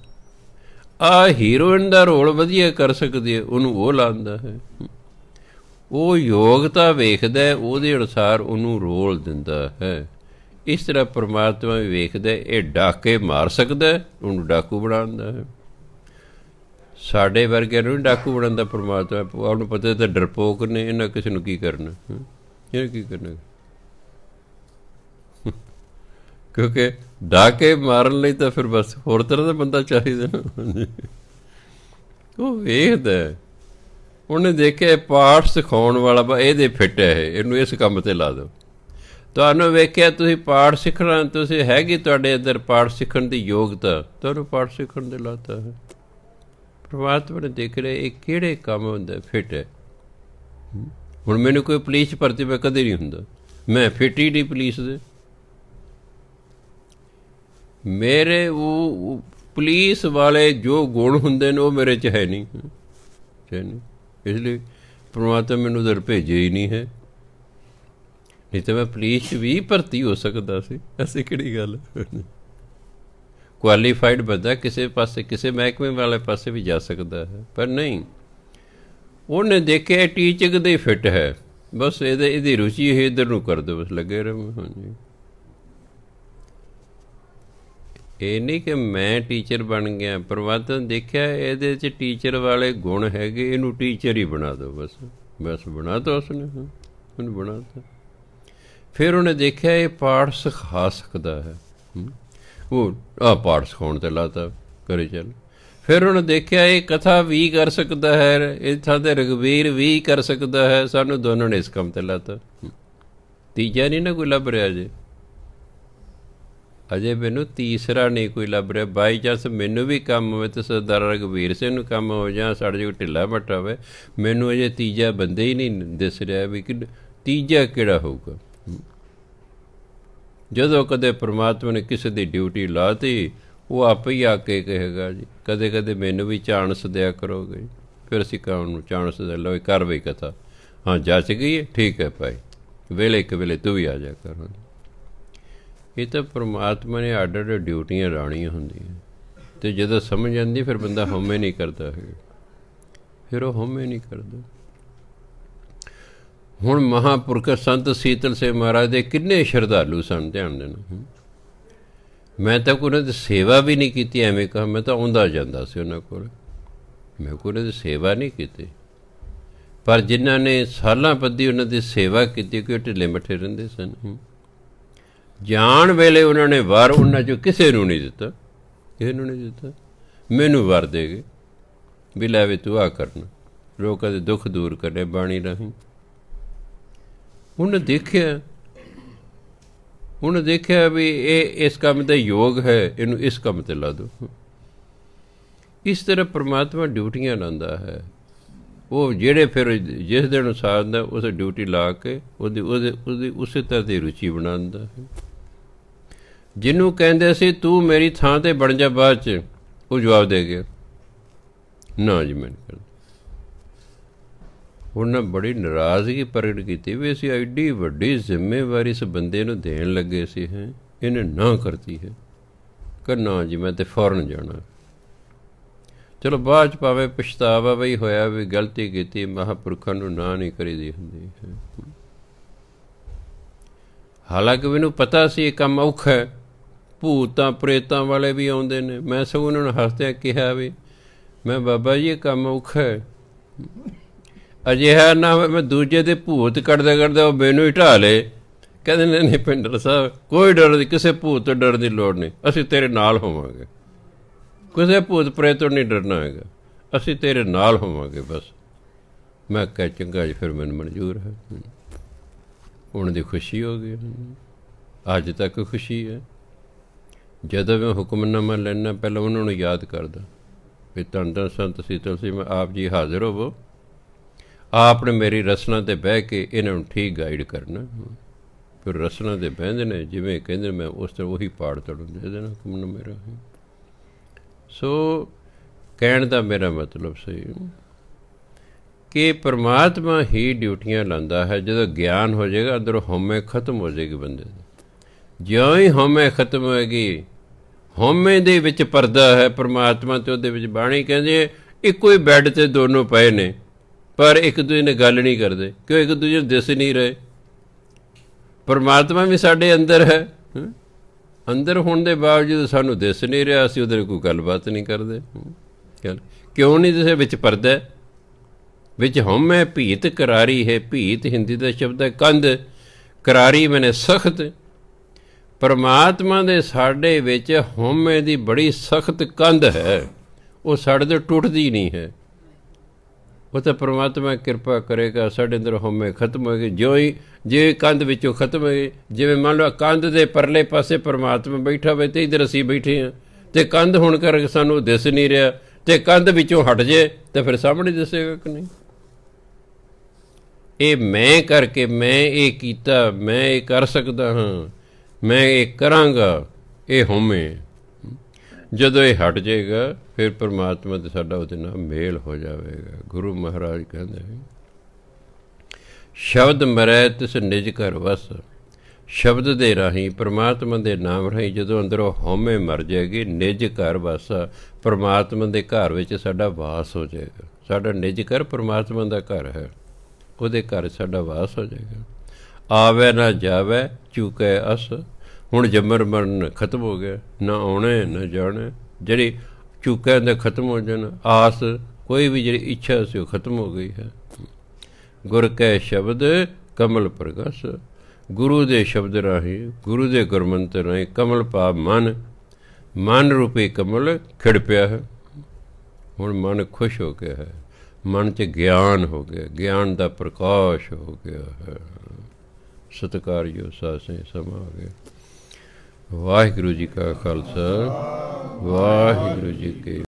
ਆਹ ਹੀਰੋਇਨ ਦਾ ਰੋਲ ਵਧੀਆ ਕਰ ਸਕਦੀ ਹੈ, ਉਹਨੂੰ ਉਹ ਲਾਉਂਦਾ ਹੈ। ਉਹ ਯੋਗਤਾ ਵੇਖਦਾ, ਉਹਦੇ ਅਨੁਸਾਰ ਉਹਨੂੰ ਰੋਲ ਦਿੰਦਾ ਹੈ। ਇਸ ਤਰ੍ਹਾਂ ਪਰਮਾਤਮਾ ਵੀ ਵੇਖਦਾ, ਇਹ ਡਾਕੇ ਮਾਰ ਸਕਦਾ, ਉਹਨੂੰ ਡਾਕੂ ਬਣਾਉਂਦਾ ਹੈ। ਸਾਡੇ ਵਰਗਿਆਂ ਨੂੰ ਨਹੀਂ ਡਾਕੂ ਬਣਾਉਂਦਾ ਪਰਮਾਤਮਾ, ਉਹਨੂੰ ਪਤਾ ਤਾਂ ਡਰਪੋਕ ਨੇ, ਇਹਨਾਂ ਕਿਸੇ ਨੂੰ ਕੀ ਕਰਨਾ, ਇਹ ਕੀ ਕਰਨਾ। ਕਿਉਂਕਿ ਡਾਕੇ ਮਾਰਨ ਲਈ ਤਾਂ ਫਿਰ ਬਸ ਹੋਰ ਤਰ੍ਹਾਂ ਦਾ ਬੰਦਾ ਚਾਹੀਦਾ ਨਾ। ਉਹ ਵੇਖਦਾ, ਉਹਨੇ ਦੇਖਿਆ ਪਾਠ ਸਿਖਾਉਣ ਵਾਲਾ ਇਹਦੇ ਫਿੱਟ ਹੈ, ਇਹਨੂੰ ਇਸ ਕੰਮ 'ਤੇ ਲਾ ਦਿਓ। ਤੁਹਾਨੂੰ ਵੇਖਿਆ ਤੁਸੀਂ ਪਾਠ ਸਿੱਖਣਾ, ਤੁਸੀਂ ਹੈਗੀ ਤੁਹਾਡੇ ਅੰਦਰ ਪਾਠ ਸਿੱਖਣ ਦੀ ਯੋਗਤਾ, ਤੁਹਾਨੂੰ ਪਾਠ ਸਿੱਖਣ ਦੇ ਲਾਤਾ ਹੈ। ਪਰਮਾਤਮਾ ਨੇ ਦੇਖ ਰਿਹਾ ਇਹ ਕਿਹੜੇ ਕੰਮ ਹੁੰਦਾ ਫਿੱਟ ਹੈ। ਹੁਣ ਮੈਨੂੰ ਕੋਈ ਪੁਲਿਸ ਭਰਤੀ ਮੈਂ ਕਦੇ ਨਹੀਂ ਹੁੰਦਾ, ਮੈਂ ਫਿੱਟ ਹੀ ਨਹੀਂ ਪੁਲਿਸ ਦੇ। ਮੇਰੇ ਉਹ ਪੁਲਿਸ ਵਾਲੇ ਜੋ ਗੁਣ ਹੁੰਦੇ ਨੇ ਉਹ ਮੇਰੇ 'ਚ ਹੈ ਨਹੀਂ, ਇਸ ਲਈ ਪਰਮਾਤਮਾ ਮੈਨੂੰ ਉਧਰ ਭੇਜਿਆ ਹੀ ਨਹੀਂ ਹੈ। ਨਹੀਂ ਤਾਂ ਮੈਂ ਪੁਲਿਸ 'ਚ ਵੀ ਭਰਤੀ ਹੋ ਸਕਦਾ ਸੀ, ਐਸੀ ਕਿਹੜੀ ਗੱਲ। ਕੁਆਲੀਫਾਈਡ ਬੰਦਾ ਕਿਸੇ ਪਾਸੇ, ਕਿਸੇ ਮਹਿਕਮੇ ਵਾਲੇ ਪਾਸੇ ਵੀ ਜਾ ਸਕਦਾ ਹੈ, ਪਰ ਨਹੀਂ। ਉਹਨੇ ਦੇਖਿਆ ਟੀਚਿੰਗ ਦੇ ਫਿੱਟ ਹੈ, ਬਸ ਇਹਦੀ ਰੁਚੀ ਹੈ, ਇੱਧਰ ਨੂੰ ਕਰ ਦਿਓ, ਬਸ ਲੱਗੇ ਰਹੋ। ਹਾਂਜੀ, ਇਹ ਨਹੀਂ ਕਿ ਮੈਂ ਟੀਚਰ ਬਣ ਗਿਆ। ਪਰਮਾਤਮਾ ਨੇ ਦੇਖਿਆ ਇਹਦੇ 'ਚ ਟੀਚਰ ਵਾਲੇ ਗੁਣ ਹੈਗੇ, ਇਹਨੂੰ ਟੀਚਰ ਹੀ ਬਣਾ ਦਿਓ। ਬਸ ਬਣਾ ਤਾ ਉਸਨੇ, ਉਹਨੂੰ ਬਣਾ ਤਾ। ਫਿਰ ਉਹਨੇ ਦੇਖਿਆ ਇਹ ਪਾਠ ਸਿਖਾ ਸਕਦਾ ਹੈ, ਉਹ ਆਹ ਪਾਠ ਸਿਖਾਉਣ 'ਤੇ ਲਾਤਾ, ਕਰੇ ਚੱਲ। ਫਿਰ ਉਹਨੇ ਦੇਖਿਆ ਇਹ ਕਥਾ ਵੀ ਕਰ ਸਕਦਾ ਹੈ, ਇਹ ਥਾਂ 'ਤੇ ਰਘਬੀਰ ਵੀ ਕਰ ਸਕਦਾ ਹੈ, ਸਾਨੂੰ ਦੋਨਾਂ ਨੇ ਇਸ ਕੰਮ 'ਤੇ ਲਾਤਾ। ਤੀਜਾ ਨਹੀਂ ਨਾ ਕੋਈ ਲੱਭ ਰਿਹਾ ਅਜੇ ਮੈਨੂੰ ਤੀਸਰਾ ਨਹੀਂ ਕੋਈ ਲੱਭ ਰਿਹਾ। ਬਾਈ ਚਾਂਸ ਮੈਨੂੰ ਵੀ ਕੰਮ ਹੋਵੇ ਅਤੇ ਸਰਦਾਰ ਰਘਬੀਰ ਸਿੰਘ ਨੂੰ ਕੰਮ ਹੋ ਜਾਂ ਸਾਡੇ ਜੋ ਢਿੱਲਾ ਮੱਠਾ ਹੋਵੇ, ਮੈਨੂੰ ਅਜੇ ਤੀਜਾ ਬੰਦੇ ਹੀ ਨਹੀਂ ਦਿਸ ਰਿਹਾ ਵੀ ਕਿ ਤੀਜਾ ਕਿਹੜਾ ਹੋਊਗਾ। ਜਦੋਂ ਕਦੇ ਪਰਮਾਤਮਾ ਨੇ ਕਿਸੇ ਦੀ ਡਿਊਟੀ ਲਾਤੀ, ਉਹ ਆਪੇ ਹੀ ਆ ਕੇ ਕਹੇਗਾ ਜੀ ਕਦੇ ਕਦੇ ਮੈਨੂੰ ਵੀ ਚਾਂਸ ਦਿਆ ਕਰੋਗੇ। ਫਿਰ ਅਸੀਂ ਕਹਾਂ ਨੂੰ ਚਾਂਸ ਦੇ ਲਓ, ਕਰ ਬਈ ਕਥਾ, ਹਾਂ ਜੱਚ ਗਈ ਹੈ, ਠੀਕ ਹੈ ਭਾਈ, ਵੇਲੇ ਇੱਕ ਵੇਲੇ ਤੂੰ ਵੀ ਆ ਜਾ ਕਰ। ਇਹ ਤਾਂ ਪਰਮਾਤਮਾ ਨੇ ਅੱਡ ਅੱਡ ਡਿਊਟੀਆਂ ਲਾਉਣੀਆਂ ਹੁੰਦੀਆਂ, ਅਤੇ ਜਦੋਂ ਸਮਝ ਆਉਂਦੀ ਫਿਰ ਬੰਦਾ ਹਉਮੈ ਨਹੀਂ ਕਰਦਾ ਹੈ, ਫਿਰ ਉਹ ਹਉਮੈ ਨਹੀਂ ਕਰਦਾ। ਹੁਣ ਮਹਾਂਪੁਰਖ ਸੰਤ ਸੀਤਲ ਸਿੰਘ ਮਹਾਰਾਜ ਦੇ ਕਿੰਨੇ ਸ਼ਰਧਾਲੂ ਸਨ, ਧਿਆਨ ਦੇਣਾ। ਮੈਂ ਤਾਂ ਕੋਈ ਉਹਨਾਂ ਦੀ ਸੇਵਾ ਵੀ ਨਹੀਂ ਕੀਤੀ, ਐਵੇਂ ਕਹਾਂ ਮੈਂ ਤਾਂ ਆਉਂਦਾ ਜਾਂਦਾ ਸੀ ਉਹਨਾਂ ਕੋਲ, ਮੈਂ ਕੋਈ ਉਹਨਾਂ ਦੀ ਸੇਵਾ ਨਹੀਂ ਕੀਤੀ। ਪਰ ਜਿਨ੍ਹਾਂ ਨੇ ਸਾਲਾਂ ਬੱਧੀ ਉਹਨਾਂ ਦੀ ਸੇਵਾ ਕੀਤੀ, ਕਿ ਉਹ ਢਿੱਲੇ ਮੱਠੇ ਰਹਿੰਦੇ ਸਨ, ਜਾਣ ਵੇਲੇ ਉਹਨਾਂ ਨੇ ਵਾਰ ਉਹਨਾਂ 'ਚੋਂ ਕਿਸੇ ਨੂੰ ਨਹੀਂ ਦਿੱਤਾ, ਕਿਸੇ ਨੂੰ ਨਹੀਂ ਦਿੱਤਾ। ਮੈਨੂੰ ਵਾਰ ਦੇ ਗਏ ਵੀ ਲੈ ਵੀ ਤੂੰ ਆ ਕਰਨਾ, ਲੋਕਾਂ ਦੇ ਦੁੱਖ ਦੂਰ ਕਰਨੇ ਬਾਣੀ ਰਾਹੀਂ। ਉਹਨੇ ਦੇਖਿਆ ਵੀ ਇਹ ਇਸ ਕੰਮ ਦਾ ਯੋਗ ਹੈ, ਇਹਨੂੰ ਇਸ ਕੰਮ 'ਤੇ ਲਾ ਦਿਓ। ਇਸ ਤਰ੍ਹਾਂ ਪਰਮਾਤਮਾ ਡਿਊਟੀਆਂ ਲਾਉਂਦਾ ਹੈ। ਉਹ ਜਿਹੜੇ ਫਿਰ ਜਿਸ ਦੇ ਅਨੁਸਾਰ ਦਾ ਉਸ ਡਿਊਟੀ ਲਾ ਕੇ ਉਹਦੀ ਉਸੇ ਤਰ੍ਹਾਂ ਦੀ ਰੁਚੀ ਬਣਾਉਂਦਾ ਹੈ। ਜਿਹਨੂੰ ਕਹਿੰਦੇ ਸੀ ਤੂੰ ਮੇਰੀ ਥਾਂ 'ਤੇ ਬਣ ਜਾ ਬਾਅਦ 'ਚ, ਉਹ ਜਵਾਬ ਦੇ ਗਿਆ ਨਾ ਜੀ ਮੈਂ ਨਹੀਂ ਕਰਦਾ। ਉਹਨਾਂ ਬੜੀ ਨਾਰਾਜ਼ਗੀ ਪ੍ਰਗਟ ਕੀਤੀ ਵੀ ਅਸੀਂ ਐਡੀ ਵੱਡੀ ਜ਼ਿੰਮੇਵਾਰੀ ਇਸ ਬੰਦੇ ਨੂੰ ਦੇਣ ਲੱਗੇ ਸੀ, ਹੈ ਇਹਨੇ ਨਾ ਕਰਤੀ ਹੈ, ਕਿ ਨਾ ਜੀ ਮੈਂ ਤਾਂ ਫੌਰਨ ਜਾਣਾ। ਚਲੋ ਬਾਅਦ 'ਚ ਭਾਵੇਂ ਪਛਤਾਵਾ ਵੀ ਹੋਇਆ ਵੀ ਗਲਤੀ ਕੀਤੀ, ਮਹਾਂਪੁਰਖਾਂ ਨੂੰ ਨਾ ਨਹੀਂ ਕਰੀਦੀ ਹੁੰਦੀ ਹੈ। ਹਾਲਾਂਕਿ ਮੈਨੂੰ ਪਤਾ ਸੀ ਇਹ ਕੰਮ ਔਖਾ ਹੈ, ਭੂਤਾਂ ਪ੍ਰੇਤਾਂ ਵਾਲੇ ਵੀ ਆਉਂਦੇ ਨੇ। ਮੈਂ ਸਗੋਂ ਉਹਨਾਂ ਨੂੰ ਹੱਸਦਿਆਂ ਕਿਹਾ ਵੀ ਮੈਂ ਬਾਬਾ ਜੀ ਇਹ ਕੰਮ ਔਖਾ ਹੈ, ਅਜਿਹਾ ਨਾ ਹੋਵੇ ਮੈਂ ਦੂਜੇ ਦੇ ਭੂਤ ਕੱਢਦਾ ਉਹ ਮੈਨੂੰ ਹੀ ਢਾਹ ਲਏ। ਕਹਿੰਦੇ ਨਹੀਂ ਭਿੰਡਰ ਸਾਹਿਬ ਕੋਈ ਡਰ ਨਹੀਂ, ਕਿਸੇ ਭੂਤ ਤੋਂ ਡਰਨ ਦੀ ਲੋੜ ਨਹੀਂ, ਅਸੀਂ ਤੇਰੇ ਨਾਲ ਹੋਵਾਂਗੇ, ਕਿਸੇ ਭੂਤ ਪ੍ਰੇਤ ਤੋਂ ਨਹੀਂ ਡਰਨਾ ਹੈਗਾ, ਅਸੀਂ ਤੇਰੇ ਨਾਲ ਹੋਵਾਂਗੇ ਬਸ। ਮੈਂ ਕਿਹਾ ਚੰਗਾ ਜੀ, ਫਿਰ ਮੈਨੂੰ ਮਨਜ਼ੂਰ ਹੈ। ਉਹਨਾਂ ਦੀ ਖੁਸ਼ੀ ਹੋ ਗਈ, ਅੱਜ ਤੱਕ ਖੁਸ਼ੀ ਹੈ। ਜਦੋਂ ਮੈਂ ਹੁਕਮਨਾਮਾ ਲੈਣਾ ਪਹਿਲਾਂ ਉਹਨਾਂ ਨੂੰ ਯਾਦ ਕਰਦਾ ਵੀ ਧੰਨ ਧੰਨ ਸੰਤ ਸੀਤਲ ਸਿੰਘ ਆਪ ਜੀ ਹਾਜ਼ਰ ਹੋਵੋ, ਆਪ ਨੇ ਮੇਰੀ ਰਸਨਾ 'ਤੇ ਬਹਿ ਕੇ ਇਹਨਾਂ ਨੂੰ ਠੀਕ ਗਾਈਡ ਕਰਨਾ। ਫਿਰ ਰਸਨਾ 'ਤੇ ਬਹਿੰਦੇ ਨੇ ਜਿਵੇਂ ਕਹਿੰਦੇ ਮੈਂ ਉਸ ਤਰ੍ਹਾਂ ਉਹੀ ਪਾੜ ਤੜਨ ਦੇ ਦੇਣਾ ਹੁਕਮਨਾਮੇ ਰਾਹੀਂ। ਸੋ ਕਹਿਣ ਦਾ ਮੇਰਾ ਮਤਲਬ ਸੀ ਕਿ ਪਰਮਾਤਮਾ ਹੀ ਡਿਊਟੀਆਂ ਲਾਉਂਦਾ ਹੈ। ਜਦੋਂ ਗਿਆਨ ਹੋ ਜਾਏਗਾ ਅੰਦਰੋਂ ਹਉਮੈ ਖਤਮ ਹੋ ਜਾਏਗੀ ਬੰਦੇ ਦੀ। ਜਿਉਂ ਹੀ ਹਉਮੈ ਖਤਮ ਹੋਏਗੀ, ਹਉਮੈ ਦੇ ਵਿੱਚ ਪਰਦਾ ਹੈ ਪਰਮਾਤਮਾ ਅਤੇ ਉਹਦੇ ਵਿੱਚ ਬਾਣੀ ਕਹਿੰਦੇ ਇੱਕੋ ਹੀ ਬੈੱਡ 'ਤੇ ਦੋਨੋਂ ਪਏ ਨੇ, ਪਰ ਇੱਕ ਦੂਜੇ ਨਾਲ ਗੱਲ ਨਹੀਂ ਕਰਦੇ, ਕਿਉਂ ਇੱਕ ਦੂਜੇ ਨੂੰ ਦਿਸ ਨਹੀਂ ਰਹੇ। ਪਰਮਾਤਮਾ ਵੀ ਸਾਡੇ ਅੰਦਰ ਹੈ, ਅੰਦਰ ਹੋਣ ਦੇ ਬਾਵਜੂਦ ਸਾਨੂੰ ਦਿਸ ਨਹੀਂ ਰਿਹਾ, ਅਸੀਂ ਉਹਦੇ ਨਾਲ ਕੋਈ ਗੱਲਬਾਤ ਨਹੀਂ ਕਰਦੇ। ਕਿਉਂ ਨਹੀਂ ਦਿਸੇ? ਵਿੱਚ ਪਰਦਾ, ਵਿੱਚ ਹਉਮੈ ਭੀਤ ਕਰਾਰੀ ਹੈ। ਭੀਤ ਹਿੰਦੀ ਦਾ ਸ਼ਬਦ ਹੈ ਕੰਧ, ਕਰਾਰੀ ਮੈਨੇ ਸਖਤ। ਪਰਮਾਤਮਾ ਦੇ ਸਾਡੇ ਵਿੱਚ ਹਉਮੈ ਦੀ ਬੜੀ ਸਖਤ ਕੰਧ ਹੈ, ਉਹ ਸਾਡੇ ਤੋਂ ਟੁੱਟਦੀ ਨਹੀਂ ਹੈ। ਉਹ ਤਾਂ ਪਰਮਾਤਮਾ ਕਿਰਪਾ ਕਰੇਗਾ, ਸਾਡੇ ਅੰਦਰ ਹਉਮੈ ਖਤਮ ਹੋਏਗੀ। ਜਿਉਂ ਹੀ ਜੇ ਕੰਧ ਵਿੱਚੋਂ ਖਤਮ ਹੋਏ, ਜਿਵੇਂ ਮੰਨ ਲਓ ਕੰਧ ਦੇ ਪਰਲੇ ਪਾਸੇ ਪਰਮਾਤਮਾ ਬੈਠਾ ਹੋਵੇ ਅਤੇ ਇੱਧਰ ਅਸੀਂ ਬੈਠੇ ਹਾਂ, ਅਤੇ ਕੰਧ ਹੋਣ ਕਰਕੇ ਸਾਨੂੰ ਦਿਸ ਨਹੀਂ ਰਿਹਾ, ਅਤੇ ਕੰਧ ਵਿੱਚੋਂ ਹਟ ਜੇ ਤਾਂ ਫਿਰ ਸਾਹਮਣੇ ਦਿਸੇਗਾ ਕਿ ਨਹੀਂ। ਇਹ ਮੈਂ ਕਰਕੇ, ਮੈਂ ਇਹ ਕੀਤਾ, ਮੈਂ ਇਹ ਕਰ ਸਕਦਾ ਹਾਂ, ਮੈਂ ਇਹ ਕਰਾਂਗਾ, ਇਹ ਹਉਮੈ। ਜਦੋਂ ਇਹ ਹਟ ਜਾਏਗਾ ਫਿਰ ਪਰਮਾਤਮਾ ਤੇ ਸਾਡਾ ਉਹਦੇ ਨਾਲ ਮੇਲ ਹੋ ਜਾਵੇਗਾ। ਗੁਰੂ ਮਹਾਰਾਜ ਕਹਿੰਦੇ ਸ਼ਬਦ ਮਰੈ ਤਿਸ ਨਿਜ ਘਰ ਵਸ। ਸ਼ਬਦ ਦੇ ਰਾਹੀਂ, ਪਰਮਾਤਮਾ ਦੇ ਨਾਮ ਰਾਹੀਂ ਜਦੋਂ ਅੰਦਰੋਂ ਹਉਮੈ ਮਰ ਜਾਏਗੀ, ਨਿਜ ਘਰ ਵਸ, ਪਰਮਾਤਮਾ ਦੇ ਘਰ ਵਿੱਚ ਸਾਡਾ ਵਾਸ ਹੋ ਜਾਏਗਾ। ਸਾਡਾ ਨਿਜ ਘਰ ਪਰਮਾਤਮਾ ਦਾ ਘਰ ਹੈ, ਉਹਦੇ ਘਰ ਸਾਡਾ ਵਾਸ ਹੋ ਜਾਏਗਾ। ਆਵੈ ਨਾ ਜਾਵੈ ਚੂਕੈ ਅਸ। ਹੁਣ ਜੰਮਰ ਮਰਨ ਖਤਮ ਹੋ ਗਿਆ, ਨਾ ਆਉਣਾ ਨਾ ਜਾਣਾ। ਜਿਹੜੀ ਚੁੱਕਿਆ ਦਾ ਖਤਮ ਹੋ ਜਾਣਾ, ਆਸ ਕੋਈ ਵੀ ਜਿਹੜੀ ਇੱਛਾ ਸੀ ਉਹ ਖਤਮ ਹੋ ਗਈ ਹੈ। ਗੁਰ ਕੈ ਸ਼ਬਦ ਕਮਲ ਪ੍ਰਗਸ, ਗੁਰੂ ਦੇ ਸ਼ਬਦ ਰਾਹੀਂ, ਗੁਰੂ ਦੇ ਗੁਰਮੰਤਰ ਰਾਹੀਂ ਕਮਲ ਭਾਵ ਮਨ, ਮਨ ਰੂਪੀ ਕਮਲ ਖਿੜ ਪਿਆ ਹੈ। ਹੁਣ ਮਨ ਖੁਸ਼ ਹੋ ਗਿਆ ਹੈ, ਮਨ 'ਚ ਗਿਆਨ ਹੋ ਗਿਆ, ਗਿਆਨ ਦਾ ਪ੍ਰਕਾਸ਼ ਹੋ ਗਿਆ ਹੈ। ਸਤਿਕਾਰਯੋਗ ਸਾਧ ਸੰਗਤ ਸਮਾਂ ਆ ਗਿਆ। ਵਾਹਿਗੁਰੂ ਜੀ ਕਾ ਖਾਲਸਾ, ਵਾਹਿਗੁਰੂ ਜੀ ਕੀ